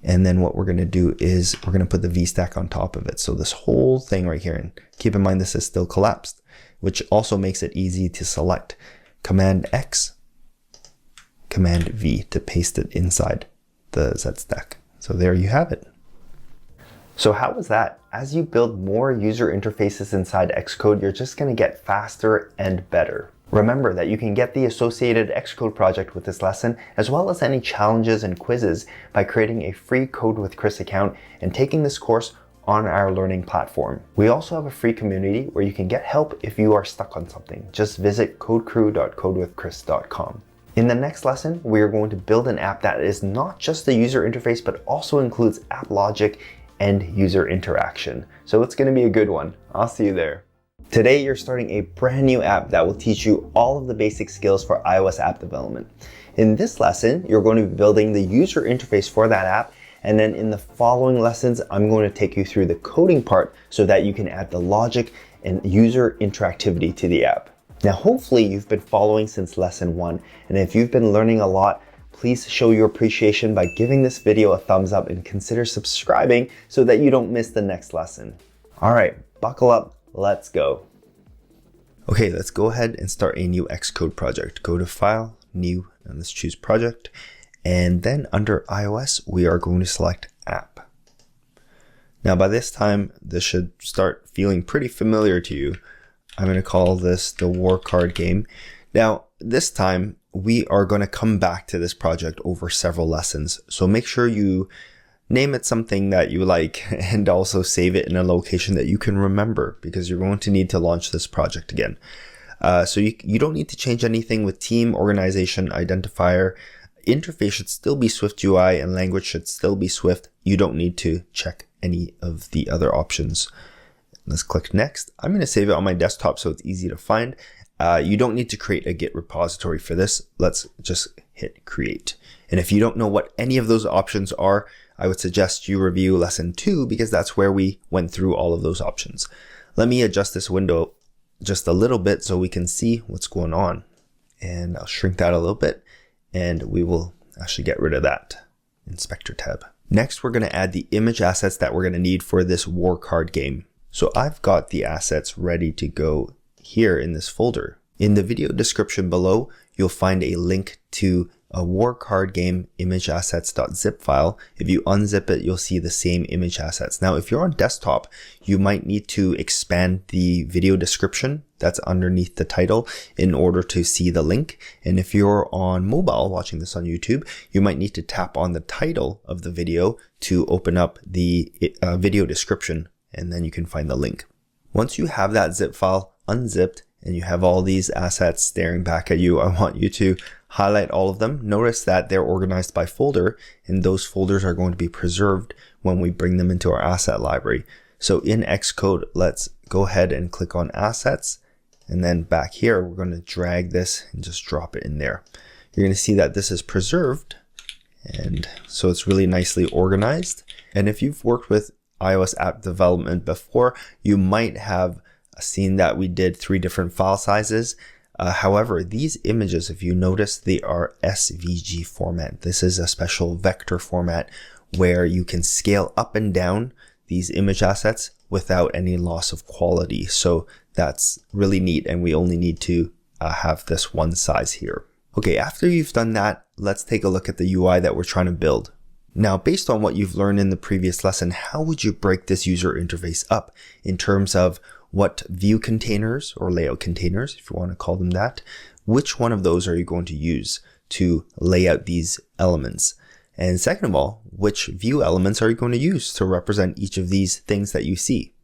And then what we're going to do is we're going to put the VStack on top of it. So this whole thing right here, and keep in mind this is still collapsed, which also makes it easy to select. Command X, Command V to paste it inside the Z stack. So there you have it. So how was that? As you build more user interfaces inside Xcode, you're just going to get faster and better. Remember that you can get the associated Xcode project with this lesson, as well as any challenges and quizzes, by creating a free CodeWithChris account and taking this course on our learning platform. We also have a free community where you can get help if you are stuck on something. Just visit codecrew.codewithchris.com. In the next lesson, we are going to build an app that is not just the user interface, but also includes app logic and user interaction. So it's going to be a good one. I'll see you there. Today, you're starting a brand new app that will teach you all of the basic skills for iOS app development. In this lesson, you're going to be building the user interface for that app. And then in the following lessons, I'm going to take you through the coding part so that you can add the logic and user interactivity to the app. Now, hopefully you've been following since lesson 1. And if you've been learning a lot, please show your appreciation by giving this video a thumbs up and consider subscribing so that you don't miss the next lesson. All right, buckle up, let's go. Okay, let's go ahead and start a new Xcode project. Go to File, New, and let's choose Project. And then under iOS, we are going to select App. Now by this time, this should start feeling pretty familiar to you. I'm going to call this the War Card Game. Now, this time, we are going to come back to this project over several lessons. So make sure you name it something that you like and also save it in a location that you can remember, because you're going to need to launch this project again. So you don't need to change anything with team, organization, identifier. Interface should still be SwiftUI and language should still be Swift. You don't need to check any of the other options. Let's click next. I'm going to save it on my desktop so it's easy to find. You don't need to create a Git repository for this. Let's just hit create. And if you don't know what any of those options are, I would suggest you review lesson 2 because that's where we went through all of those options. Let me adjust this window just a little bit so we can see what's going on. And I'll shrink that a little bit and we will actually get rid of that inspector tab. Next, we're going to add the image assets that we're going to need for this war card game. So I've got the assets ready to go here in this folder. In the video description below, you'll find a link to a war card game image assets.zip file. If you unzip it, you'll see the same image assets. Now, if you're on desktop, you might need to expand the video description that's underneath the title in order to see the link. And if you're on mobile watching this on YouTube, you might need to tap on the title of the video to open up the video description, and then you can find the link. Once you have that zip file unzipped and you have all these assets staring back at you, I want you to highlight all of them. Notice that they're organized by folder, and those folders are going to be preserved when we bring them into our asset library. So in Xcode, let's go ahead and click on assets. And then back here, we're going to drag this and just drop it in there. You're going to see that this is preserved. And so it's really nicely organized. And if you've worked with iOS app development before, you might have seen that we did 3 different file sizes. However, these images, if you notice, they are SVG format. This is a special vector format where you can scale up and down these image assets without any loss of quality. So that's really neat, and we only need to have this one size here. Okay, after you've done that, let's take a look at the UI that we're trying to build. Now, based on what you've learned in the previous lesson, how would you break this user interface up in terms of what view containers or layout containers, if you want to call them that, which one of those are you going to use to lay out these elements? And second of all, which view elements are you going to use to represent each of these things that you see?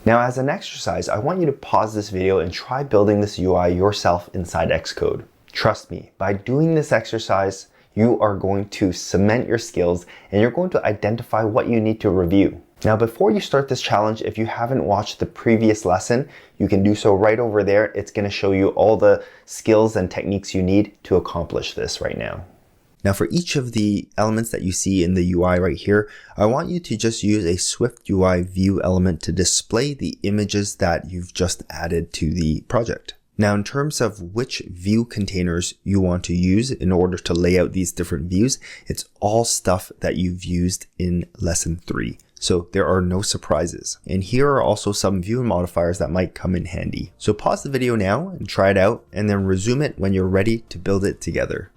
Now, as an exercise, I want you to pause this video and try building this UI yourself inside Xcode. Trust me, by doing this exercise, you are going to cement your skills and you're going to identify what you need to review. Now, before you start this challenge, if you haven't watched the previous lesson, you can do so right over there. It's going to show you all the skills and techniques you need to accomplish this right now. Now, for each of the elements that you see in the UI right here, I want you to just use a SwiftUI view element to display the images that you've just added to the project. Now, in terms of which view containers you want to use in order to lay out these different views, it's all stuff that you've used in lesson 3. So there are no surprises. And here are also some view modifiers that might come in handy. So pause the video now and try it out, and then resume it when you're ready to build it together.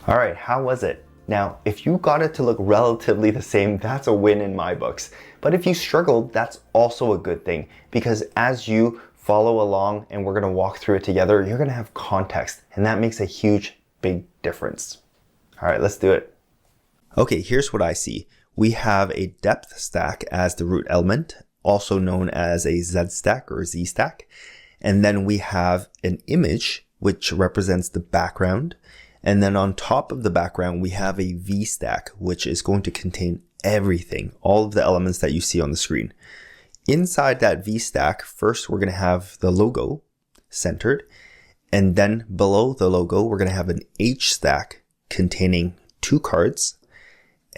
All right, how was it? Now, if you got it to look relatively the same, that's a win in my books. But if you struggled, that's also a good thing, because as you follow along and we're gonna walk through it together, you're gonna have context, and that makes a huge, big difference. All right, let's do it. Okay, here's what I see. We have a depth stack as the root element, also known as a Z stack or Z stack. And then we have an image, which represents the background. And then on top of the background, we have a V stack, which is going to contain everything, all of the elements that you see on the screen. Inside that V stack, first we're going to have the logo centered. And then below the logo, we're going to have an H stack containing 2 cards.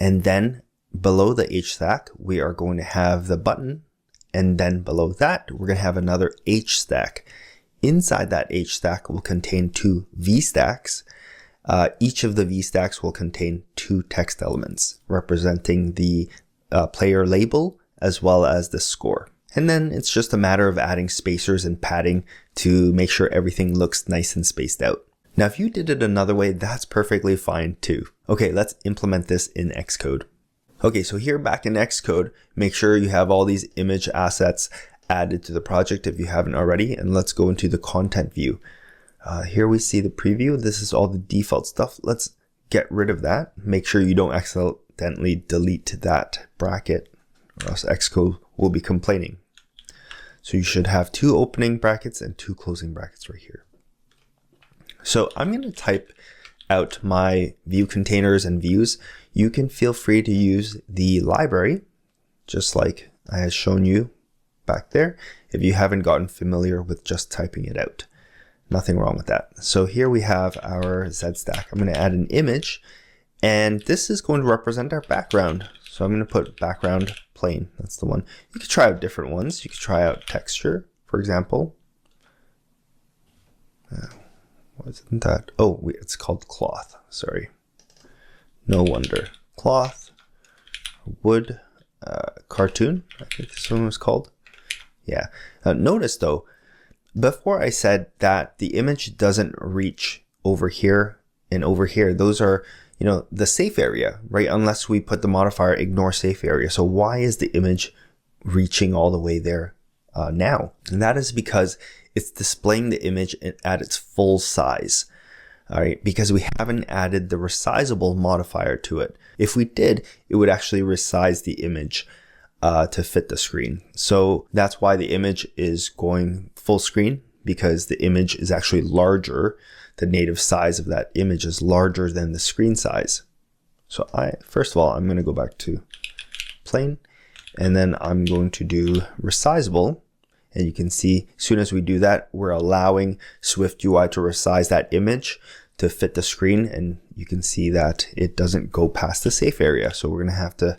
And then below the H stack, we are going to have the button. And then below that, we're going to have another H stack. Inside that H stack will contain 2 V stacks. Each of the V stacks will contain 2 text elements representing the player label as well as the score. And then it's just a matter of adding spacers and padding to make sure everything looks nice and spaced out. Now, if you did it another way, that's perfectly fine too. Okay, let's implement this in Xcode. Okay, so here back in Xcode, make sure you have all these image assets added to the project if you haven't already. And let's go into the content view. Here we see the preview. This is all the default stuff. Let's get rid of that. Make sure you don't accidentally delete that bracket, or else Xcode will be complaining. So you should have 2 opening brackets and 2 closing brackets right here. So I'm going to type out my view containers and views. You can feel free to use the library, just like I had shown you back there, if you haven't gotten familiar with just typing it out. Nothing wrong with that. So here we have our Z stack. I'm going to add an image, and this is going to represent our background. So I'm going to put background plain. That's the one. You could try out different ones. You could try out texture, for example. Wasn't that? Oh, it's called cloth. Sorry. No wonder. Cloth, wood, cartoon. I think this one was called. Yeah. Notice though, before I said that the image doesn't reach over here and over here. Those are, the safe area, right? Unless we put the modifier ignore safe area. So why is the image reaching all the way there now? And that is because it's displaying the image at its full size. All right, because we haven't added the resizable modifier to it. If we did, it would actually resize the image to fit the screen. So that's why the image is going full screen, because the image is actually larger. The native size of that image is larger than the screen size. So first of all, I'm going to go back to plain, and then I'm going to do resizable. And you can see as soon as we do that, we're allowing SwiftUI to resize that image to fit the screen. And you can see that it doesn't go past the safe area. So we're going to have to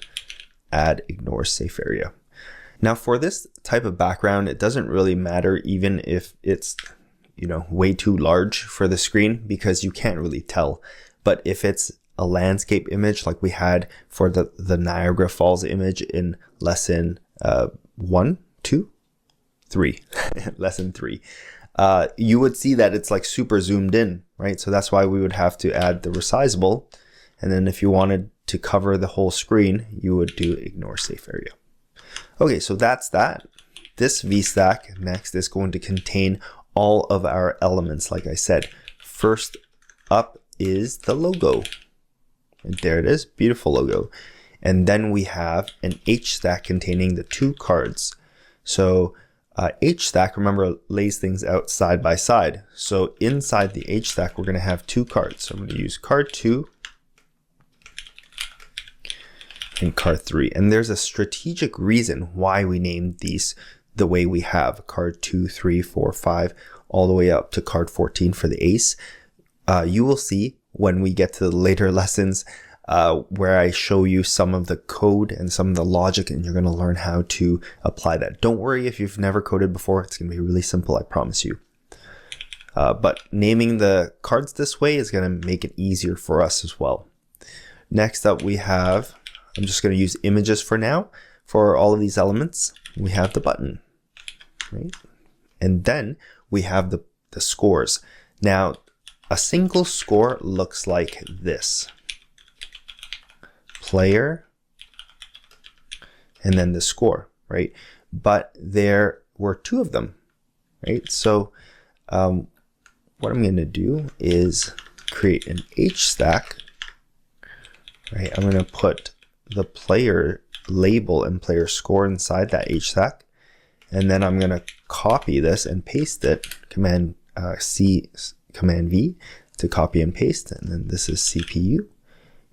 add ignore safe area. Now for this type of background, it doesn't really matter even if it's, way too large for the screen, because you can't really tell. But if it's a landscape image like we had for the Niagara Falls image in lesson 1, 2, 3, lesson 3, you would see that it's like super zoomed in, right? So that's why we would have to add the resizable. And then if you wanted to cover the whole screen, you would do ignore safe area. Okay, so that's that. This VStack next is going to contain all of our elements, like I said. First up is the logo. And there it is, beautiful logo. And then we have an HStack containing the 2 cards. So HStack, remember, lays things out side by side. So inside the HStack, we're going to have 2 cards. So I'm going to use card 2 and card 3. And there's a strategic reason why we named these the way we have. Card 2, 3, 4, 5, all the way up to card 14 for the ace. You will see when we get to the later lessons where I show you some of the code and some of the logic, and you're going to learn how to apply that. Don't worry if you've never coded before. It's going to be really simple, I promise you. But naming the cards this way is going to make it easier for us as well. Next up we have, I'm just going to use images for now. For all of these elements, we have the button, right? And then we have the scores. Now, a single score looks like this. Player, and then the score, right? But there were 2 of them, right? So what I'm going to do is create an HStack, right? I'm going to put the player label and player score inside that HStack, and then I'm going to copy this and paste it, Command C, Command V to copy and paste, and then this is CPU.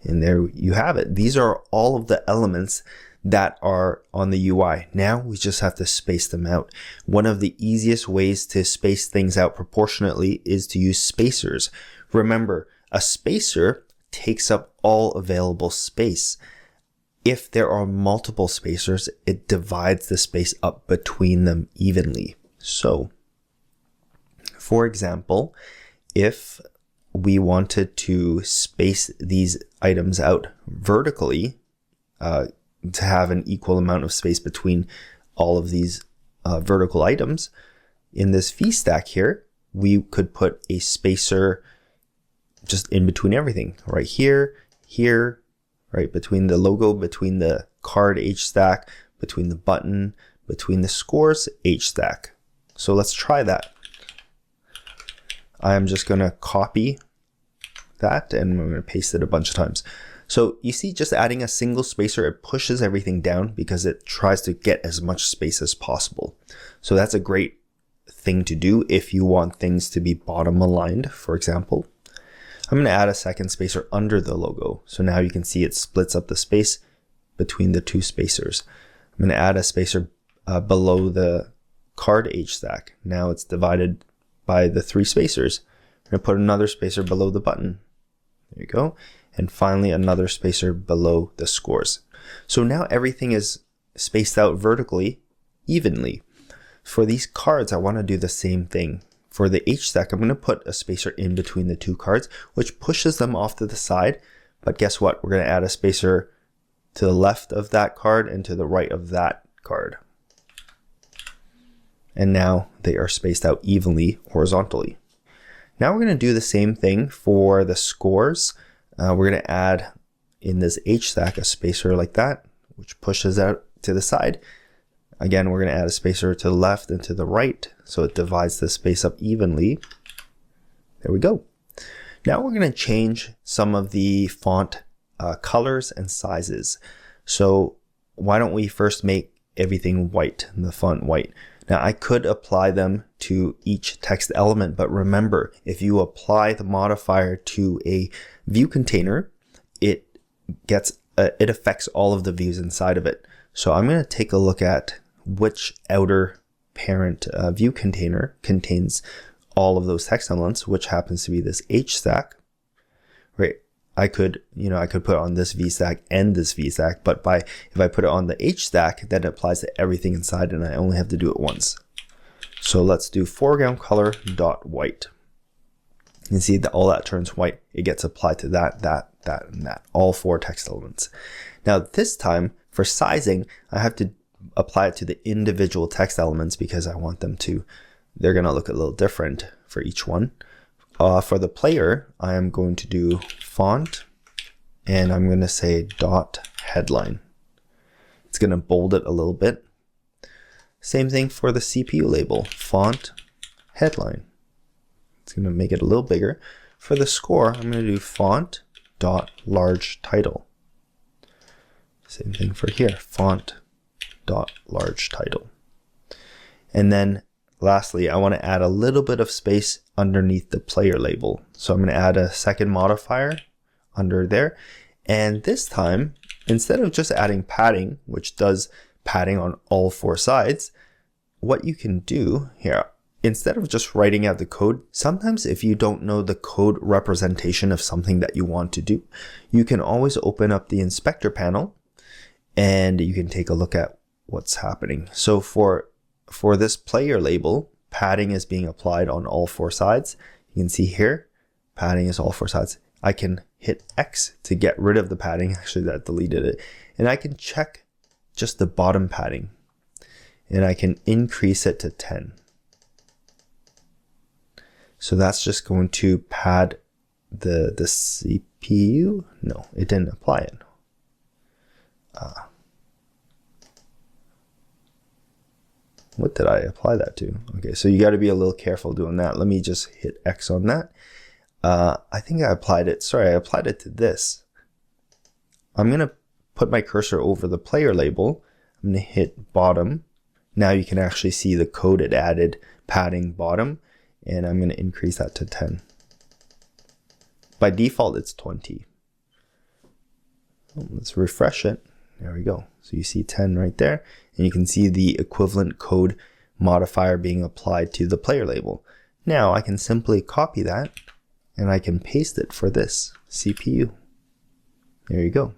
And there you have it. These are all of the elements that are on the UI. Now we just have to space them out. One of the easiest ways to space things out proportionately is to use spacers. Remember, a spacer takes up all available space. If there are multiple spacers, it divides the space up between them evenly. So, for example, if we wanted to space these items out vertically to have an equal amount of space between all of these vertical items, in this VStack here, we could put a spacer just in between everything, right here, here, right between the logo, between the card HStack, between the button, between the scores HStack. So let's try that. I'm just going to copy that and I'm going to paste it a bunch of times. So you see, just adding a single spacer, it pushes everything down because it tries to get as much space as possible. So that's a great thing to do if you want things to be bottom aligned, for example. I'm going to add a second spacer under the logo. So now you can see it splits up the space between the 2 spacers. I'm going to add a spacer below the card HStack. Now it's divided by the 3 spacers. I'm going to put another spacer below the button. There you go. And finally, another spacer below the scores. So now everything is spaced out vertically, evenly. For these cards, I want to do the same thing. For the HStack, I'm going to put a spacer in between the 2 cards, which pushes them off to the side. But guess what? We're going to add a spacer to the left of that card and to the right of that card. And now they are spaced out evenly horizontally. Now we're going to do the same thing for the scores. We're going to add in this HStack a spacer like that, which pushes out to the side. Again, we're going to add a spacer to the left and to the right, so it divides the space up evenly. There we go. Now we're going to change some of the font colors and sizes. So why don't we first make everything white, the font white. Now I could apply them to each text element, but remember, if you apply the modifier to a view container, it affects all of the views inside of it. So I'm going to take a look at which outer parent view container contains all of those text elements, which happens to be this HStack, right? I could put on this VStack and this VStack, but if I put it on the HStack, then it applies to everything inside and I only have to do it once. So let's do foreground color dot white. You can see that all that turns white. It gets applied to that, and that, all 4 text elements. Now this time for sizing, I have to apply it to the individual text elements because I want them to, they're going to look a little different for each one. For the player, I am going to do font and I'm going to say dot headline. It's going to bold it a little bit. Same thing for the CPU label, font, headline. It's going to make it a little bigger. For the score, I'm going to do font dot large title. Same thing for here, font dot large title. And then lastly, I want to add a little bit of space underneath the player label. So I'm going to add a second modifier under there. And this time, instead of just adding padding, which does padding on all 4 sides, what you can do here, instead of just writing out the code, sometimes if you don't know the code representation of something that you want to do, you can always open up the inspector panel and you can take a look at what's happening. So for this player label, padding is being applied on all 4 sides. You can see here, padding is all 4 sides. I can hit X to get rid of the padding. Actually, that deleted it. And I can check just the bottom padding. And I can increase it to 10. So that's just going to pad the CPU. No, it didn't apply it. What did I apply that to? Okay, so you got to be a little careful doing that. Let me just hit X on that. I think I applied it. Sorry, I applied it to this. I'm going to put my cursor over the player label. I'm going to hit bottom. Now you can actually see the code it added padding bottom, and I'm going to increase that to 10. By default, it's 20. Let's refresh it. There we go. So you see 10 right there, and you can see the equivalent code modifier being applied to the player label. Now I can simply copy that and I can paste it for this CPU. There you go.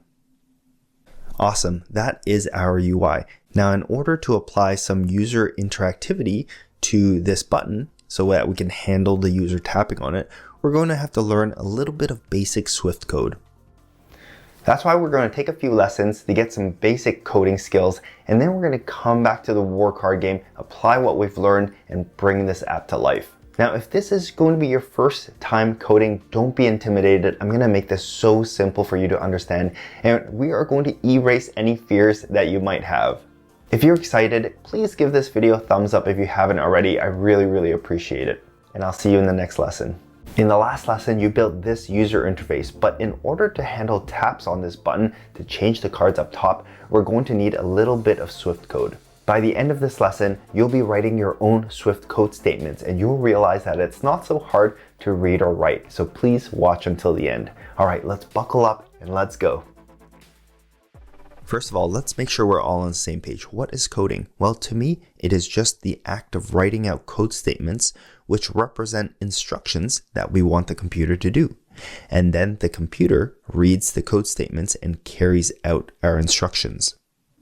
Awesome. That is our UI. Now, in order to apply some user interactivity to this button so that we can handle the user tapping on it, we're going to have to learn a little bit of basic Swift code. That's why we're going to take a few lessons to get some basic coding skills, and then we're going to come back to the war card game, apply what we've learned, and bring this app to life. Now, if this is going to be your first time coding, don't be intimidated. I'm going to make this so simple for you to understand, and we are going to erase any fears that you might have. If you're excited, please give this video a thumbs up if you haven't already. I really appreciate it. And I'll see you in the next lesson. In the last lesson, you built this user interface, but in order to handle taps on this button to change the cards up top, we're going to need a little bit of Swift code. By the end of this lesson, you'll be writing your own Swift code statements, and you'll realize that it's not so hard to read or write. So please watch until the end. All right, let's buckle up and let's go. First of all, let's make sure we're all on the same page. What is coding? Well, to me, it is just the act of writing out code statements which represent instructions that we want the computer to do. And then the computer reads the code statements and carries out our instructions.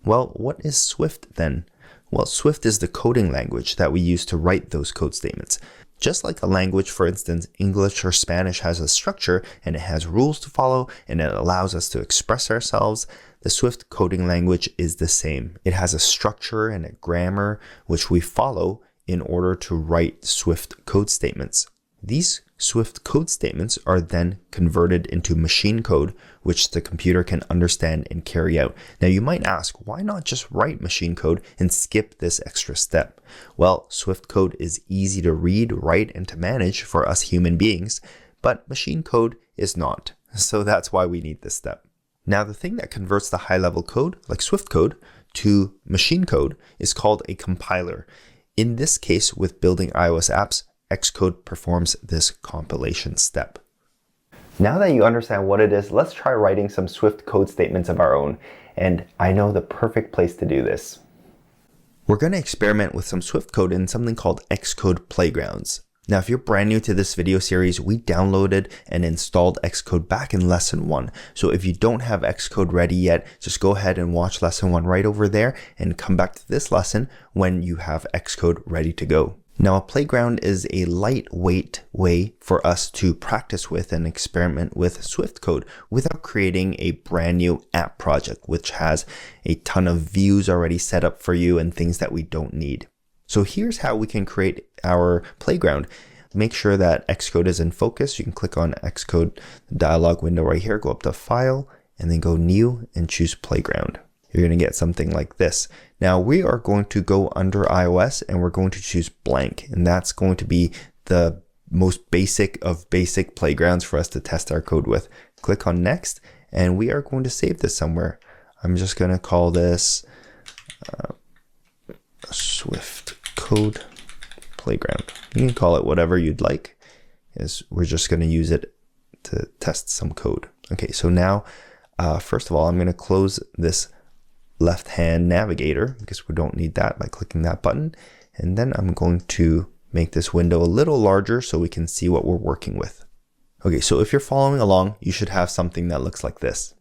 Well, what is Swift then? Well, Swift is the coding language that we use to write those code statements. Just like a language, for instance, English or Spanish has a structure and it has rules to follow and it allows us to express ourselves, the Swift coding language is the same. It has a structure and a grammar which we follow in order to write Swift code statements. These Swift code statements are then converted into machine code, which the computer can understand and carry out. Now you might ask, why not just write machine code and skip this extra step? Well, Swift code is easy to read, write, and to manage for us human beings, but machine code is not. So that's why we need this step. Now the thing that converts the high-level code, like Swift code, to machine code is called a compiler. In this case, with building iOS apps, Xcode performs this compilation step. Now that you understand what it is, let's try writing some Swift code statements of our own. And I know the perfect place to do this. We're going to experiment with some Swift code in something called Xcode Playgrounds. Now, if you're brand new to this video series, we downloaded and installed Xcode back in lesson 1. So if you don't have Xcode ready yet, just go ahead and watch lesson 1 right over there and come back to this lesson when you have Xcode ready to go. Now, a playground is a lightweight way for us to practice with and experiment with Swift code without creating a brand new app project, which has a ton of views already set up for you and things that we don't need. So here's how we can create our playground. Make sure that Xcode is in focus. You can click on Xcode dialog window right here, go up to File, and then go New and choose Playground. you're going to get something like this. Now we are going to go under iOS and we're going to choose blank, and that's going to be the most basic of basic playgrounds for us to test our code with. Click on next, and we are going to save this somewhere. I'm just going to call this Swift Code Playground. You can call it whatever you'd like, as we're just going to use it to test some code. Okay, so now first of all, I'm going to close this left hand navigator because we don't need that by clicking that button, and then I'm going to make this window a little larger so we can see what we're working with. Okay, so if you're following along, you should have something that looks like this.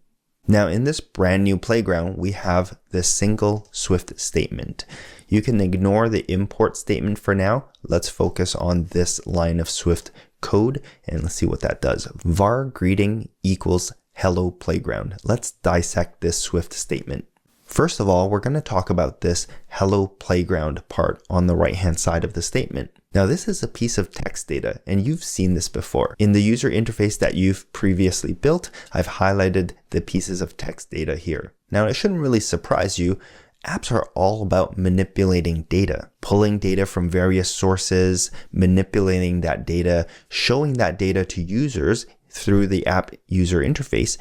Now in this brand new playground, we have this single Swift statement. You can ignore the import statement for now. Let's focus on this line of Swift code and let's see what that does. var greeting equals hello playground. Let's dissect this Swift statement. First of all, we're going to talk about this hello playground part on the right hand side of the statement. Now this is a piece of text data, and you've seen this before. In the user interface that you've previously built, I've highlighted the pieces of text data here. Now it shouldn't really surprise you. Apps are all about manipulating data, pulling data from various sources, manipulating that data, showing that data to users through the app user interface,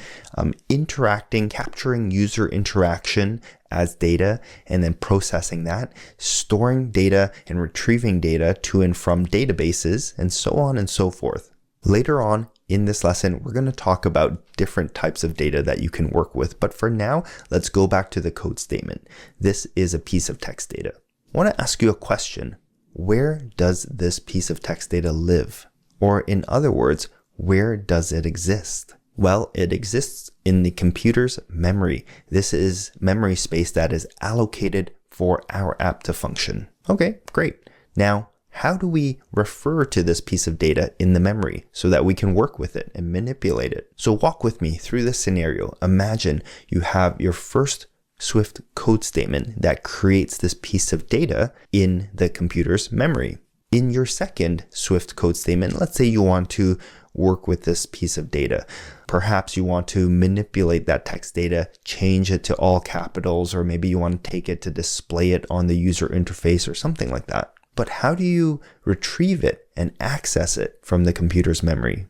interacting, capturing user interaction as data, and then processing that, storing data and retrieving data to and from databases, and so on and so forth. Later on in this lesson, we're going to talk about different types of data that you can work with. But for now, let's go back to the code statement. This is a piece of text data. I want to ask you a question. Where does this piece of text data live? Or in other words, where does it exist? Well, it exists in the computer's memory. This is memory space that is allocated for our app to function. Okay, great. Now, how do we refer to this piece of data in the memory so that we can work with it and manipulate it? So walk with me through this scenario. Imagine you have your first Swift code statement that creates this piece of data in the computer's memory. In your second Swift code statement, let's say you want to work with this piece of data. Perhaps you want to manipulate that text data, change it to all capitals, or maybe you want to take it to display it on the user interface or something like that. But how do you retrieve it and access it from the computer's memory?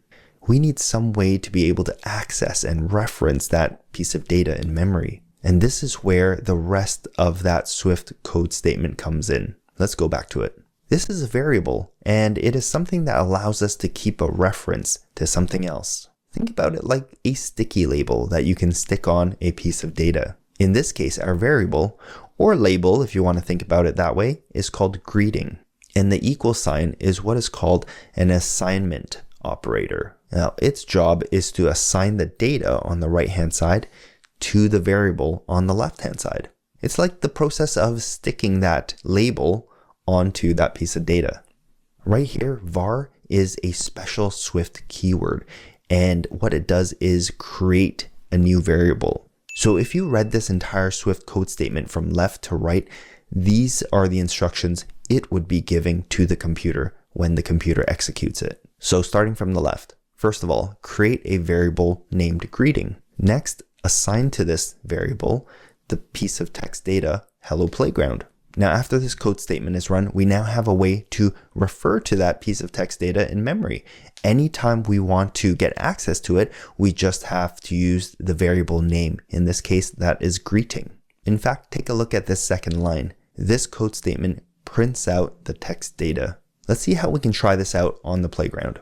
We need some way to be able to access and reference that piece of data in memory. And this is where the rest of that Swift code statement comes in. Let's go back to it. This is a variable, and it is something that allows us to keep a reference to something else. Think about it like a sticky label that you can stick on a piece of data. In this case, our variable, or label if you want to think about it that way, is called greeting. And the equal sign is what is called an assignment operator. Now, its job is to assign the data on the right-hand side to the variable on the left-hand side. It's like the process of sticking that label onto that piece of data. Right here, var is a special Swift keyword, and what it does is create a new variable. So if you read this entire Swift code statement from left to right, these are the instructions it would be giving to the computer when the computer executes it. So starting from the left, first of all, create a variable named greeting. Next, assign to this variable the piece of text data, hello playground. Now, after this code statement is run, we now have a way to refer to that piece of text data in memory. Anytime we want to get access to it, we just have to use the variable name. In this case, that is greeting. In fact, take a look at this second line. This code statement prints out the text data. Let's see how we can try this out on the playground.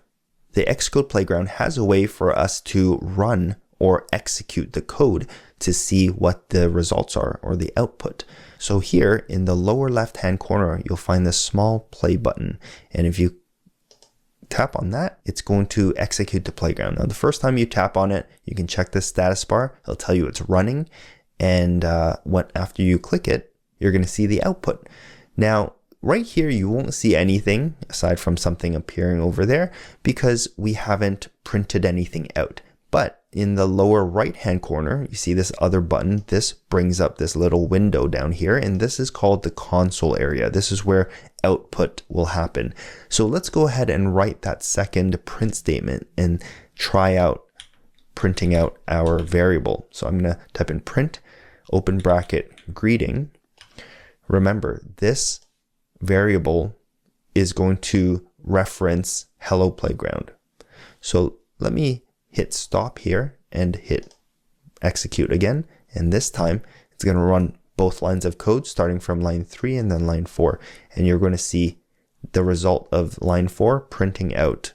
The Xcode playground has a way for us to run or execute the code to see what the results are or the output. So here in the lower left hand corner, you'll find this small play button. And if you tap on that, it's going to execute the playground. Now, the first time you tap on it, you can check the status bar. It'll tell you it's running. And after you click it, you're going to see the output. Now, right here, you won't see anything aside from something appearing over there because we haven't printed anything out. But in the lower right-hand corner, you see this other button. This brings up this little window down here, and this is called the console area. This is where output will happen. So let's go ahead and write that second print statement and try out printing out our variable. So I'm going to type in print open bracket, greeting. Remember, this variable is going to reference hello playground. So let me hit stop here and hit execute again. And this time it's going to run both lines of code starting from line 3 and then line 4. And you're going to see the result of line 4 printing out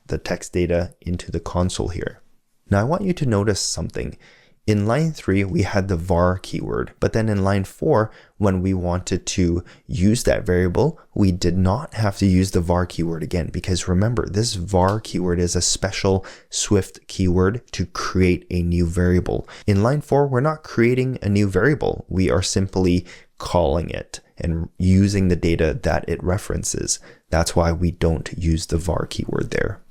the text data into the console here. Now I want you to notice something. In line 3, we had the var keyword, but then in line 4, when we wanted to use that variable, we did not have to use the var keyword again, because remember, this var keyword is a special Swift keyword to create a new variable. In line 4, we're not creating a new variable. We are simply calling it and using the data that it references. That's why we don't use the var keyword there.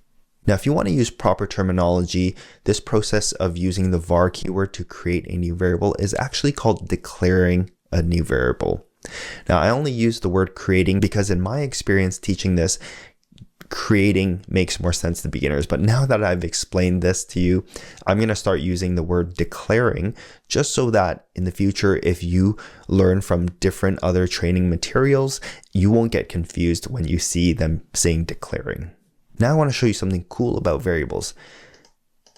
Now, if you want to use proper terminology, this process of using the var keyword to create a new variable is actually called declaring a new variable. Now, I only use the word creating because in my experience teaching this, creating makes more sense to beginners. But now that I've explained this to you, I'm going to start using the word declaring just so that in the future, if you learn from different other training materials, you won't get confused when you see them saying declaring. Now I want to show you something cool about variables.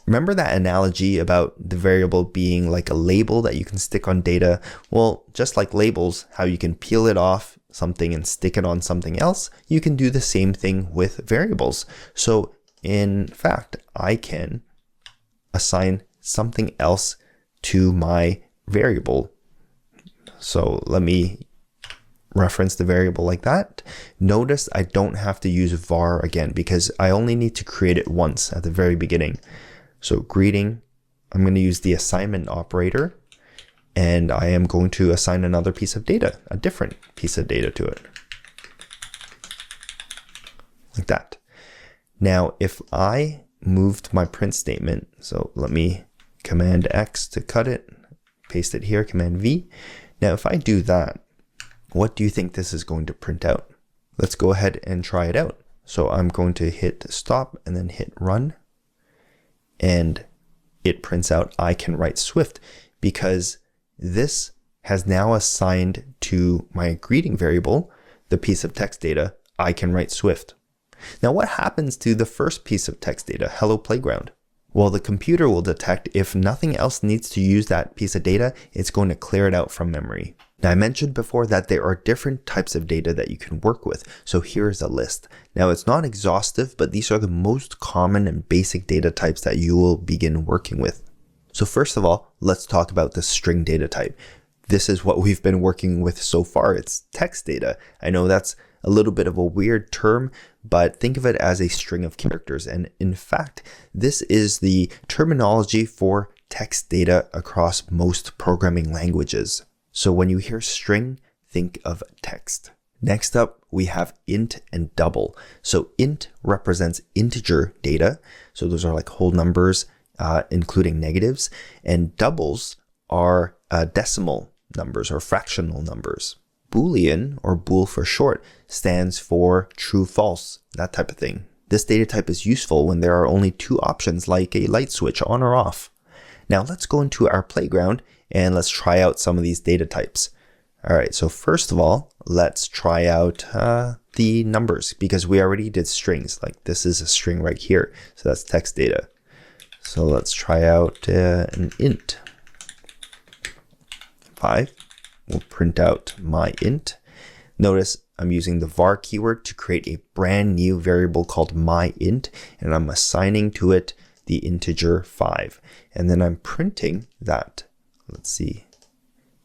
Remember that analogy about the variable being like a label that you can stick on data? Well, just like labels, how you can peel it off something and stick it on something else, you can do the same thing with variables. So in fact, I can assign something else to my variable. So let me reference the variable like that. Notice I don't have to use var again because I only need to create it once at the very beginning. So greeting, I'm going to use the assignment operator, and I am going to assign another piece of data, a different piece of data to it. Like that. Now, if I moved my print statement, so let me Command X to cut it, paste it here, Command V. Now, if I do that, what do you think this is going to print out? Let's go ahead and try it out. So I'm going to hit stop and then hit run. And it prints out I can write Swift because this has now assigned to my greeting variable, the piece of text data, I can write Swift. Now what happens to the first piece of text data, hello playground? Well, the computer will detect if nothing else needs to use that piece of data, it's going to clear it out from memory. Now, I mentioned before that there are different types of data that you can work with. So here's a list. Now, it's not exhaustive, but these are the most common and basic data types that you will begin working with. So first of all, let's talk about the string data type. This is what we've been working with so far. It's text data. I know that's a little bit of a weird term, but think of it as a string of characters. And in fact, this is the terminology for text data across most programming languages. So when you hear string, think of text. Next up, we have int and double. So int represents integer data. So those are like whole numbers, including negatives. And doubles are decimal numbers or fractional numbers. Boolean, or bool for short, stands for true, false, that type of thing. This data type is useful when there are only two options like a light switch on or off. Now let's go into our playground and let's try out some of these data types. All right, so first of all, let's try out the numbers because we already did strings. Like this is a string right here. So that's text data. So let's try out an int. 5. We'll print out my int. Notice I'm using the var keyword to create a brand new variable called myInt, and I'm assigning to it the integer 5. And then I'm printing that. Let's see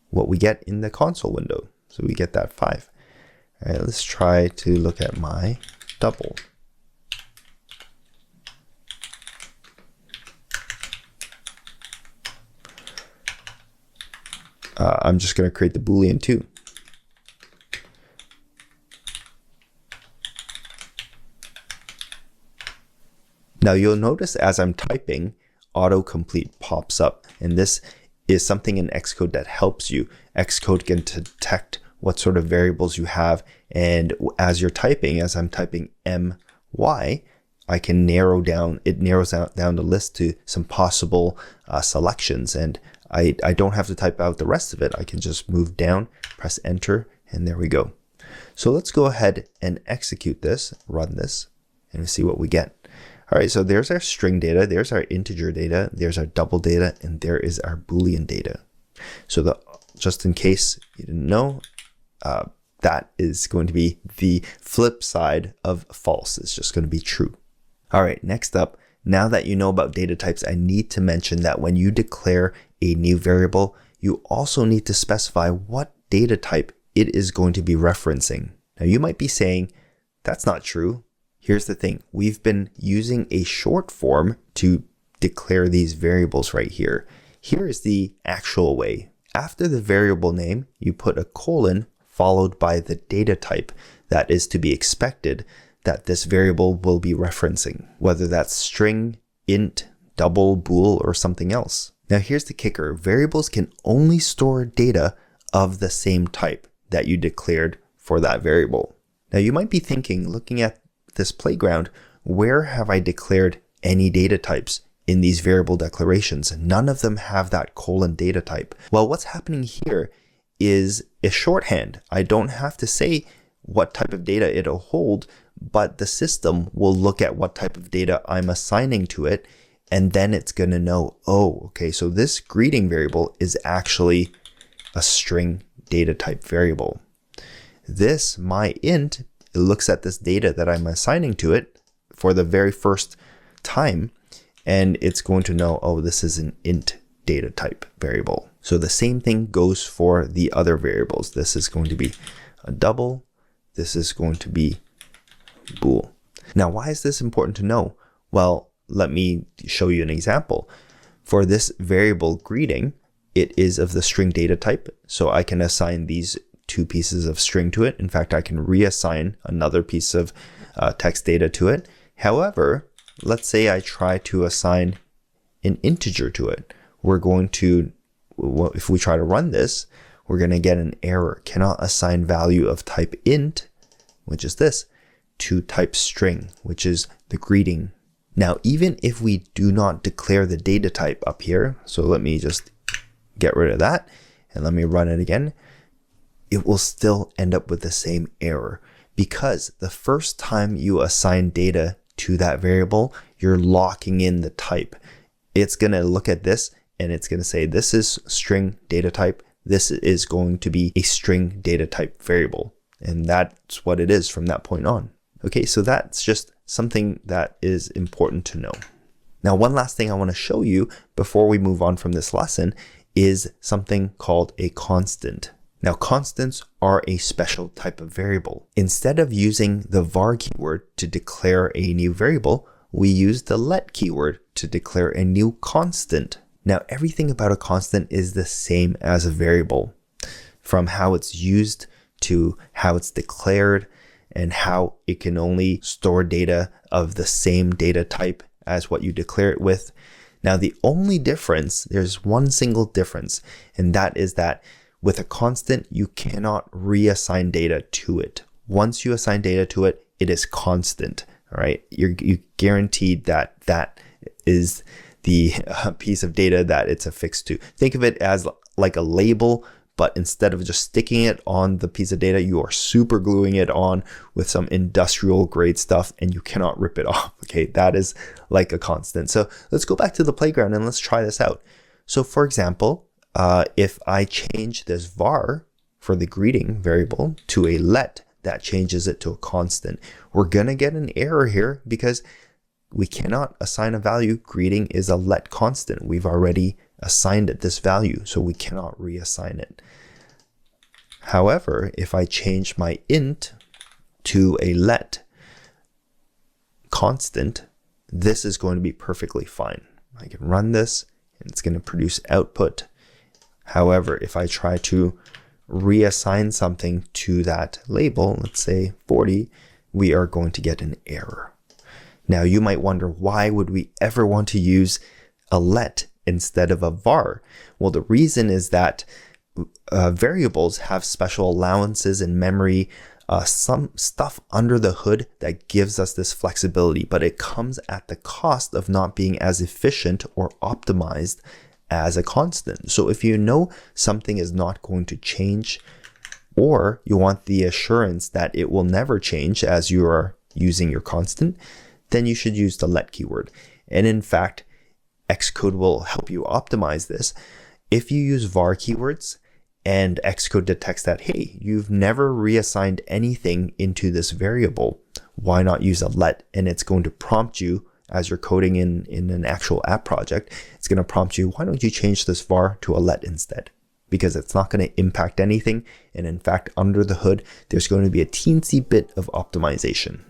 what we get in the console window. So we get that 5. All right, let's try to look at my double. I'm just going to create the Boolean too. Now you'll notice as I'm typing, autocomplete pops up, and this is something in Xcode that helps you. Xcode can detect what sort of variables you have, and as you're typing, as I'm typing my, I can narrow down, it narrows down the list to some possible selections, and I don't have to type out the rest of it. I can just move down, press enter, and there we go. So let's go ahead and execute this, run this, and see what we get. All right, so there's our string data, there's our integer data, there's our double data, and there is our Boolean data. So just in case you didn't know, that is going to be the flip side of false. It's just going to be true. All right, next up, now that you know about data types, I need to mention that when you declare a new variable, you also need to specify what data type it is going to be referencing. Now you might be saying, that's not true. Here's the thing. We've been using a short form to declare these variables right here. Here is the actual way. After the variable name, you put a colon followed by the data type that is to be expected that this variable will be referencing, whether that's string, int, double, bool, or something else. Now here's the kicker. Variables can only store data of the same type that you declared for that variable. Now you might be thinking, looking at this playground, where have I declared any data types in these variable declarations? None of them have that colon data type. Well, what's happening here is a shorthand. I don't have to say what type of data it'll hold, but the system will look at what type of data I'm assigning to it, and then it's going to know, oh, okay, so this greeting variable is actually a string data type variable. This, my int, it looks at this data that I'm assigning to it for the very first time, and it's going to know, oh, this is an int data type variable. So the same thing goes for the other variables. This is going to be a double. This is going to be bool. Now, why is this important to know? Well, let me show you an example. For this variable greeting, it is of the string data type. So I can assign these two pieces of string to it. In fact, I can reassign another piece of text data to it. However, let's say I try to assign an integer to it. We're going to, if we try to run this, we're going to get an error. Cannot assign value of type int, which is this, to type string, which is the greeting. Now, even if we do not declare the data type up here, so let me just get rid of that and let me run it again, it will still end up with the same error, because the first time you assign data to that variable, you're locking in the type. It's going to look at this and it's going to say, this is string data type. This is going to be a string data type variable. And that's what it is from that point on. Okay, so that's just something that is important to know. Now, one last thing I want to show you before we move on from this lesson is something called a constant. Now, constants are a special type of variable. Instead of using the var keyword to declare a new variable, we use the let keyword to declare a new constant. Now, everything about a constant is the same as a variable, from how it's used to how it's declared and how it can only store data of the same data type as what you declare it with. Now, the only difference, there's one single difference, and that is that with a constant, you cannot reassign data to it. Once you assign data to it, it is constant. All right, you're guaranteed that that is the piece of data that it's affixed to. Think of it as like a label, but instead of just sticking it on the piece of data, you are super gluing it on with some industrial grade stuff, and you cannot rip it off. Okay, that is like a constant. So let's go back to the playground and let's try this out. So for example, if I change this var for the greeting variable to a let, that changes it to a constant. We're gonna get an error here because we cannot assign a value. Greeting is a let constant. We've already assigned it this value, so we cannot reassign it. However, if I change my int to a let constant, this is going to be perfectly fine. I can run this and it's going to produce output. However, if I try to reassign something to that label, let's say 40, we are going to get an error. Now you might wonder, why would we ever want to use a let instead of a var? Well, the reason is that variables have special allowances in memory, some stuff under the hood that gives us this flexibility, but it comes at the cost of not being as efficient or optimized as a constant. So if you know something is not going to change, or you want the assurance that it will never change as you are using your constant, then you should use the let keyword. And in fact, Xcode will help you optimize this. If you use var keywords and Xcode detects that, hey, you've never reassigned anything into this variable, why not use a let? And it's going to prompt you as you're coding in an actual app project. It's going to prompt you, why don't you change this var to a let instead? Because it's not going to impact anything. And in fact, under the hood, there's going to be a teensy bit of optimization.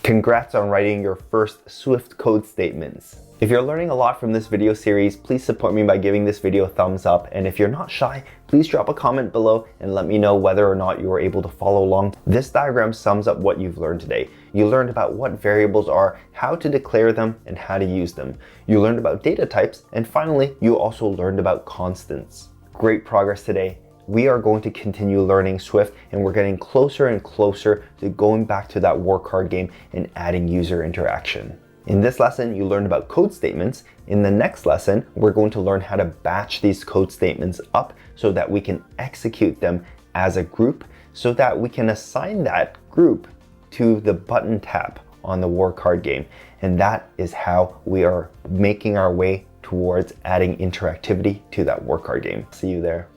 Congrats on writing your first Swift code statements. If you're learning a lot from this video series, please support me by giving this video a thumbs up. And if you're not shy, please drop a comment below and let me know whether or not you were able to follow along. This diagram sums up what you've learned today. You learned about what variables are, how to declare them, and how to use them. You learned about data types, and finally, you also learned about constants. Great progress today. We are going to continue learning Swift, and we're getting closer and closer to going back to that work hard game and adding user interaction. In this lesson, you learned about code statements. In the next lesson, we're going to learn how to batch these code statements up so that we can execute them as a group, so that we can assign that group to the button tap on the work hard game. And that is how we are making our way towards adding interactivity to that work hard game. See you there.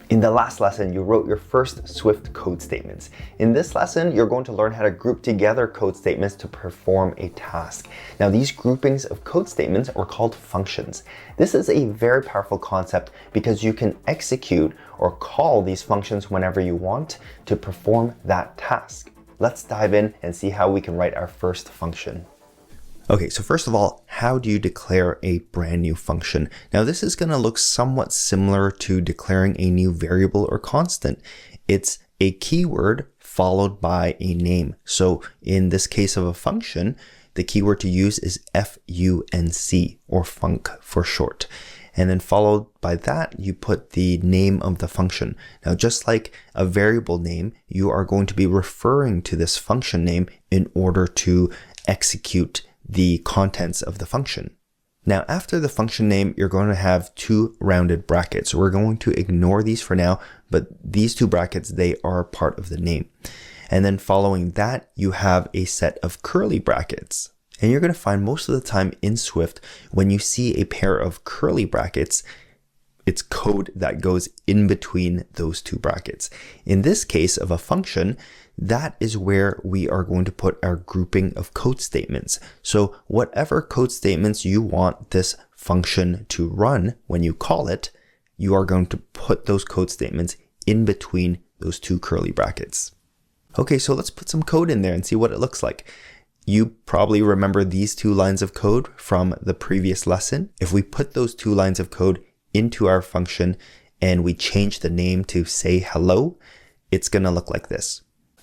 In the last lesson, you wrote your first Swift code statements. In this lesson, you're going to learn how to group together code statements to perform a task. Now, these groupings of code statements are called functions. This is a very powerful concept because you can execute or call these functions whenever you want to perform that task. Let's dive in and see how we can write our first function. Okay, so first of all, how do you declare a brand new function? Now, this is going to look somewhat similar to declaring a new variable or constant. It's a keyword followed by a name. So in this case of a function, the keyword to use is func, or func for short. And then followed by that, you put the name of the function. Now, just like a variable name, you are going to be referring to this function name in order to execute the contents of the function. Now, after the function name, you're going to have two rounded brackets. We're going to ignore these for now, but these two brackets, they are part of the name. And then following that, you have a set of curly brackets. And you're going to find most of the time in Swift, when you see a pair of curly brackets, it's code that goes in between those two brackets. In this case of a function, that is where we are going to put our grouping of code statements. So whatever code statements you want this function to run when you call it, you are going to put those code statements in between those two curly brackets. Okay, so let's put some code in there and see what it looks like. You probably remember these two lines of code from the previous lesson. If we put those two lines of code into our function and we change the name to say hello, it's going to look like this.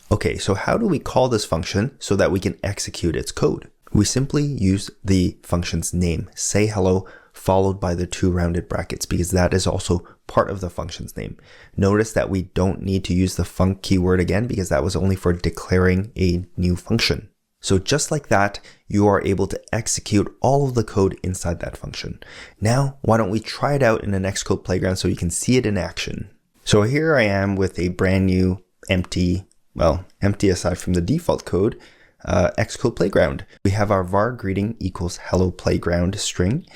Okay, so how do we call this function so that we can execute its code? We simply use the function's name, say hello, followed by the two rounded brackets, because that is also part of the function's name. Notice that we don't need to use the func keyword again, because that was only for declaring a new function. So just like that, you are able to execute all of the code inside that function. Now, why don't we try it out in an Xcode playground so you can see it in action? So here I am with a brand new empty aside from the default code, Xcode playground. We have our var greeting equals hello playground string.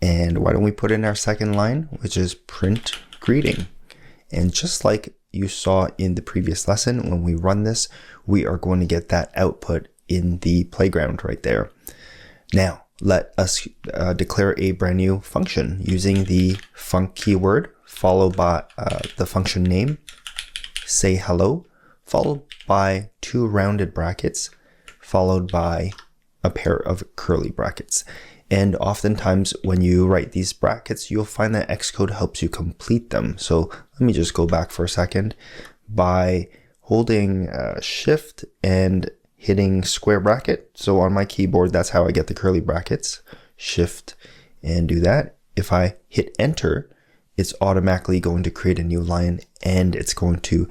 And why don't we put in our second line, which is print greeting. And just like you saw in the previous lesson, when we run this, we are going to get that output in the playground right there. Now, let us declare a brand new function using the func keyword, followed by the function name, say hello, followed by two rounded brackets, followed by a pair of curly brackets. And oftentimes when you write these brackets, you'll find that Xcode helps you complete them. So let me just go back for a second. By holding Shift and hitting square bracket. So on my keyboard, that's how I get the curly brackets. Shift and do that. If I hit enter, it's automatically going to create a new line, and it's going to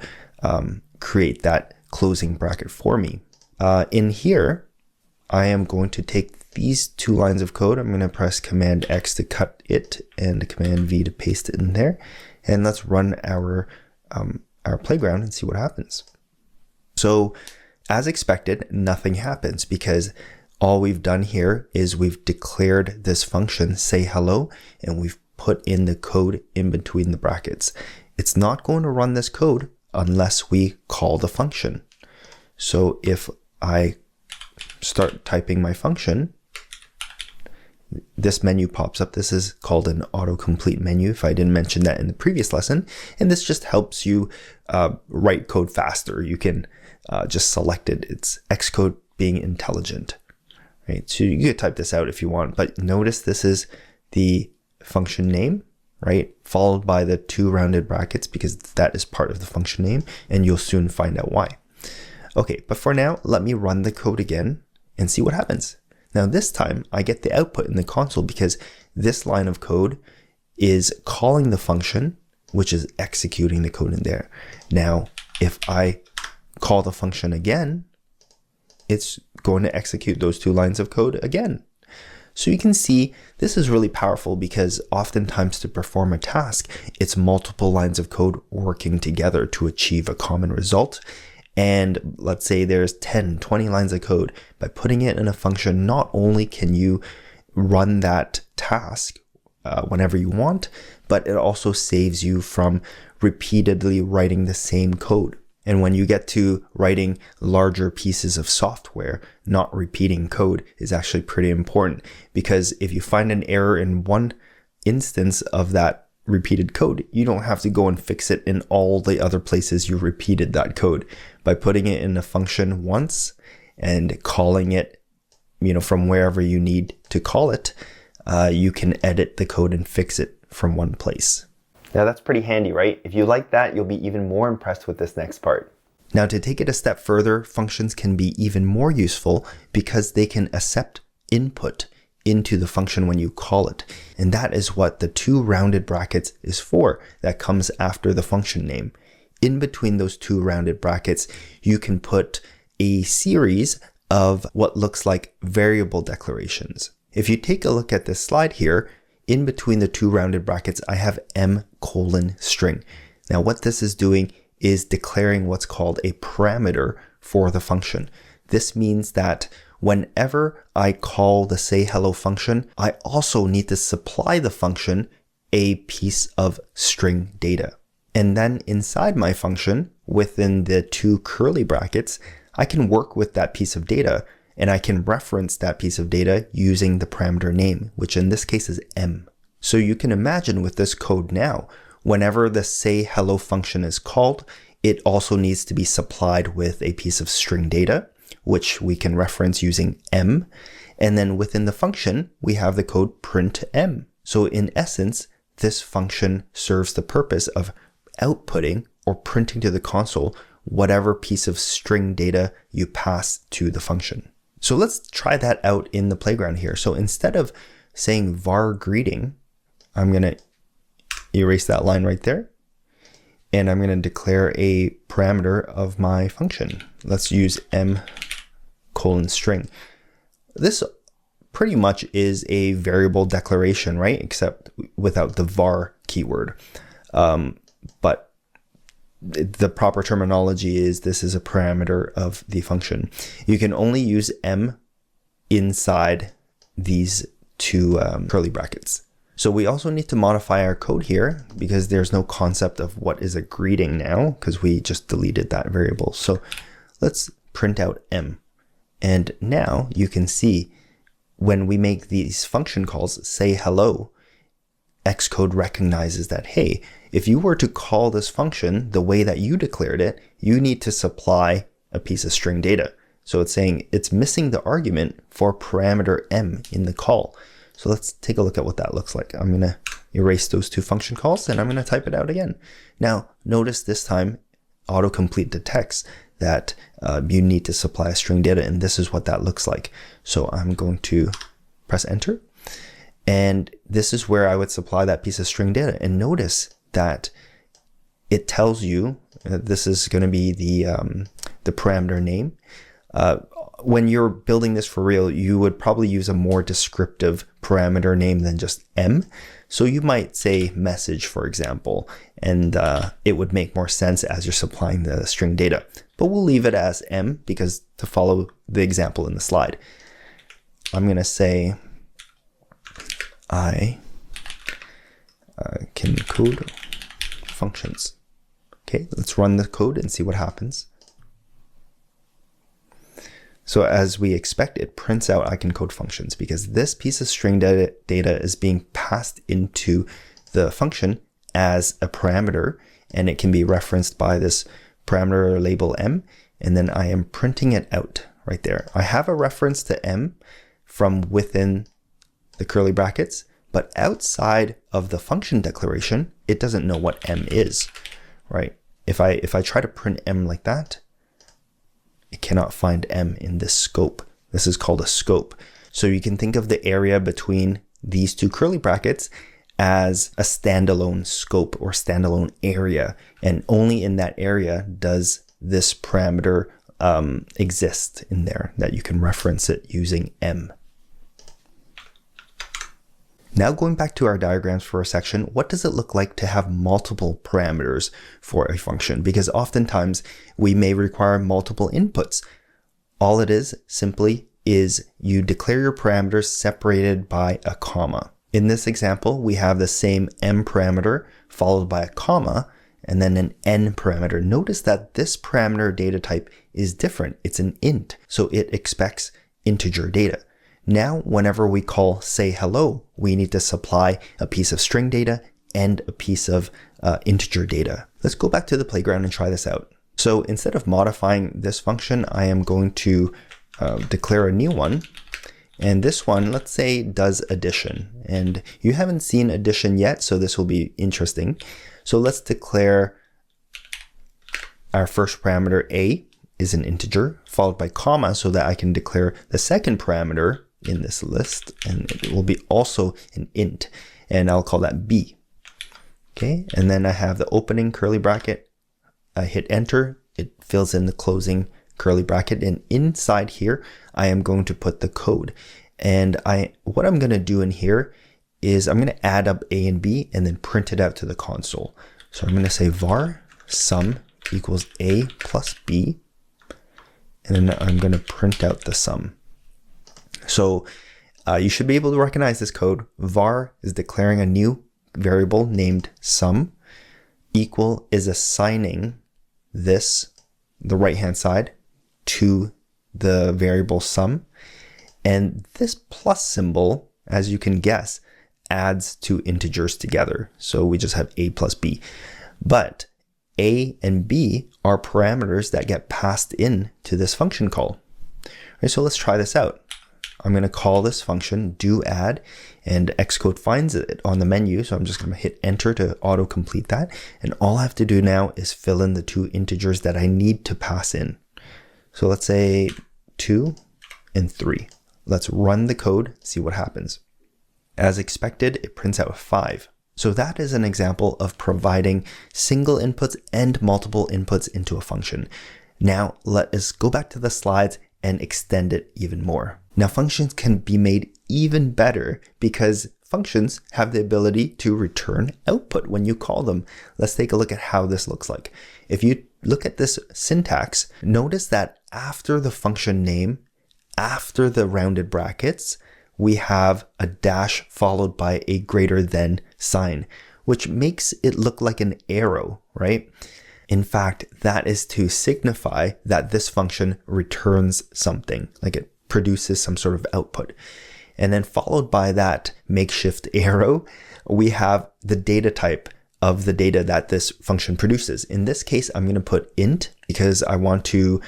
create that closing bracket for me. In here, I am going to take these two lines of code, I'm going to press Command X to cut it and Command V to paste it in there. And let's run our playground and see what happens. So as expected, nothing happens because all we've done here is we've declared this function, say hello, and we've put in the code in between the brackets. It's not going to run this code unless we call the function. So if I start typing my function, this menu pops up. This is called an autocomplete menu, if I didn't mention that in the previous lesson. And this just helps you write code faster. You can just select it. It's Xcode being intelligent, right? So you could type this out if you want, but notice this is the function name, right? Followed by the two rounded brackets because that is part of the function name, and you'll soon find out why. Okay, but for now, let me run the code again and see what happens. Now this time I get the output in the console because this line of code is calling the function, which is executing the code in there. Now, if I call the function again, it's going to execute those two lines of code again. So you can see this is really powerful because oftentimes to perform a task, it's multiple lines of code working together to achieve a common result. And let's say there's 10, 20 lines of code. By putting it in a function, not only can you run that task whenever you want, but it also saves you from repeatedly writing the same code. And when you get to writing larger pieces of software, not repeating code is actually pretty important, because if you find an error in one instance of that repeated code, you don't have to go and fix it in all the other places you repeated that code. By putting it in a function once and calling it, from wherever you need to call it, you can edit the code and fix it from one place. Yeah, that's pretty handy, right? If you like that, you'll be even more impressed with this next part. Now, to take it a step further, functions can be even more useful because they can accept input into the function when you call it. And that is what the two rounded brackets is for, that comes after the function name. In between those two rounded brackets, you can put a series of what looks like variable declarations. If you take a look at this slide here, in between the two rounded brackets, I have m:string. Now what this is doing is declaring what's called a parameter for the function. This means that whenever I call the say hello function, I also need to supply the function a piece of string data. And then inside my function, within the two curly brackets, I can work with that piece of data, and I can reference that piece of data using the parameter name, which in this case is m. So you can imagine with this code now, whenever the say hello function is called, it also needs to be supplied with a piece of string data, which we can reference using m. And then within the function, we have the code print m. So in essence, this function serves the purpose of outputting or printing to the console whatever piece of string data you pass to the function. So let's try that out in the playground here. So instead of saying var greeting, I'm going to erase that line right there. And I'm going to declare a parameter of my function. Let's use m:string. This pretty much is a variable declaration, right? Except without the var keyword. But the proper terminology is this is a parameter of the function. You can only use m inside these two curly brackets. So we also need to modify our code here because there's no concept of what is a greeting now because we just deleted that variable. So let's print out m. And now you can see when we make these function calls, say hello, Xcode recognizes that, hey, if you were to call this function the way that you declared it, you need to supply a piece of string data. So it's saying it's missing the argument for parameter m in the call. So let's take a look at what that looks like. I'm going to erase those two function calls and I'm going to type it out again. Now, notice this time autocomplete detects that you need to supply a string data, and this is what that looks like. So I'm going to press enter, and this is where I would supply that piece of string data. And notice that it tells you this is going to be the parameter name. when you're building this for real, you would probably use a more descriptive parameter name than just M. So you might say message, for example, and it would make more sense as you're supplying the string data. But we'll leave it as M because to follow the example in the slide, I'm going to say I can code functions. Okay, let's run the code and see what happens. So as we expect, it prints out I can code functions because this piece of string data is being passed into the function as a parameter, and it can be referenced by this parameter label M, and then I am printing it out right there. I have a reference to M from within the curly brackets, but outside of the function declaration, it doesn't know what M is, right? If I try to print M like that, it cannot find M in this scope. This is called a scope. So you can think of the area between these two curly brackets as a standalone scope or standalone area. And only in that area does this parameter exist in there, that you can reference it using M. Now going back to our diagrams for a section, what does it look like to have multiple parameters for a function? Because oftentimes we may require multiple inputs. All it is simply is you declare your parameters separated by a comma. In this example, we have the same M parameter followed by a comma and then an N parameter. Notice that this parameter data type is different. It's an int, so it expects integer data. Now, whenever we call say hello, we need to supply a piece of string data and a piece of integer data. Let's go back to the playground and try this out. So instead of modifying this function, I am going to declare a new one. And this one, let's say, does addition. And you haven't seen addition yet, so this will be interesting. So let's declare our first parameter A is an integer, followed by comma, so that I can declare the second parameter in this list, and it will be also an int, and I'll call that B. Okay, and then I have the opening curly bracket. I hit enter, it fills in the closing curly bracket, and inside here I am going to put the code. And what I'm going to do in here is I'm going to add up A and B and then print it out to the console. So I'm going to say var sum equals A plus B, and then I'm going to print out the sum. So you should be able to recognize this code. Var is declaring a new variable named sum. Equal is assigning this, the right-hand side, to the variable sum. And this plus symbol, as you can guess, adds two integers together. So we just have A plus B. But A and B are parameters that get passed in to this function call. Right, so let's try this out. I'm going to call this function doAdd, and Xcode finds it on the menu. So I'm just going to hit enter to auto-complete that. And all I have to do now is fill in the two integers that I need to pass in. So let's say 2 and 3. Let's run the code, see what happens. As expected, it prints out 5. So that is an example of providing single inputs and multiple inputs into a function. Now let us go back to the slides and extend it even more. Now functions can be made even better because functions have the ability to return output when you call them. Let's take a look at how this looks like. If you look at this syntax, notice that after the function name, after the rounded brackets, we have a dash followed by a greater than sign, which makes it look like an arrow, right? In fact, that is to signify that this function returns something, like it produces some sort of output. And then followed by that makeshift arrow, we have the data type of the data that this function produces. In this case, I'm going to put int because I want to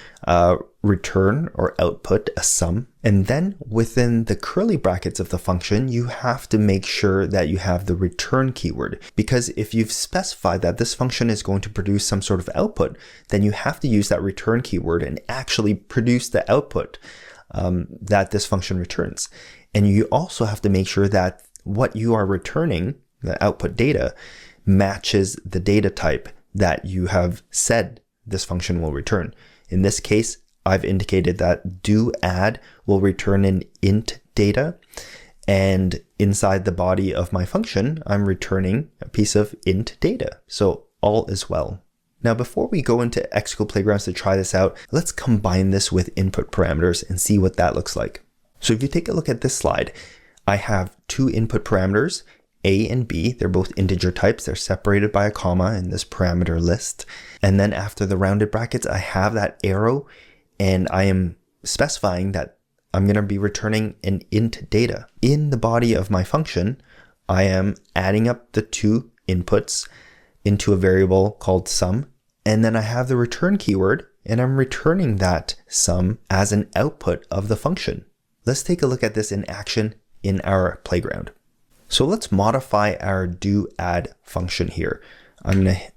return or output a sum. And then within the curly brackets of the function, you have to make sure that you have the return keyword, because if you've specified that this function is going to produce some sort of output, then you have to use that return keyword and actually produce the output that this function returns. And you also have to make sure that what you are returning, the output data, matches the data type that you have said this function will return. In this case, I've indicated that do add will return an int data. And inside the body of my function, I'm returning a piece of int data. So all is well. Now, before we go into Xcode Playgrounds to try this out, let's combine this with input parameters and see what that looks like. So if you take a look at this slide, I have two input parameters, A and B. They're both integer types. They're separated by a comma in this parameter list. And then after the rounded brackets, I have that arrow, and I am specifying that I'm going to be returning an int data. In the body of my function, I am adding up the two inputs into a variable called sum, and then I have the return keyword, and I'm returning that sum as an output of the function. Let's take a look at this in action in our playground. So let's modify our do add function here. I'm going to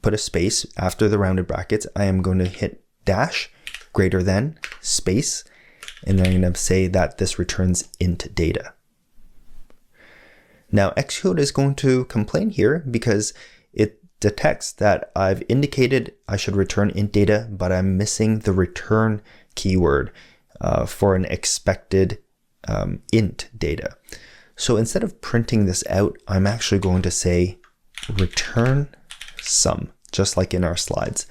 put a space after the rounded brackets. I am going to hit dash greater than space, and then I'm going to say that this returns int data. Now Xcode is going to complain here because it detects that I've indicated I should return int data, but I'm missing the return keyword for an expected int data. So instead of printing this out, I'm actually going to say return sum, just like in our slides.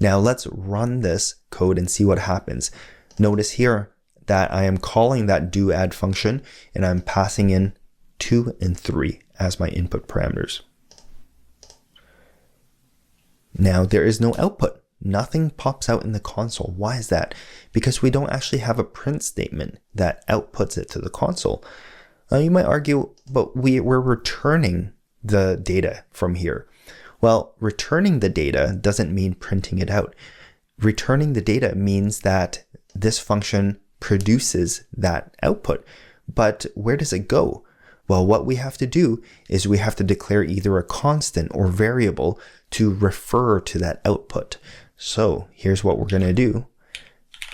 Now let's run this code and see what happens. Notice here that I am calling that do add function, and I'm passing in 2 and 3 as my input parameters. Now there is no output. Nothing pops out in the console. Why is that? Because we don't actually have a print statement that outputs it to the console. You might argue, but we're returning the data from here. Well, returning the data doesn't mean printing it out. Returning the data means that this function produces that output. But where does it go? Well, what we have to do is we have to declare either a constant or variable to refer to that output. So here's what we're going to do.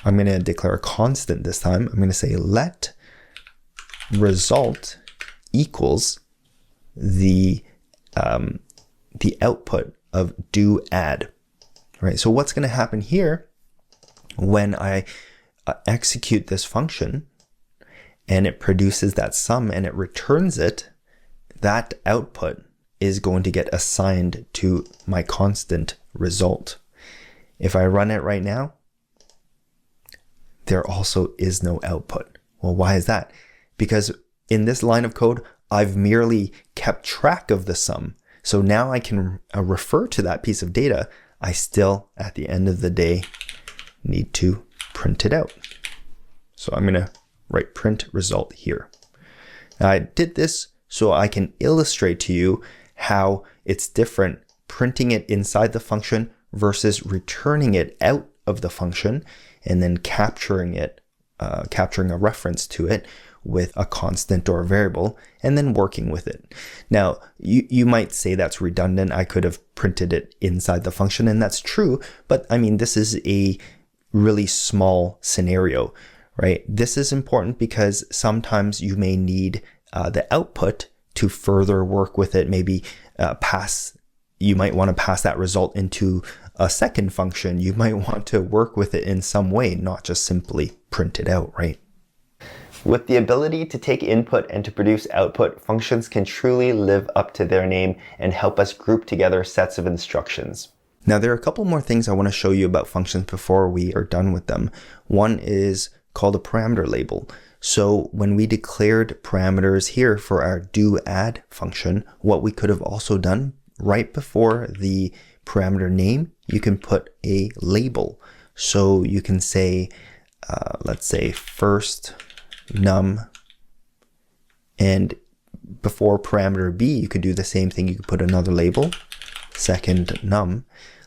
I'm going to declare a constant this time. I'm going to say let result equals the output of do add. Right? So what's going to happen here when I execute this function and it produces that sum and it returns it, that output is going to get assigned to my constant result. If I run it right now, there also is no output. Well, why is that? Because in this line of code, I've merely kept track of the sum. So now I can refer to that piece of data. I still, at the end of the day, need to print it out. So I'm going to write print result here. Now I did this so I can illustrate to you how it's different printing it inside the function versus returning it out of the function and then capturing it, capturing a reference to it with a constant or a variable and then working with it. Now, you might say that's redundant. I could have printed it inside the function, and that's true, but I mean, this is a really small scenario, right? This is important because sometimes you may need the output to further work with it, maybe you might want to pass that result into a second function. You might want to work with it in some way, not just simply print it out, right? With the ability to take input and to produce output, functions can truly live up to their name and help us group together sets of instructions. Now, there are a couple more things I want to show you about functions before we are done with them. One is called a parameter label. So when we declared parameters here for our do add function, what we could have also done right before the parameter name, you can put a label. So you can say, let's say first num, and before parameter b, you could do the same thing. You could put another label, second num.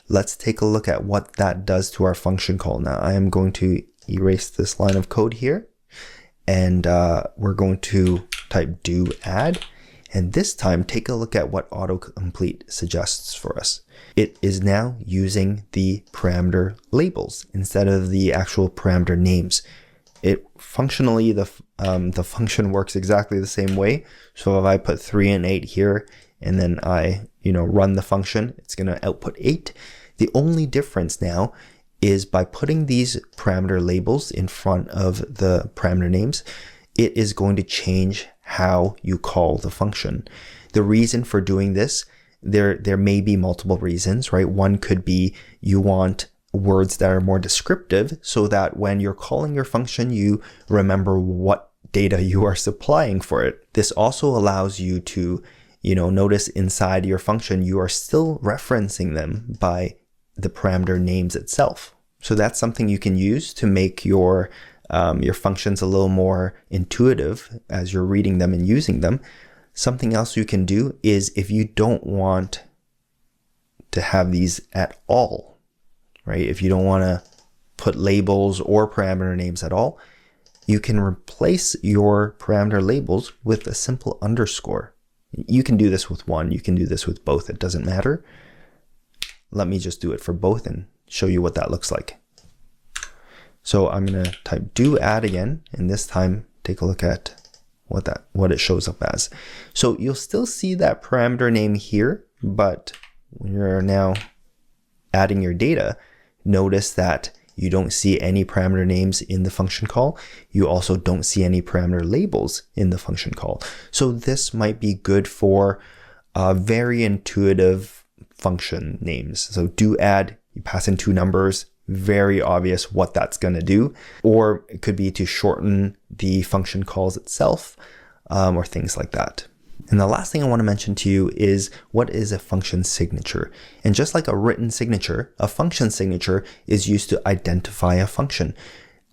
Let's take a look at what that does to our function call. Now I am going to erase this line of code here, and we're going to type do add, and this time take a look at what autocomplete suggests for us. It is now using the parameter labels instead of the actual parameter names. It functionally, the function works exactly the same way. So if I put 3 and 8 here, and then I run the function, it's going to output 8. The only difference now is by putting these parameter labels in front of the parameter names, it is going to change how you call the function. The reason for doing this, there may be multiple reasons, right? One could be you want words that are more descriptive so that when you're calling your function, you remember what data you are supplying for it. This also allows you to, notice inside your function, you are still referencing them by the parameter names itself. So that's something you can use to make your functions a little more intuitive as you're reading them and using them. Something else you can do is if you don't want to have these at all, right? If you don't want to put labels or parameter names at all, you can replace your parameter labels with a simple underscore. You can do this with one, you can do this with both, it doesn't matter. Let me just do it for both and show you what that looks like. So I'm going to type do add again, and this time take a look at what it shows up as. So you'll still see that parameter name here, but when you're now adding your data, notice that you don't see any parameter names in the function call. You also don't see any parameter labels in the function call. So this might be good for very intuitive function names. So do add, you pass in 2 numbers, very obvious what that's going to do. Or it could be to shorten the function calls itself, or things like that. And the last thing I want to mention to you is what is a function signature. And just like a written signature, a function signature is used to identify a function.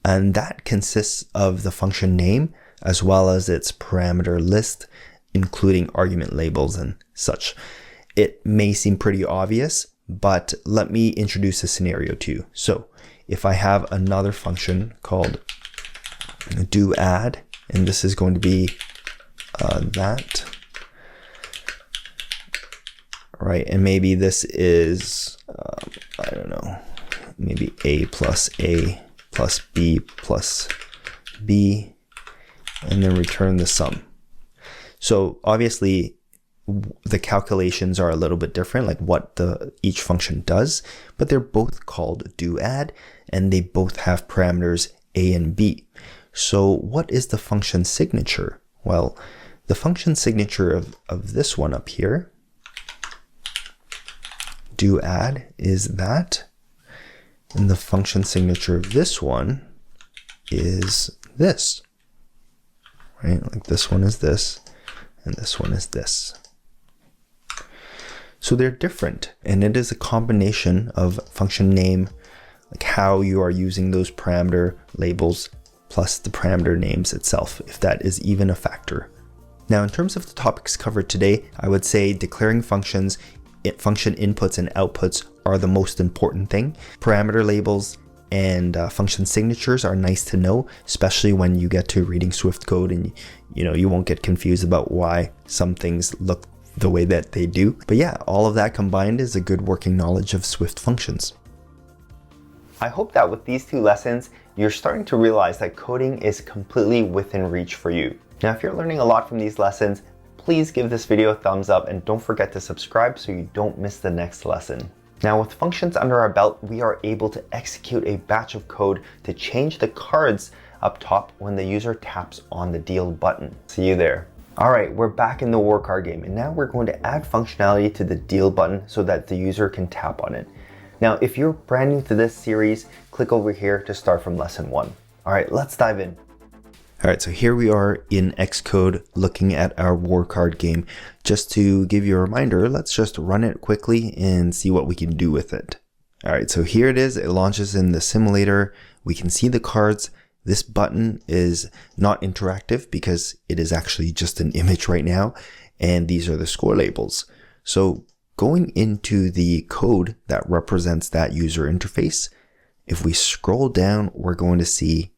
And that consists of the function name as well as its parameter list, including argument labels and such. It may seem pretty obvious, but let me introduce a scenario to you. So if I have another function called do add, and this is going to be that, right? And maybe this is, I don't know, maybe a plus b plus b, and then return the sum. So obviously the calculations are a little bit different, like what each function does, but they're both called do add, and they both have parameters a and b. So what is the function signature? Well, the function signature of this one up here, do add, is that, and the function signature of this one is this, right? Like this one is this, and this one is this. So they're different, and it is a combination of function name, like how you are using those parameter labels, plus the parameter names itself, if that is even a factor. Now, in terms of the topics covered today, I would say declaring functions, function inputs and outputs are the most important thing. Parameter labels and function signatures are nice to know, especially when you get to reading Swift code and you won't get confused about why some things look the way that they do. But yeah, all of that combined is a good working knowledge of Swift functions. I hope that with these 2 lessons, you're starting to realize that coding is completely within reach for you. Now, if you're learning a lot from these lessons, please give this video a thumbs up and don't forget to subscribe so you don't miss the next lesson. Now, with functions under our belt, we are able to execute a batch of code to change the cards up top when the user taps on the deal button. See you there. All right, we're back in the war card game, and now we're going to add functionality to the deal button so that the user can tap on it. Now, if you're brand new to this series, click over here to start from lesson 1. All right, let's dive in. All right, so here we are in Xcode looking at our war card game. Just to give you a reminder, let's just run it quickly and see what we can do with it. All right, so here it is. It launches in the simulator. We can see the cards. This button is not interactive because it is actually just an image right now. And these are the score labels. So going into the code that represents that user interface, if we scroll down, we're going to see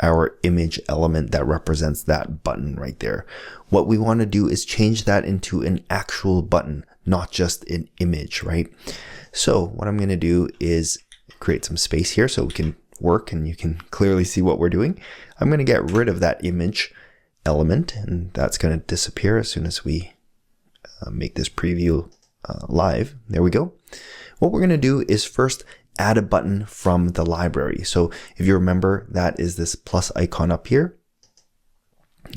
our image element that represents that button right there. What we want to do is change that into an actual button, not just an image, right? So what I'm going to do is create some space here so we can work and you can clearly see what we're doing. I'm going to get rid of that image element, and that's going to disappear as soon as we make this preview live. There we go. What we're going to do is first add a button from the library. So if you remember, that is this plus icon up here.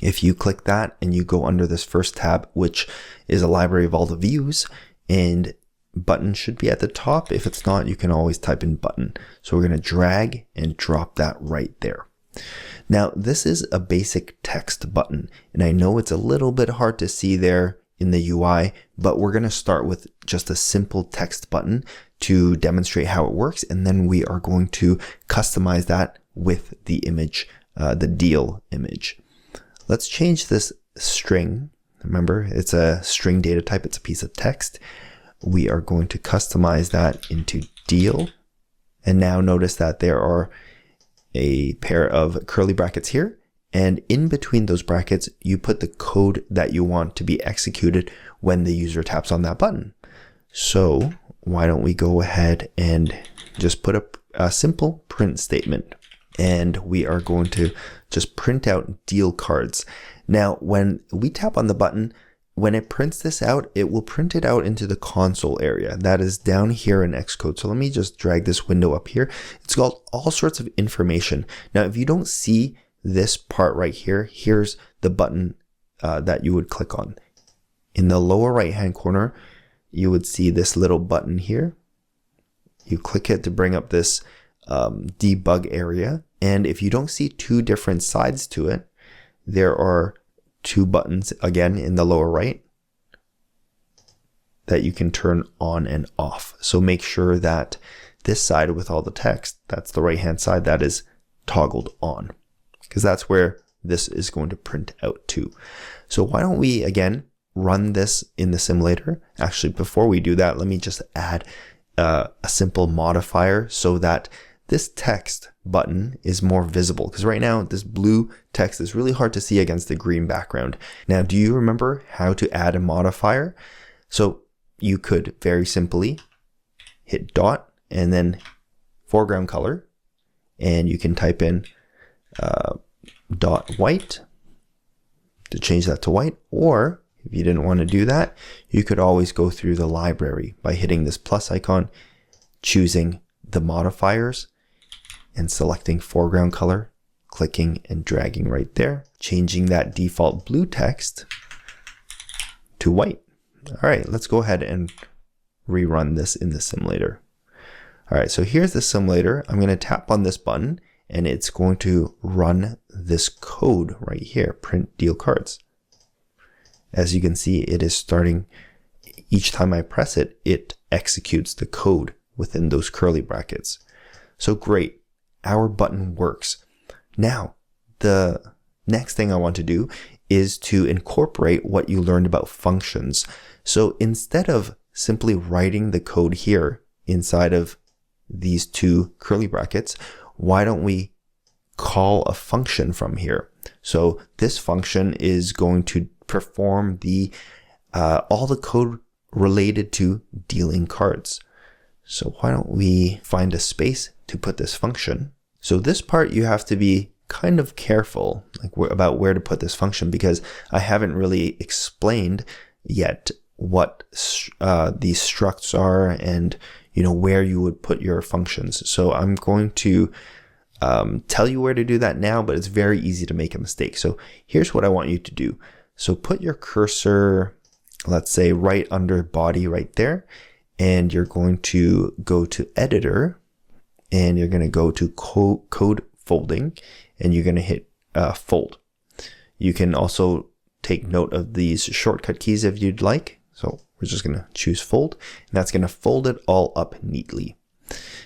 If you click that and you go under this first tab, which is a library of all the views, and button should be at the top. If it's not, you can always type in button. So we're going to drag and drop that right there. Now, this is a basic text button, and I know it's a little bit hard to see there in the UI, but we're going to start with just a simple text button to demonstrate how it works, and then we are going to customize that with the image, the deal image. Let's change this string. Remember, it's a string data type. It's a piece of text. We are going to customize that into deal. And now notice that there are a pair of curly brackets here. And in between those brackets, you put the code that you want to be executed when the user taps on that button. So why don't we go ahead and just put a simple print statement. And we are going to just print out deal cards. Now, when we tap on the button, when it prints this out, it will print it out into the console area. That is down here in Xcode. So let me just drag this window up here. It's got all sorts of information. Now, if you don't see this part right here, here's the button that you would click on. In the lower right-hand corner, you would see this little button here. You click it to bring up this debug area. And if you don't see two different sides to it, there are two buttons again in the lower right that you can turn on and off. So make sure that this side with all the text, that's the right hand side, that is toggled on, because that's where this is going to print out to. So why don't we again run this in the simulator? Actually, before we do that, let me just add a simple modifier so that this text button is more visible, because right now this blue text is really hard to see against the green background. Now, do you remember how to add a modifier? So you could very simply hit dot and then foreground color, and you can type in dot white to change that to white. Or if you didn't want to do that, you could always go through the library by hitting this plus icon, choosing the modifiers, and selecting foreground color, clicking and dragging right there, changing that default blue text to white. All right, let's go ahead and rerun this in the simulator. All right, so here's the simulator. I'm going to tap on this button and it's going to run this code right here, print deal cards. As you can see, it is starting, each time I press it, it executes the code within those curly brackets. So great. Our button works. Now, the next thing I want to do is to incorporate what you learned about functions. So instead of simply writing the code here inside of these two curly brackets, why don't we call a function from here? So this function is going to perform all the code related to dealing cards. So why don't we find a space to put this function? So this part you have to be kind of careful about where to put this function, because I haven't really explained yet what these structs are and where you would put your functions. So I'm going to tell you where to do that now, but it's very easy to make a mistake. So here's what I want you to do. So put your cursor, let's say right under body right there, and you're going to go to editor, and you're going to go to code folding, and you're going to hit fold. You can also take note of these shortcut keys if you'd like. So we're just going to choose fold, and that's going to fold it all up neatly.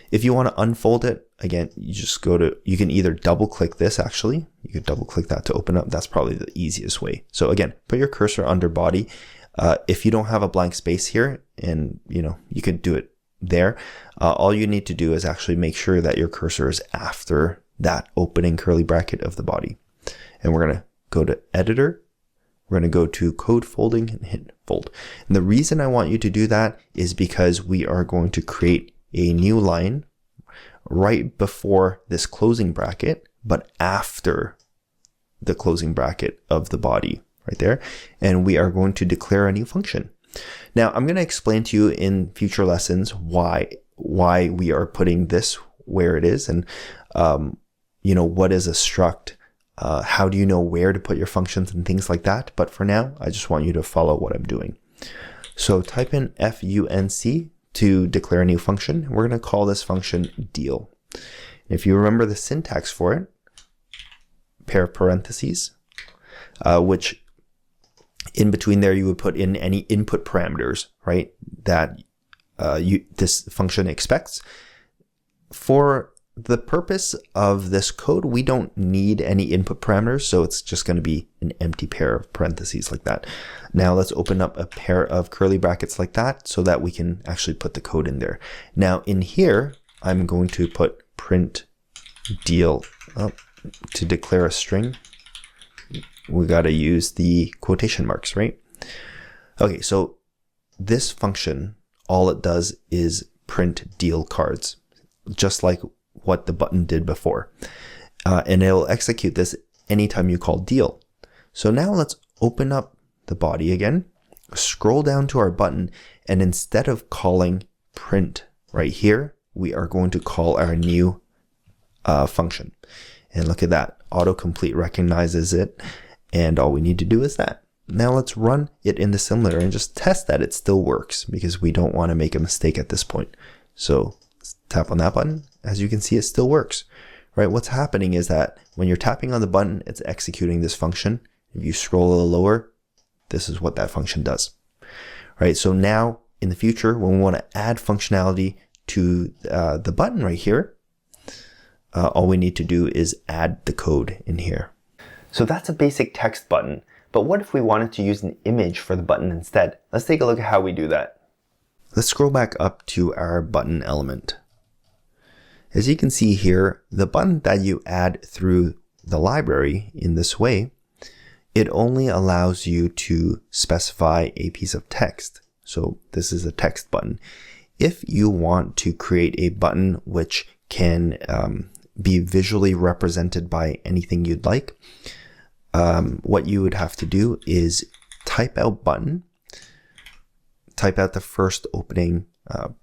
If you want to unfold it, again, you can either double click this actually. You could double click that to open up. That's probably the easiest way. So again, put your cursor under body. If you don't have a blank space here, and you could do it there, all you need to do is actually make sure that your cursor is after that opening curly bracket of the body. And we're going to go to editor. We're going to go to code folding and hit fold. And the reason I want you to do that is because we are going to create a new line right before this closing bracket, but after the closing bracket of the body right there. And we are going to declare a new function. Now, I'm going to explain to you in future lessons why why we are putting this where it is, and what is a struct, how do you know where to put your functions and things like that. But for now, I just want you to follow what I'm doing. So type in func to declare a new function. We're going to call this function deal. If you remember the syntax for it, pair of parentheses, which in between there you would put in any input parameters, right, that this function expects. For the purpose of this code, we don't need any input parameters, so it's just going to be an empty pair of parentheses like that. Now let's open up a pair of curly brackets like that so that we can actually put the code in there. Now in here, I'm going to put print deal. To declare a string, we got to use the quotation marks, right? Okay, so this function, all it does is print deal cards, just like what the button did before. And it'll execute this anytime you call deal. So now let's open up the body again, scroll down to our button, and instead of calling print right here, we are going to call our new function. And look at that, autocomplete recognizes it, and all we need to do is that. Now let's run it in the simulator and just test that it still works, because we don't want to make a mistake at this point. So let's tap on that button. As you can see, it still works, right? What's happening is that when you're tapping on the button, it's executing this function. If you scroll a little lower, this is what that function does, right? So now in the future, when we want to add functionality to the button right here, all we need to do is add the code in here. So that's a basic text button, but what if we wanted to use an image for the button instead? Let's take a look at how we do that. Let's scroll back up to our button element. As you can see here, the button that you add through the library in this way, it only allows you to specify a piece of text. So this is a text button. If you want to create a button which can be visually represented by anything you'd like, what you would have to do is type out button, type out the first opening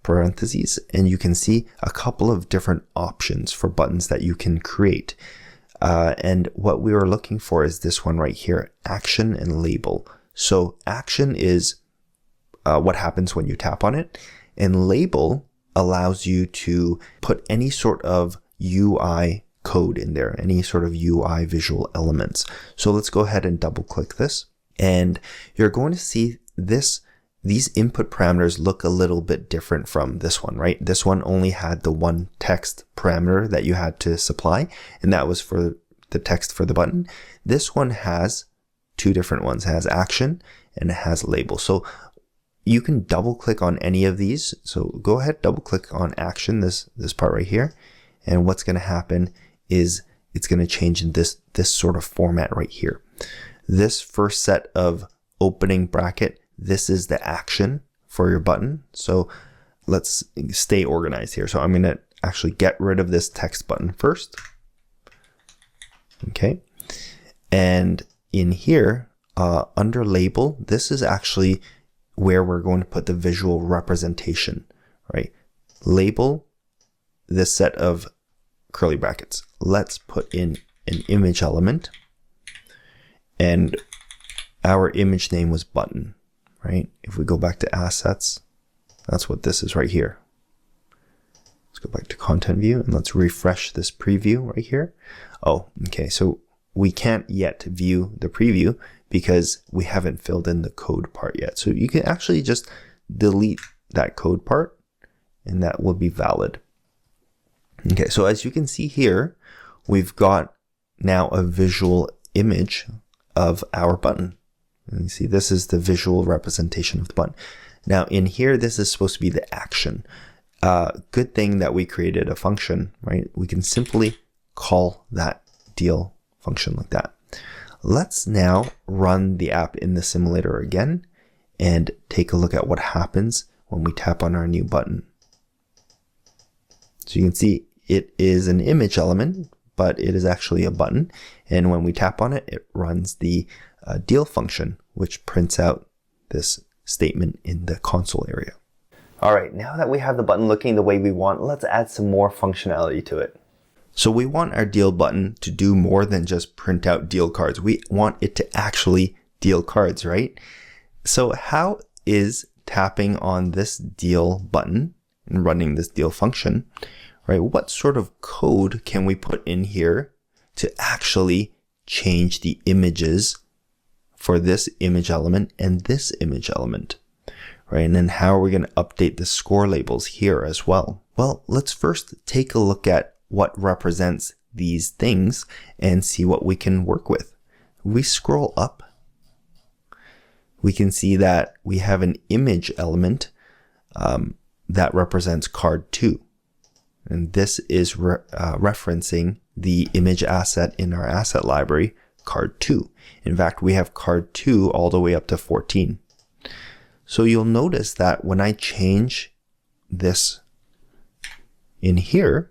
parentheses, and you can see a couple of different options for buttons that you can create. And what we were looking for is this one right here, action and label. So action is what happens when you tap on it, and label allows you to put any sort of UI code in there, any sort of UI visual elements. So let's go ahead and double click this, and you're going to see these input parameters look a little bit different from this one, right? This one only had the one text parameter that you had to supply, and that was for the text for the button. This one has two different ones. It has action and it has label. So you can double click on any of these. So go ahead, double click on action, this part right here. And what's going to happen is it's going to change in this sort of format right here. This first set of opening bracket, this is the action for your button. So let's stay organized here. So I'm going to actually get rid of this text button first. Okay. And in here, under label, this is actually where we're going to put the visual representation, right? Label, this set of curly brackets. Let's put in an image element, and our image name was button, right? If we go back to assets, that's what this is right here. Let's go back to content view and let's refresh this preview right here. Oh, okay. So we can't yet view the preview because we haven't filled in the code part yet. So you can actually just delete that code part and that will be valid. Okay, so as you can see here, we've got now a visual image of our button. And you see this is the visual representation of the button. Now in here, this is supposed to be the action. Good thing that we created a function, right? We can simply call that deal function like that. Let's now run the app in the simulator again and take a look at what happens when we tap on our new button. So you can see it is an image element, but it is actually a button. And when we tap on it, it runs the deal function, which prints out this statement in the console area. All right, now that we have the button looking the way we want, let's add some more functionality to it. So we want our deal button to do more than just print out deal cards. We want it to actually deal cards, right? So how is tapping on this deal button and running this deal function, right? What sort of code can we put in here to actually change the images for this image element and this image element, right? And then how are we going to update the score labels here as well? Well, let's first take a look at what represents these things and see what we can work with. We scroll up, we can see that we have an image element that represents card 2. And this is referencing the image asset in our asset library, card 2. In fact, we have card 2 all the way up to 14. So you'll notice that when I change this in here,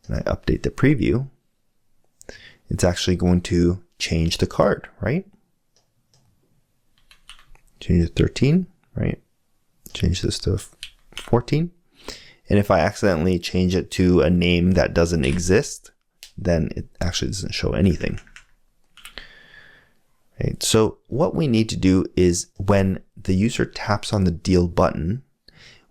and I update the preview, it's actually going to change the card, right? Change to 13, right? Change this to 14. And if I accidentally change it to a name that doesn't exist, then it actually doesn't show anything. Right, so what we need to do is when the user taps on the deal button,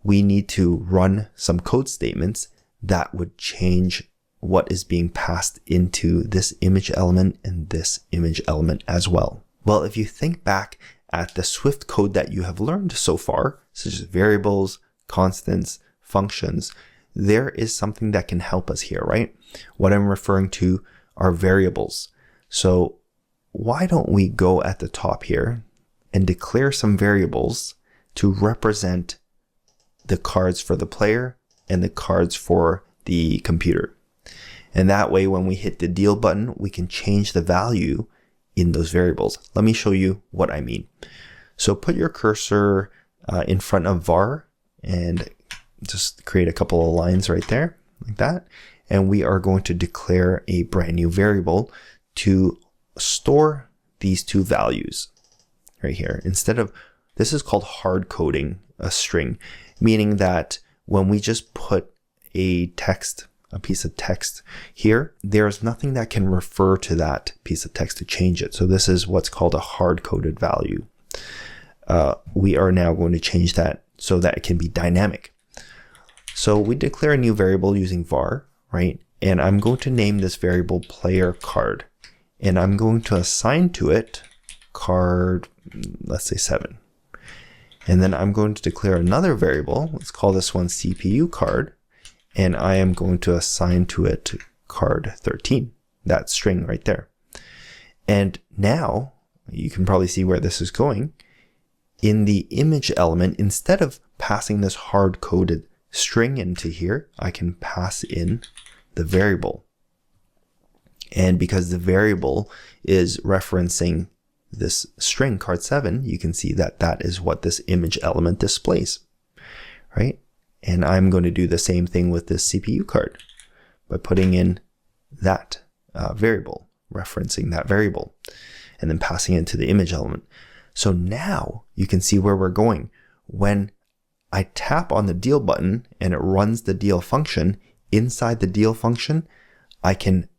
we need to run some code statements that would change what is being passed into this image element and this image element as well. Well, if you think back at the Swift code that you have learned so far, such as variables, constants, functions, there is something that can help us here, right? What I'm referring to are variables. So why don't we go at the top here and declare some variables to represent the cards for the player and the cards for the computer. And that way, when we hit the deal button, we can change the value in those variables. Let me show you what I mean. So put your cursor in front of var and just create a couple of lines right there, like that. And we are going to declare a brand new variable to store these two values right here. Instead of, this is called hard coding a string, meaning that when we just put a piece of text here, there's nothing that can refer to that piece of text to change it. So this is what's called a hard-coded value. We are now going to change that so that it can be dynamic. So we declare a new variable using var, right? And I'm going to name this variable player card. And I'm going to assign to it card, let's say 7. And then I'm going to declare another variable. Let's call this one CPU card. And I am going to assign to it card 13, that string right there. And now you can probably see where this is going. In the image element, instead of passing this hard-coded string into here, I can pass in the variable. And because the variable is referencing this string card 7, you can see that that is what this image element displays, right? And I'm going to do the same thing with this CPU card by putting in that variable, referencing that variable, and then passing it into the image element. So now you can see where we're going. When I tap on the deal button and it runs the deal function, inside the deal function, I can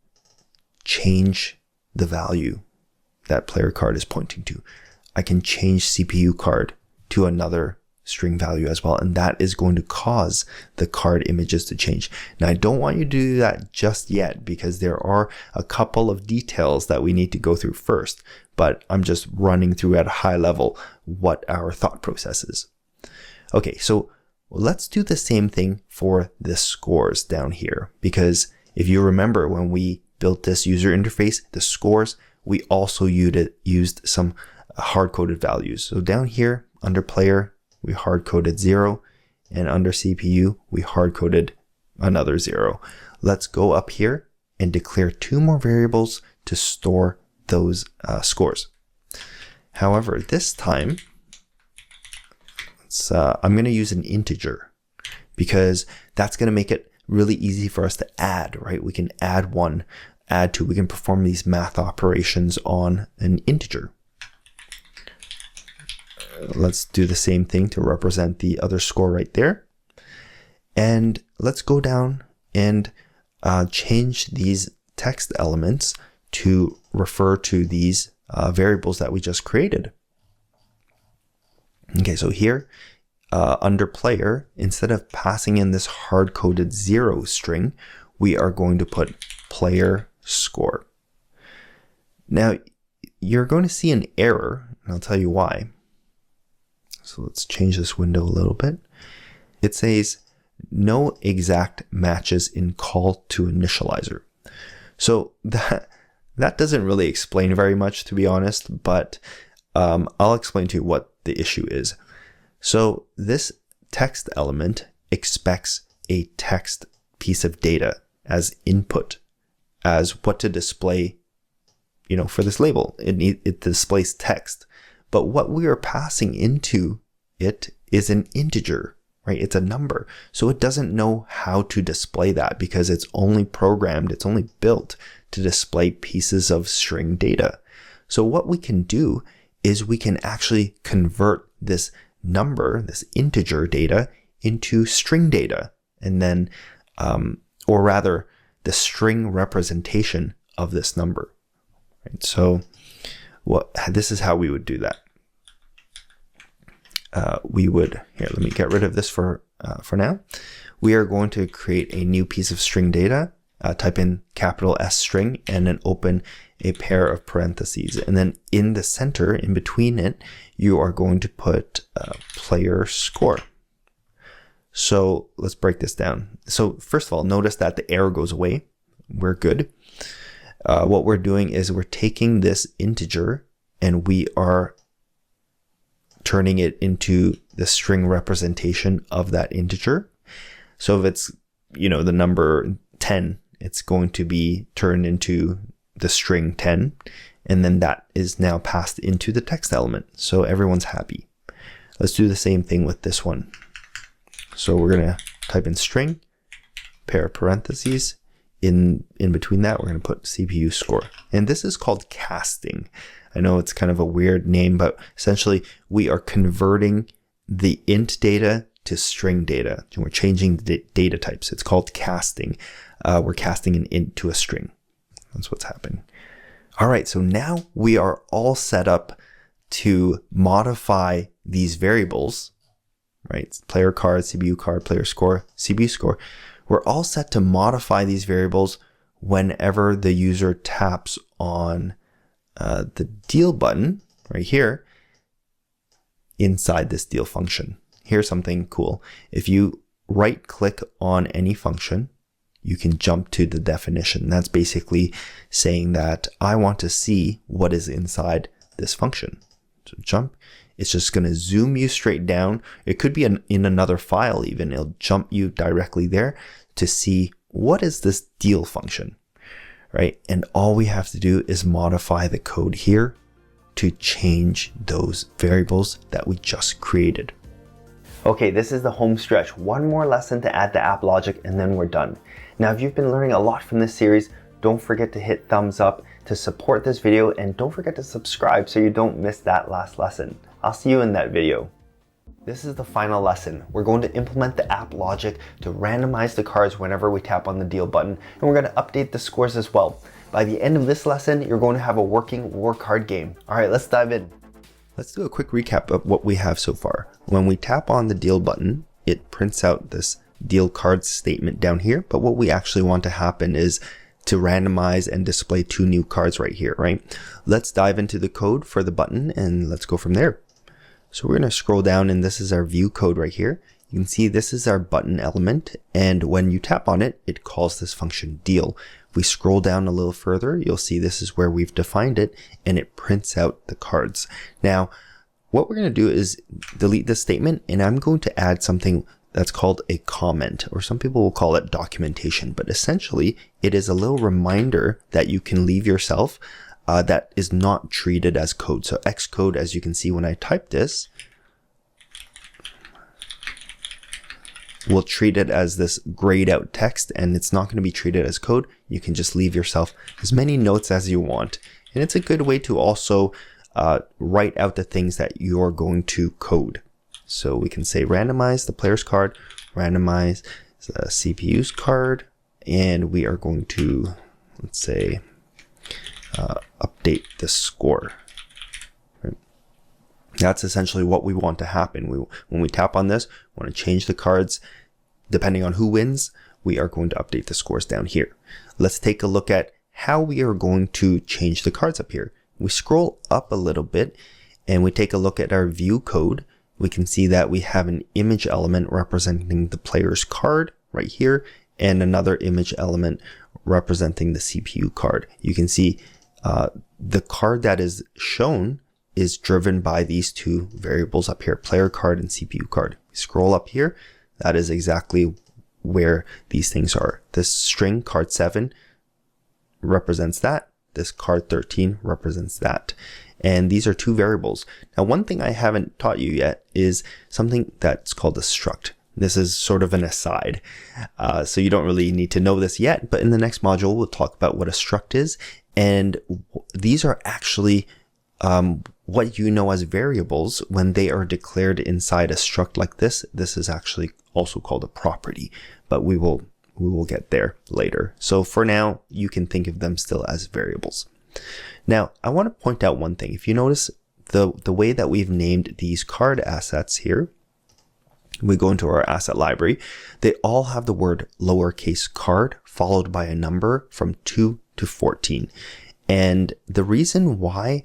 change the value that player card is pointing to. I can change CPU card to another string value as well, and that is going to cause the card images to change. Now, I don't want you to do that just yet because there are a couple of details that we need to go through first, but I'm just running through at a high level what our thought process is. Okay, so let's do the same thing for the scores down here, because if you remember when we built this user interface, the scores, we also used some hard-coded values. So down here under player, we hard-coded 0, and under CPU, we hard-coded another 0. Let's go up here and declare 2 more variables to store those scores. However, this time, I'm going to use an integer because that's going to make it really easy for us to add, right? We can add 1, add 2. We can perform these math operations on an integer. let's do the same thing to represent the other score right there. And let's go down and change these text elements to refer to these variables that we just created. Okay, so here under player, instead of passing in this hard-coded 0 string, we are going to put player score. Now, you're going to see an error, and I'll tell you why. So let's change this window a little bit. It says no exact matches in call to initializer. So that doesn't really explain very much, to be honest, but I'll explain to you what the issue is. So this text element expects a text piece of data as input, as what to display, for this label. It displays text, but what we are passing into it is an integer, right? It's a number. So it doesn't know how to display that because it's only programmed, it's only built to display pieces of string data. So what we can do is we can actually convert this number, this integer data, into string data, and then, or rather, the string representation of this number. Right? So, this is how we would do that. Let me get rid of this for now. We are going to create a new piece of string data. Type in capital S string and then open a pair of parentheses. And then in the center, in between it, you are going to put player score. So let's break this down. So first of all, notice that the error goes away. We're good. What we're doing is we're taking this integer and we are turning it into the string representation of that integer. So if it's, the number 10, it's going to be turned into the string 10, and then that is now passed into the text element. So everyone's happy. Let's do the same thing with this one. So we're going to type in string, pair of parentheses. In between that, we're going to put CPU score. And this is called casting. I know it's kind of a weird name, but essentially we are converting the int data to string data. And we're changing the data types. It's called casting. We're casting an int to a string. That's what's happening. All right, so now we are all set up to modify these variables, right? Player card, CPU card, player score, CPU score. We're all set to modify these variables whenever the user taps on the deal button right here inside this deal function. Here's something cool. If you right click on any function, you can jump to the definition. That's basically saying that I want to see what is inside this function. So jump, it's just going to zoom you straight down. It could be in another file even. It'll jump you directly there to see what is this deal function, right? And all we have to do is modify the code here to change those variables that we just created. Okay, this is the home stretch. One more lesson to add to app logic and then we're done. Now, if you've been learning a lot from this series, don't forget to hit thumbs up to support this video and don't forget to subscribe so you don't miss that last lesson. I'll see you in that video. This is the final lesson. We're going to implement the app logic to randomize the cards whenever we tap on the deal button, and we're going to update the scores as well. By the end of this lesson, you're going to have a working war card game. All right, let's dive in. Let's do a quick recap of what we have so far. When we tap on the deal button, it prints out this deal cards statement down here, but what we actually want to happen is to randomize and display 2 new cards right here, right? Let's dive into the code for the button and let's go from there. So we're going to scroll down and this is our view code right here. You can see this is our button element, and when you tap on it, it calls this function deal. If we scroll down a little further, you'll see this is where we've defined it and it prints out the cards. Now, what we're going to do is delete this statement, and I'm going to add something that's called a comment, or some people will call it documentation, but essentially it is a little reminder that you can leave yourself that is not treated as code. So Xcode, as you can see when I type this, will treat it as this grayed out text, and it's not going to be treated as code. You can just leave yourself as many notes as you want. And it's a good way to also write out the things that you're going to code. So we can say randomize the player's card, randomize the CPU's card, and we are going to, let's say, update the score. Right? That's essentially what we want to happen. When we tap on this, we want to change the cards. Depending on who wins, we are going to update the scores down here. Let's take a look at how we are going to change the cards up here. We scroll up a little bit and we take a look at our view code. We can see that we have an image element representing the player's card right here and another image element representing the CPU card. You can see the card that is shown is driven by these two variables up here, player card and CPU card. Scroll up here, that is exactly where these things are. This string card 7 represents that. This card 13 represents that. And these are two variables. Now, one thing I haven't taught you yet is something that's called a struct. This is sort of an aside. So you don't really need to know this yet, but in the next module, we'll talk about what a struct is. And these are actually what you know as variables when they are declared inside a struct like this. This is actually also called a property, but we will get there later. So for now, you can think of them still as variables. Now, I want to point out one thing. If you notice the way that we've named these card assets here, we go into our asset library, they all have the word lowercase card followed by a number from 2 to 14. And the reason why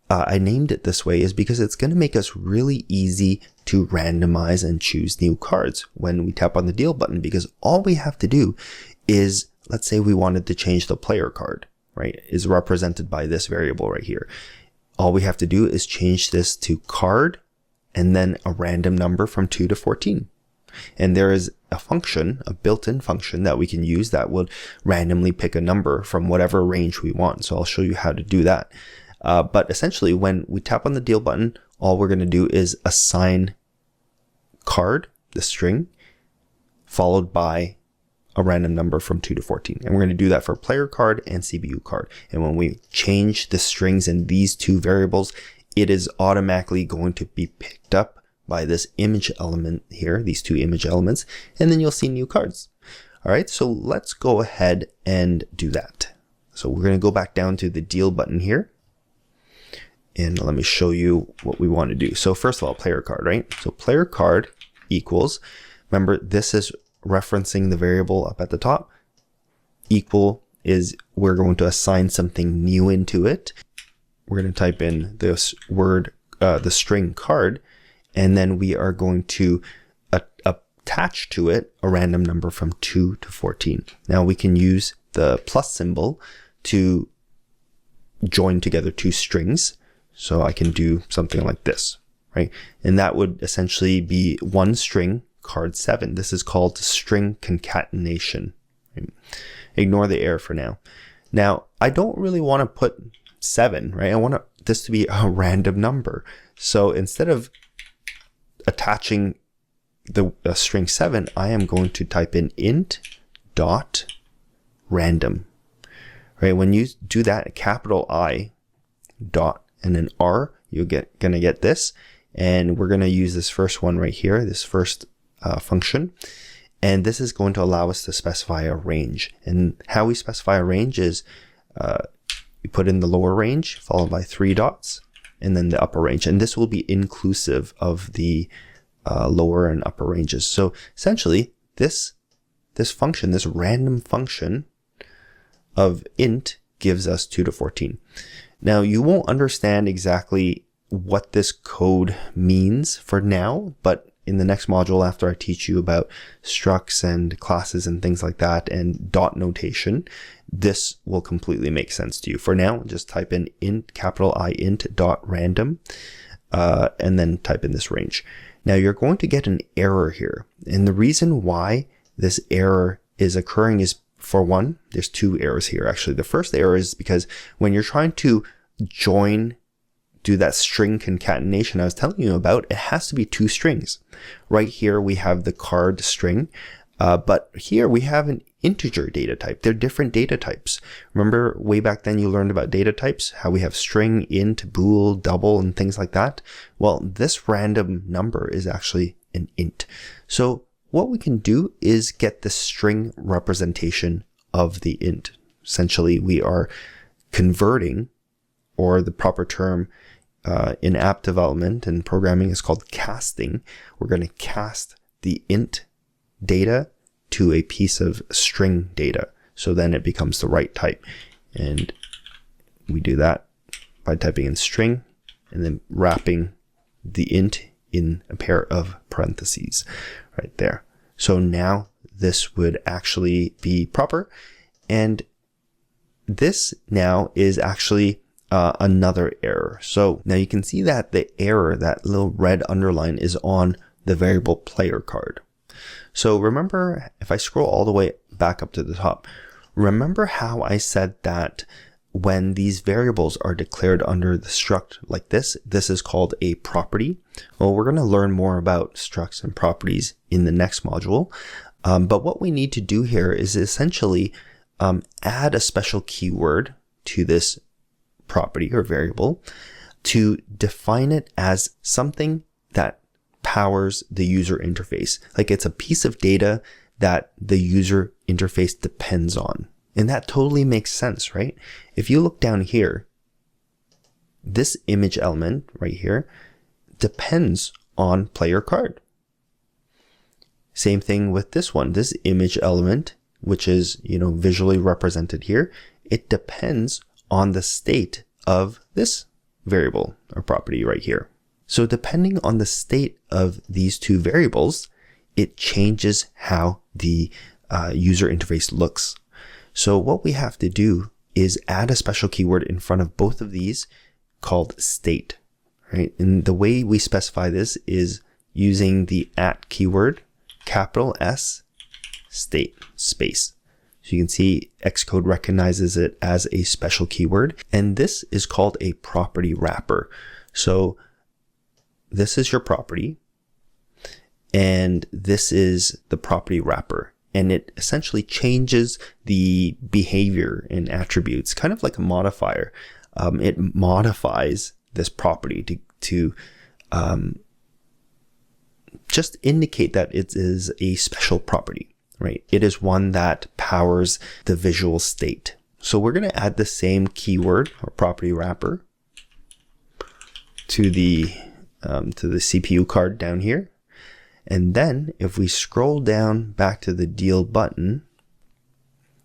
I named it this way is because it's going to make us really easy to randomize and choose new cards when we tap on the deal button, because all we have to do is, let's say we wanted to change the player card, right, is represented by this variable right here. All we have to do is change this to card and then a random number from 2 to 14. And there is a function, a built-in function that we can use that would randomly pick a number from whatever range we want. So I'll show you how to do that. But essentially, when we tap on the deal button, all we're going to do is assign card, the string, followed by a random number from 2 to 14. And we're going to do that for player card and CPU card. And when we change the strings in these two variables, it is automatically going to be picked up by this image element here, these two image elements, and then you'll see new cards. All right, so let's go ahead and do that. So we're going to go back down to the deal button here. And let me show you what we want to do. So first of all, player card, right? So player card equals, remember this is referencing the variable up at the top. Equal is we're going to assign something new into it. We're going to type in this word, the string card, and then we are going to attach to it a random number from 2 to 14. Now we can use the plus symbol to join together two strings. So I can do something like this, right? And that would essentially be one string, card 7. This is called string concatenation. Right? Ignore the error for now. Now, I don't really want to put 7, right? I want this to be a random number. So instead of attaching the string 7, I am going to type in int dot random, right? When you do that, capital I dot and an R, you're gonna get this. And we're gonna use this first one right here, this first function. And this is going to allow us to specify a range. And how we specify a range is we put in the lower range followed by 3 dots and then the upper range. And this will be inclusive of the lower and upper ranges. So essentially this function, this random function of int gives us 2 to 14. Now, you won't understand exactly what this code means for now, but in the next module, after I teach you about structs and classes and things like that and dot notation, this will completely make sense to you. For now, just type in int, capital I int dot random, and then type in this range. Now, you're going to get an error here. And the reason why this error is occurring is, for one, there's 2 errors here. Actually, the first error is because when you're trying to do that string concatenation I was telling you about, it has to be 2 strings. Right here, we have the card string, but here we have an integer data type. They're different data types. Remember way back then you learned about data types, how we have string, int, bool, double, and things like that? Well, this random number is actually an int. So what we can do is get the string representation of the int. Essentially, we are converting, or the proper term in app development and programming is called casting. We're going to cast the int data to a piece of string data. So then it becomes the right type. And we do that by typing in string and then wrapping the int in a pair of parentheses right there. So now this would actually be proper. And this now is actually another error. So now you can see that the error, that little red underline, is on the variable player card. So remember, if I scroll all the way back up to the top, remember how I said that when these variables are declared under the struct like this is called a property. Well, we're going to learn more about structs and properties in the next module. But what we need to do here is essentially add a special keyword to this property or variable to define it as something that powers the user interface. Like it's a piece of data that the user interface depends on. And that totally makes sense, right? If you look down here, this image element right here depends on player card. Same thing with this one. This image element, which is, visually represented here, it depends on the state of this variable or property right here. So depending on the state of these two variables, it changes how the user interface looks. So what we have to do is add a special keyword in front of both of these called state, right? And the way we specify this is using the @ keyword, capital S, state, space. So you can see Xcode recognizes it as a special keyword, and this is called a property wrapper. So this is your property, and this is the property wrapper. And it essentially changes the behavior and attributes, kind of like a modifier. It modifies this property to just indicate that it is a special property, right? It is one that powers the visual state. So we're going to add the same keyword or property wrapper to the CPU card down here. And then if we scroll down back to the deal button,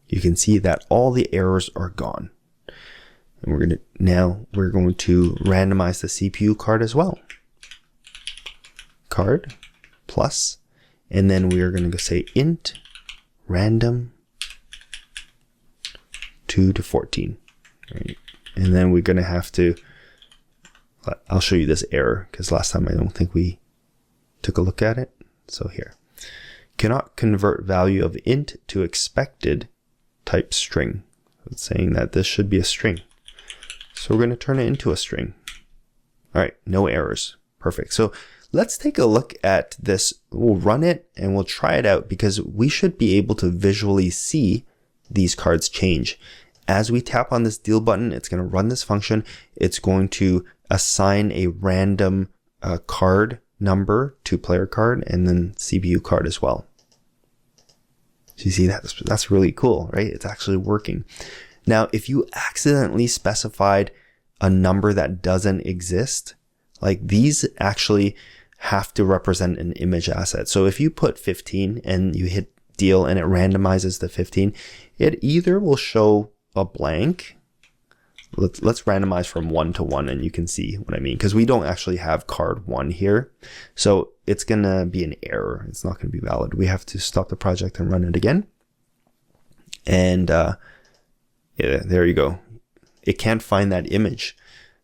you can see that all the errors are gone. And we're going to randomize the CPU card as well. Card plus, and then we are going to say int random 2 to 14. Right? And then we're going to have to, I'll show you this error because last time I don't think we took a look at it. So here, cannot convert value of int to expected type string. It's saying that this should be a string. So we're going to turn it into a string. All right, no errors. Perfect. So let's take a look at this. We'll run it and we'll try it out because we should be able to visually see these cards change. As we tap on this deal button, it's going to run this function. It's going to assign a random card number to player card and then CPU card as well. So you see that's really cool, right? It's actually working. Now, if you accidentally specified a number that doesn't exist, like these actually have to represent an image asset. So if you put 15 and you hit deal and it randomizes the 15, it either will show a blank. Let's randomize from 1 to 1 and you can see what I mean, because we don't actually have card 1 here. So it's going to be an error. It's not going to be valid. We have to stop the project and run it again. And yeah, there you go. It can't find that image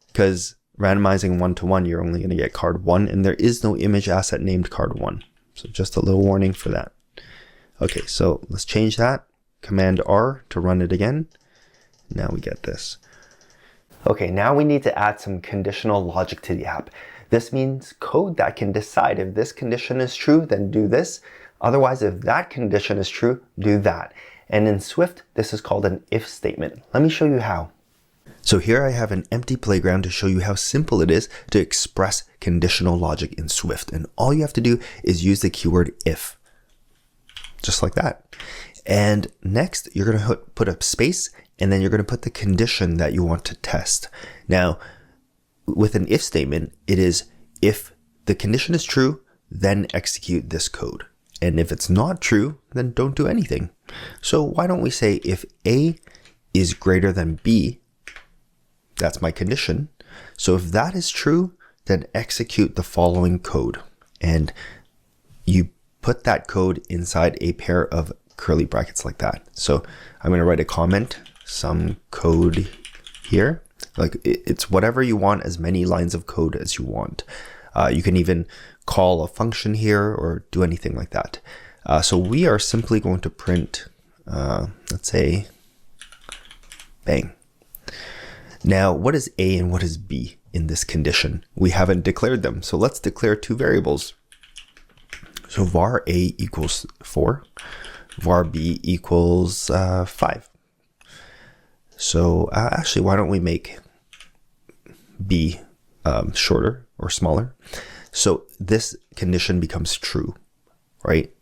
because randomizing 1 to 1, you're only going to get card 1 and there is no image asset named card 1. So just a little warning for that. Okay, so let's change that. Command R to run it again. Now we get this. Okay, now we need to add some conditional logic to the app. This means code that can decide if this condition is true, then do this. Otherwise, if that condition is true, do that. And in Swift, this is called an if statement. Let me show you how. So here I have an empty playground to show you how simple it is to express conditional logic in Swift. And all you have to do is use the keyword if. Just like that. And next, you're going to put a space, and then you're going to put the condition that you want to test. Now, with an if statement, it is if the condition is true, then execute this code. And if it's not true, then don't do anything. So why don't we say if A is greater than B, that's my condition. So if that is true, then execute the following code. And you put that code inside a pair of curly brackets like that. So I'm going to write a comment, some code here. Like it's whatever you want, as many lines of code as you want. You can even call a function here or do anything like that. So we are simply going to print, let's say, bang. Now, what is A and what is B in this condition? We haven't declared them. So let's declare two variables. So var A equals 4, var B equals 5. So actually, why don't we make B shorter or smaller? So this condition becomes true, right?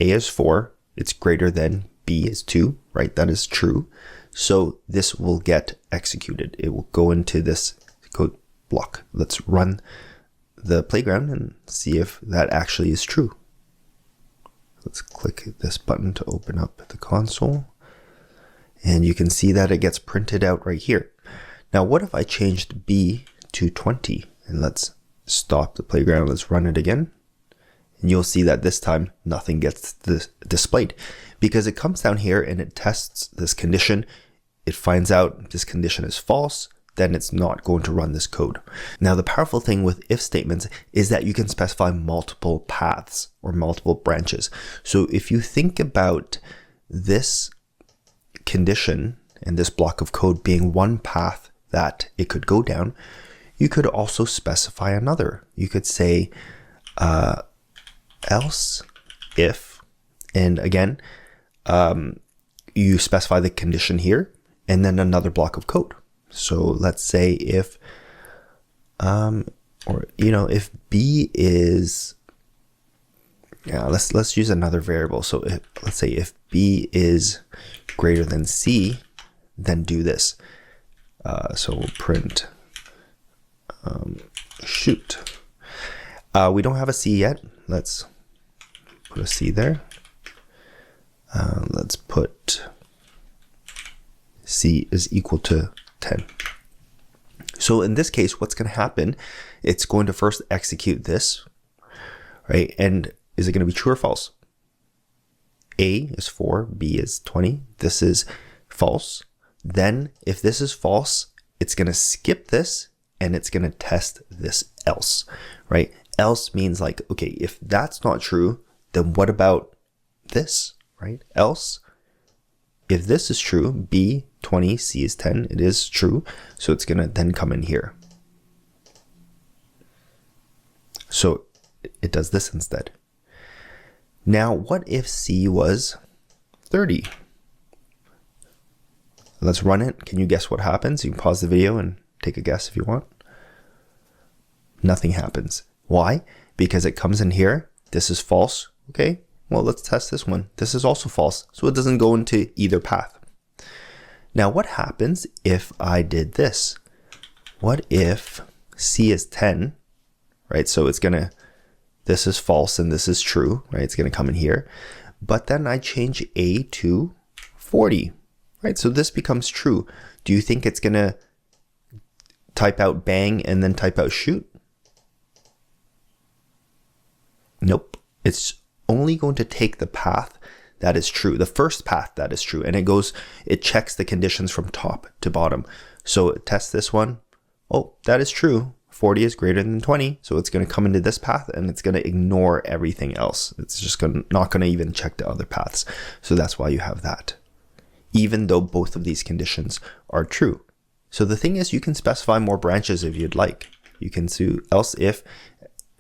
A is 4, it's greater than B is 2, right? That is true. So this will get executed. It will go into this code block. Let's run the playground and see if that actually is true. Let's click this button to open up the console. And you can see that it gets printed out right here. Now, what if I changed B to 20? And let's stop the playground. Let's run it again. And you'll see that this time nothing gets displayed because it comes down here and it tests this condition. It finds out this condition is false, then it's not going to run this code. Now, the powerful thing with if statements is that you can specify multiple paths or multiple branches. So if you think about this condition and this block of code being one path that it could go down, you could also specify another. You could say else if, and again, you specify the condition here and then another block of code. So let's say if, if B is, let's use another variable. So let's say if B is greater than C, then do this. So we'll print shoot. We don't have a C yet. Let's put a C there. Let's put C is equal to 10. So in this case, what's going to happen? It's going to first execute this, right? And is it going to be true or false? A is 4, B is 20. This is false. Then if this is false, it's going to skip this and it's going to test this else, right? Else means like, okay, if that's not true, then what about this, right? Else, if this is true, B 20, C is 10, it is true. So it's going to then come in here. So it does this instead. Now, what if C was 30? Let's run it. Can you guess what happens? You can pause the video and take a guess if you want. Nothing happens. Why? Because it comes in here. This is false. Okay, well, let's test this one. This is also false. So it doesn't go into either path. Now, what happens if I did this? What if C is 10, right? So it's going to, this is false and this is true, right? It's going to come in here. But then I change A to 40, right? So this becomes true. Do you think it's going to type out bang and then type out shoot? Nope. It's only going to take the path that is true, the first path that is true. And it checks the conditions from top to bottom. So it tests this one. Oh, that is true. 40 is greater than 20. So it's going to come into this path and it's going to ignore everything else. It's just not going to even check the other paths. So that's why you have that, even though both of these conditions are true. So the thing is, you can specify more branches if you'd like. You can do else if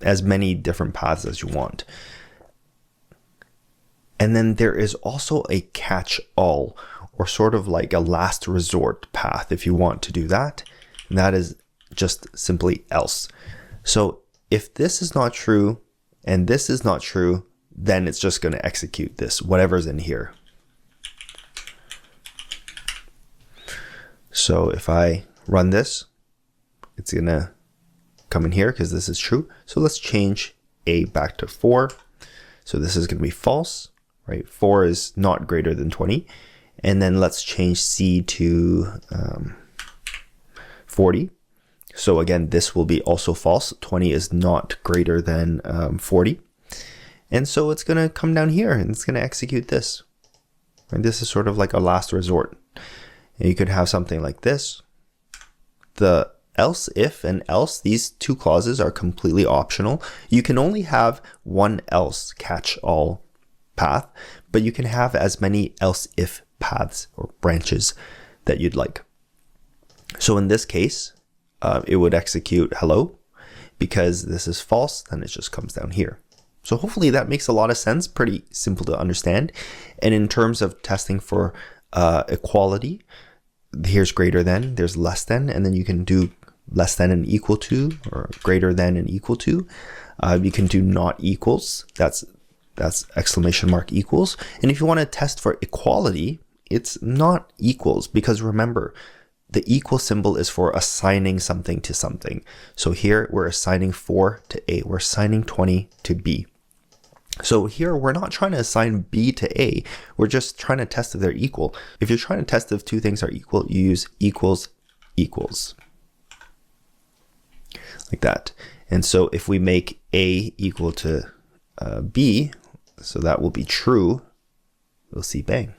as many different paths as you want. And then there is also a catch-all, or sort of like a last resort path if you want to do that. And that is just simply else. So if this is not true and this is not true, then it's just going to execute this, whatever's in here. So if I run this, it's going to come in here because this is true. So let's change A back to 4. So this is going to be false, right? 4 is not greater than 20. And then let's change C to 40. So again, this will be also false. 20 is not greater than 40. And so it's going to come down here and it's going to execute this. And this is sort of like a last resort. And you could have something like this. The else, if, and else, these two clauses are completely optional. You can only have one else catch-all path, but you can have as many else if paths or branches that you'd like. So in this case, it would execute hello. Because this is false, then it just comes down here. So hopefully that makes a lot of sense, pretty simple to understand. And in terms of testing for equality, here's greater than, there's less than, and then you can do less than and equal to, or greater than and equal to. You can do not equals, that's exclamation mark equals. And if you want to test for equality, it's not equals, because remember, the equal symbol is for assigning something to something. So here we're assigning 4 to A, we're assigning 20 to B. So here we're not trying to assign B to A, we're just trying to test if they're equal. If you're trying to test if two things are equal, you use equals equals. Like that. And so if we make A equal to B, so that will be true, we'll see bang.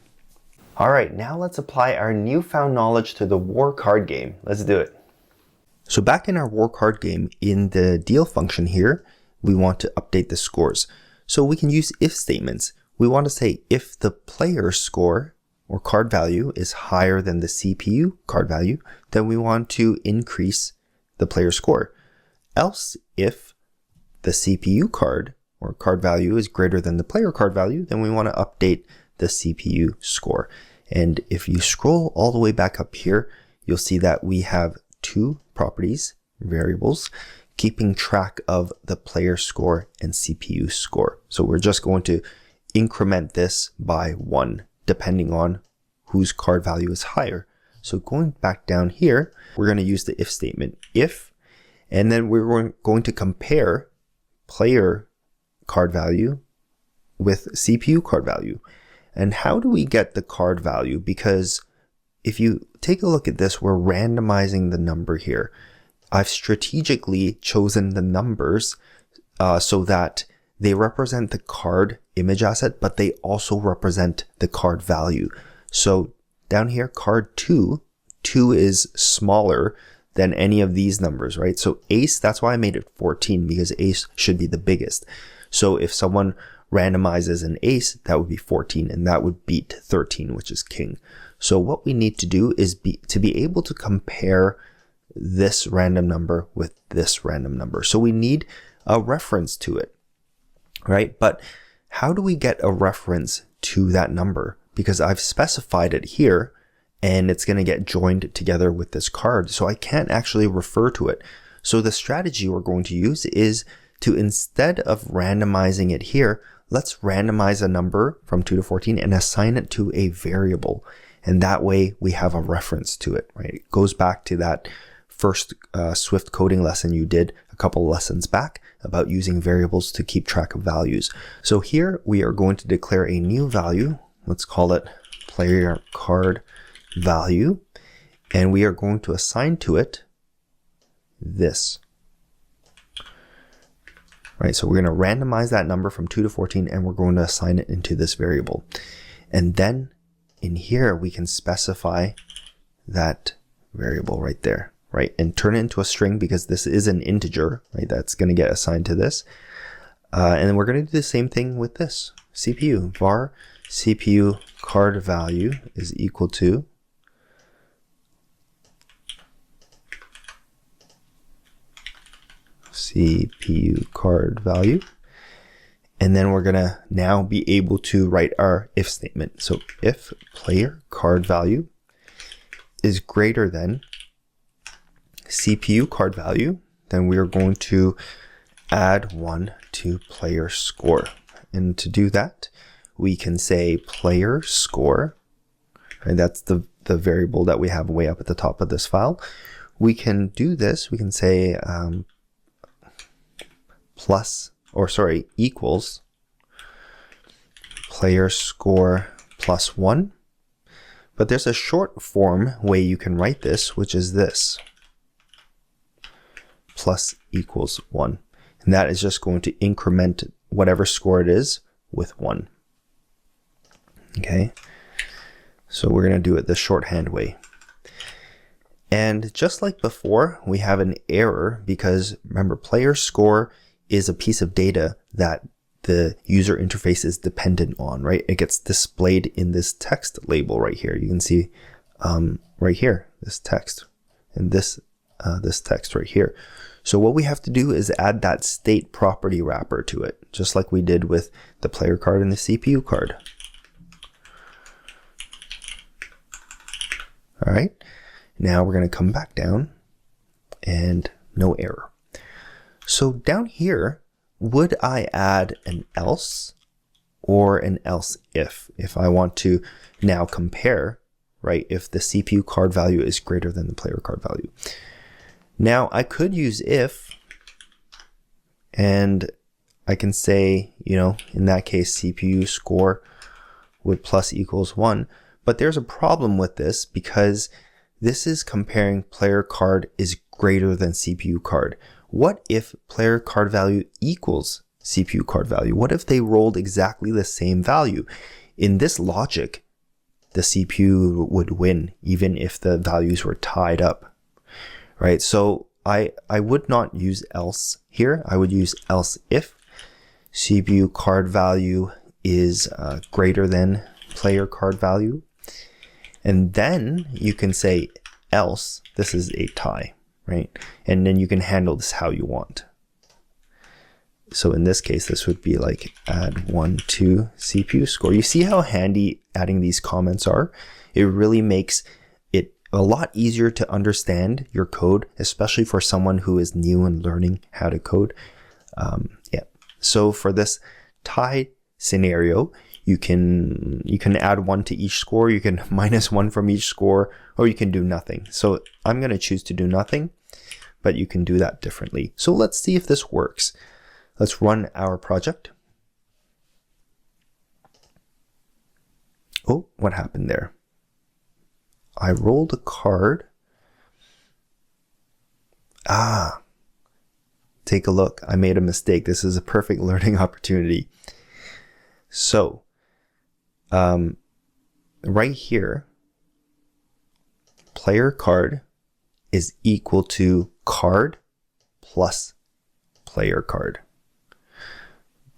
All right, now let's apply our newfound knowledge to the war card game. Let's do it. So back in our war card game, in the deal function here, we want to update the scores. So we can use if statements. We want to say if the player score or card value is higher than the CPU card value, then we want to increase the player score. Else, if the CPU card or card value is greater than the player card value, then we want to update the CPU score. And if you scroll all the way back up here, you'll see that we have two properties, variables, keeping track of the player score and CPU score. So we're just going to increment this by 1, depending on whose card value is higher. So going back down here, we're going to use the if statement, if, and then we're going to compare player card value with CPU card value. And how do we get the card value? Because if you take a look at this, we're randomizing the number here. I've strategically chosen the numbers so that they represent the card image asset, but they also represent the card value. So down here, card 2 is smaller than any of these numbers, right? So ace, that's why I made it 14, because ace should be the biggest. So if someone randomizes an ace, that would be 14, and that would beat 13, which is king. So what we need to do is to be able to compare this random number with this random number. So we need a reference to it, right? But how do we get a reference to that number? Because I've specified it here, and it's going to get joined together with this card. So I can't actually refer to it. So the strategy we're going to use is to, instead of randomizing it here, let's randomize a number from 2 to 14 and assign it to a variable. And that way we have a reference to it, right? It goes back to that first Swift coding lesson you did a couple lessons back about using variables to keep track of values. So here we are going to declare a new value. Let's call it player card value. And we are going to assign to it this. Right, so we're going to randomize that number from 2 to 14, and we're going to assign it into this variable. And then in here, we can specify that variable right there, right? And turn it into a string, because this is an integer, right? That's going to get assigned to this. And then we're going to do the same thing with this CPU. Var CPU card value is equal to CPU card value. And then we're gonna now be able to write our if statement. So if player card value is greater than CPU card value, then we are going to add 1 to player score. And to do that, we can say player score, and that's the variable that we have way up at the top of this file. We can do this, we can say equals player score plus 1. But there's a short form way you can write this, which is this, plus equals 1. And that is just going to increment whatever score it is with 1. Okay, so we're going to do it the shorthand way. And just like before, we have an error because remember, player score is a piece of data that the user interface is dependent on, right? It gets displayed in this text label right here. You can see right here, this text, and this text right here. So what we have to do is add that state property wrapper to it, just like we did with the player card and the CPU card. All right, now we're going to come back down and no error. So down here, would I add an else or an else if I want to now compare, right, if the CPU card value is greater than the player card value? Now I could use if, and I can say, you know, in that case, CPU score would plus equals 1. But there's a problem with this because this is comparing player card is greater than CPU card. What if player card value equals CPU card value? What if they rolled exactly the same value? In this logic, the CPU would win even if the values were tied up, right? So I would not use else here. I would use else if CPU card value is greater than player card value. And then you can say else, this is a tie, right? And then you can handle this how you want. So in this case, this would be like add 1 to CPU score. You see how handy adding these comments are? It really makes it a lot easier to understand your code, especially for someone who is new and learning how to code. So for this tie scenario, you can add 1 to each score, you can minus 1 from each score, or you can do nothing. So I'm going to choose to do nothing, but you can do that differently. So let's see if this works. Let's run our project. Oh, what happened there? I rolled a card. Take a look. I made a mistake. This is a perfect learning opportunity. So, right here, player card is equal to card plus player card.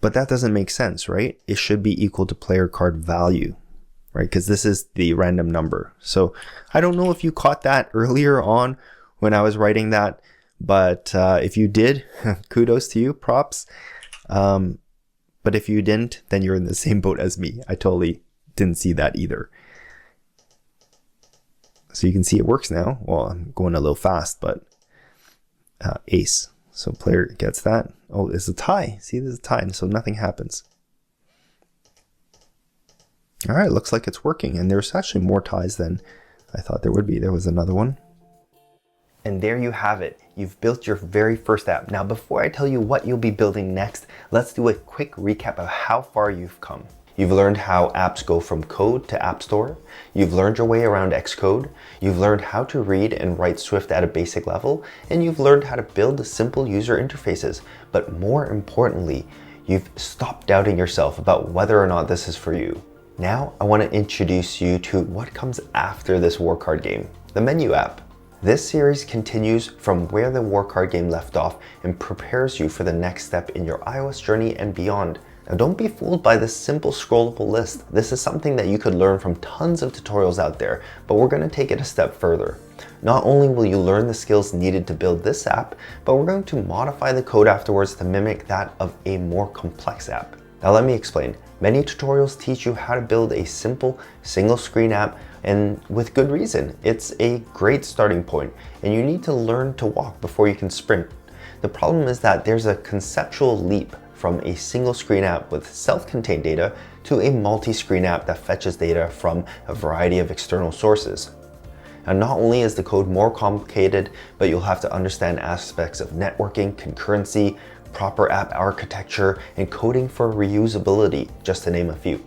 But that doesn't make sense, right? It should be equal to player card value, right? Because this is the random number. So I don't know if you caught that earlier on when I was writing that, but if you did, kudos to you, props. But if you didn't, then you're in the same boat as me. I totally didn't see that either. So you can see it works now. Well, I'm going a little fast, but ace. So player gets that. Oh, it's a tie. See, there's a tie, so nothing happens. All right, looks like it's working. And there's actually more ties than I thought there would be. There was another one. And there you have it. You've built your very first app. Now, before I tell you what you'll be building next, let's do a quick recap of how far you've come. You've learned how apps go from code to App Store. You've learned your way around Xcode. You've learned how to read and write Swift at a basic level. And you've learned how to build simple user interfaces. But more importantly, you've stopped doubting yourself about whether or not this is for you. Now, I want to introduce you to what comes after this war card game, the menu app. This series continues from where the war card game left off and prepares you for the next step in your iOS journey and beyond. Now, don't be fooled by this simple scrollable list. This is something that you could learn from tons of tutorials out there, but we're going to take it a step further. Not only will you learn the skills needed to build this app, but we're going to modify the code afterwards to mimic that of a more complex app. Now let me explain. Many tutorials teach you how to build a simple single screen app, and with good reason. It's a great starting point, and you need to learn to walk before you can sprint. The problem is that there's a conceptual leap from a single screen app with self-contained data to a multi-screen app that fetches data from a variety of external sources. And not only is the code more complicated, but you'll have to understand aspects of networking, concurrency, proper app architecture, and coding for reusability, just to name a few.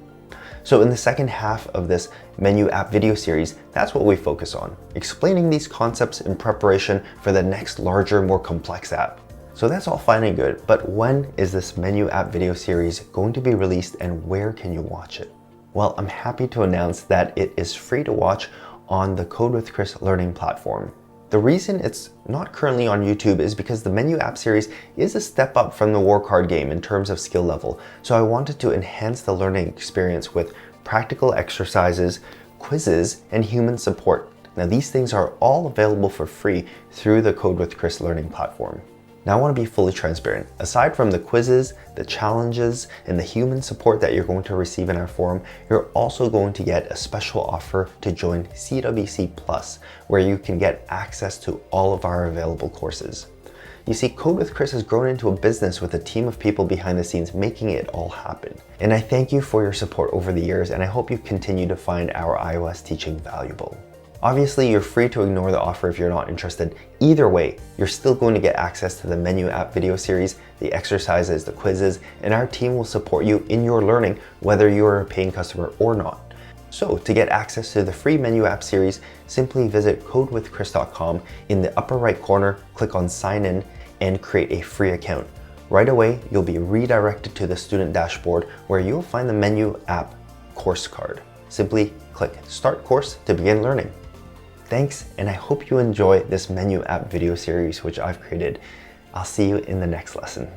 So in the second half of this menu app video series, that's what we focus on, explaining these concepts in preparation for the next larger, more complex app. So that's all fine and good, but when is this menu app video series going to be released and where can you watch it? Well, I'm happy to announce that it is free to watch on the CodeWithChris learning platform. The reason it's not currently on YouTube is because the menu app series is a step up from the War Card game in terms of skill level. So I wanted to enhance the learning experience with practical exercises, quizzes, and human support. Now these things are all available for free through the CodeWithChris learning platform. Now I want to be fully transparent. Aside from the quizzes, the challenges, and the human support that you're going to receive in our forum, you're also going to get a special offer to join CWC Plus, where you can get access to all of our available courses. You see, CodeWithChris has grown into a business with a team of people behind the scenes making it all happen. And I thank you for your support over the years, and I hope you continue to find our iOS teaching valuable. Obviously, you're free to ignore the offer if you're not interested. Either way, you're still going to get access to the menu app video series, the exercises, the quizzes, and our team will support you in your learning, whether you're a paying customer or not. So to get access to the free menu app series, simply visit codewithchris.com. In the upper right corner, click on sign in and create a free account. Right away, you'll be redirected to the student dashboard where you'll find the menu app course card. Simply click start course to begin learning. Thanks, and I hope you enjoy this menu app video series which I've created. I'll see you in the next lesson.